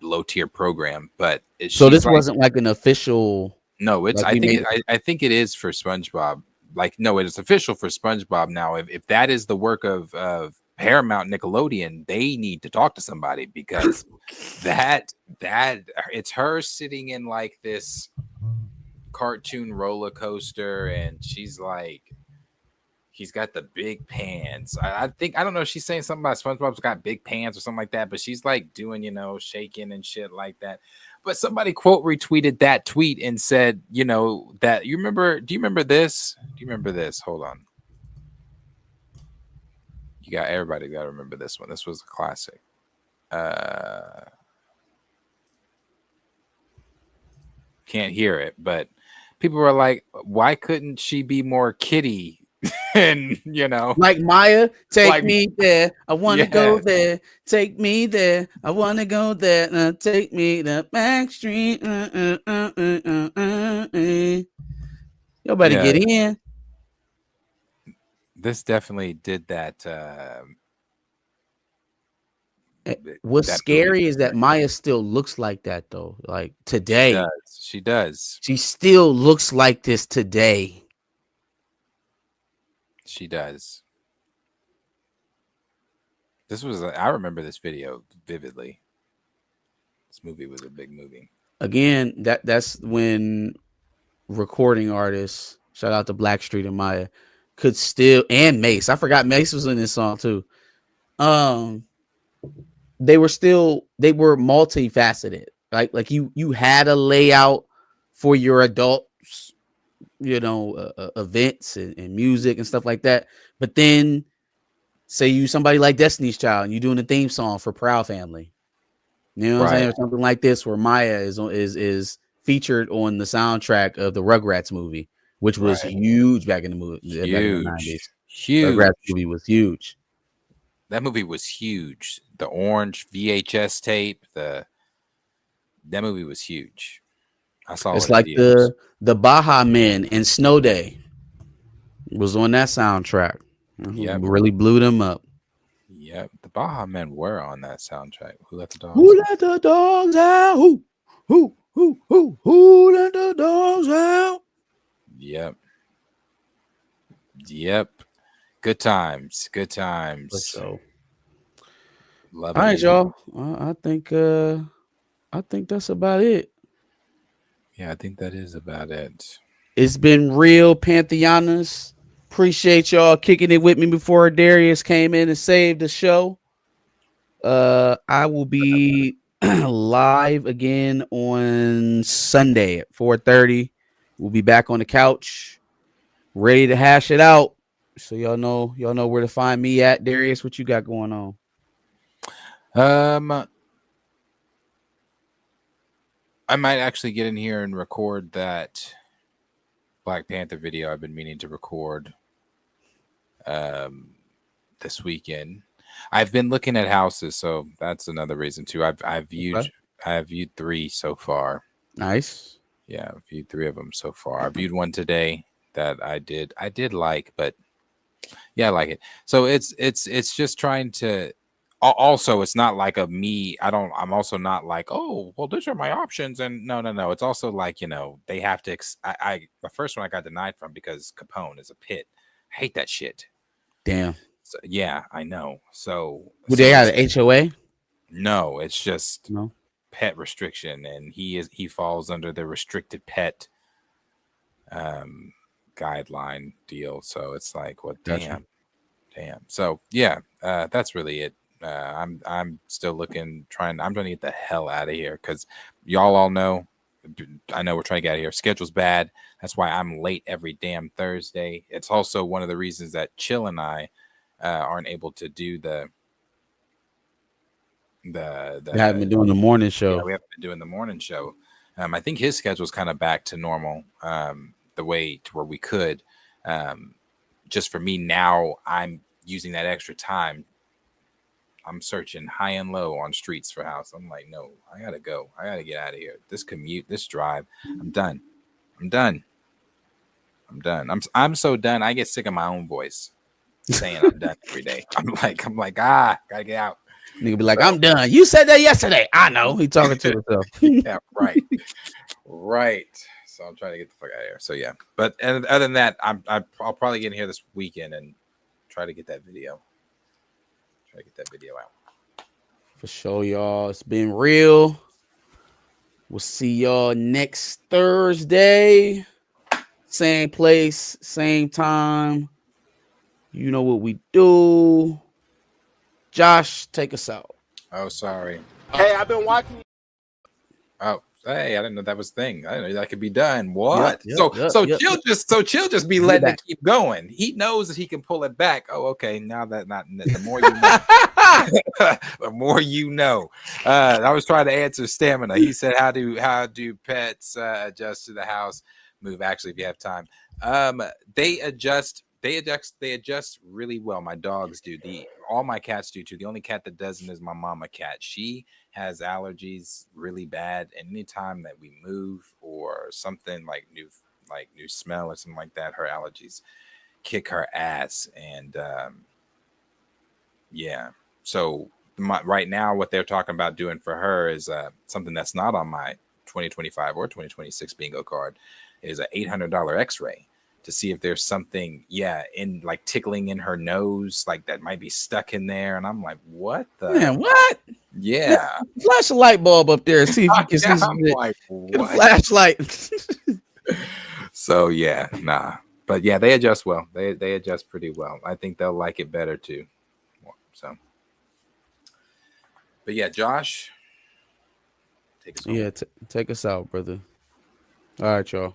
low tier program. But so this wasn't like an official. No, it's. I think it is for SpongeBob. Like, no, it is official for SpongeBob now. If that is the work of Paramount Nickelodeon, they need to talk to somebody because that it's her sitting in like this cartoon roller coaster, and she's got the big pants. I don't know. She's saying something about SpongeBob's got big pants or something like that, but she's like doing, shaking and shit like that. But somebody quote retweeted that tweet and said, that do you remember this? Hold on. Everybody got to remember this one. This was a classic. Can't hear it, but people were like, why couldn't she be more kiddie? And like Maya, take me there. I want to go there. Take me there. I want to go there. Take me to back street. You better get in. This definitely did that. What's scary is that Maya still looks like that though. Like today, she does. She still looks like this today. She does. I remember this video vividly. This movie was a big movie. Again, that's when recording artists, shout out to Blackstreet and Maya, could still, and Mace. I forgot Mace was in this song too. They were multifaceted. Right? Like you had a layout for your adults, events and music and stuff like that. But then say you somebody like Destiny's Child and you doing a theme song for Proud Family. You know what I'm saying? Or something like this where Maya is featured on the soundtrack of the Rugrats movie, which was huge back in the movie. Back in the 90s. Huge. Rugrats movie was huge. That movie was huge. The orange VHS tape, that movie was huge. I saw it's like videos. the Baja Men and Snow Day was on that soundtrack. Yeah, really blew them up. Yep, the Baja Men were on that soundtrack. Who let the dogs? Who let the dogs out? Who let the dogs out? Yep. Good times. So, love all it. right, y'all. I think that's about it. Yeah, I think that is about it. It's been real, Pantheonas. Appreciate y'all kicking it with me before Darius came in and saved the show. I will be live again on Sunday at 4:30. We'll be back on the couch, ready to hash it out. So y'all know where to find me at. Darius, what you got going on? I might actually get in here and record that Black Panther video I've been meaning to record this weekend. I've been looking at houses, so that's another reason too. I've viewed 3 so far. Nice. Yeah, I've viewed 3 of them so far. I viewed one today that I did like, but yeah, I like it. So it's just trying to. Also, it's not like I'm also not like, oh, well, these are my options. And no. It's also like, they have to. The first one I got denied from because Capone is a pit. I hate that shit. Damn. So, yeah, I know. So. Would they have an HOA? No, it's just pet restriction. And he falls under the restricted pet guideline deal. So it's like, well, damn. So, yeah, that's really it. I'm still looking, I'm trying to get the hell out of here because y'all all know. I know we're trying to get out of here. Schedule's bad. That's why I'm late every damn Thursday. It's also one of the reasons that Chill and I aren't able to do the. We haven't been doing the morning show. Yeah, we haven't been doing the morning show. I think his schedule's kind of back to normal, the way to where we could. Just for me now, I'm using that extra time. I'm searching high and low on streets for house. I'm like, no, I gotta go. I gotta get out of here. This commute, this drive, I'm done. I'm so done. I get sick of my own voice saying I'm done every day. I'm like, gotta get out. Nigga be like, I'm done. You said that yesterday. I know. He talking to himself. Yeah, right. So I'm trying to get the fuck out of here. So yeah, but other than that, I'll probably get in here this weekend and try to get that video. Out. For sure, y'all. It's been real. We'll see y'all next Thursday. Same place, same time. You know what we do. Josh, take us out. Oh, sorry. Hey, I've been watching. Oh, hey, I didn't know that was a thing. I didn't know that could be done. What? Yep, Chill just be letting it keep going. He knows that he can pull it back. Oh, okay. Now that the more you know, the more you know. I was trying to answer Stamina. He said, "How do pets adjust to the house move?" Actually, if you have time, they adjust. They adjust really well. My dogs do. All my cats do too. The only cat that doesn't is my mama cat. She has allergies really bad. And anytime that we move or something like new smell or something like that, her allergies kick her ass. And yeah. So right now, what they're talking about doing for her is something that's not on my 2025 or 2026 bingo card is an $800 X-ray. To see if there's something, in like tickling in her nose, like that might be stuck in there. And I'm like, what the? Man, what? Yeah. Flash a light bulb up there. See if you can see some like, get a flashlight. So, yeah, nah. But yeah, they adjust well. They adjust pretty well. I think they'll like it better too. So, but yeah, Josh, take us home. Yeah, take us out, brother. All right, y'all.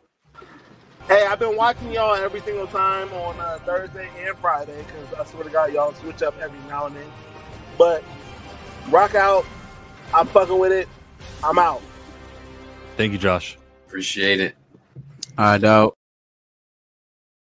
Hey, I've been watching y'all every single time on Thursday and Friday because I swear to God, y'all switch up every now and then. But rock out. I'm fucking with it. I'm out. Thank you, Josh. Appreciate it. All right, dog.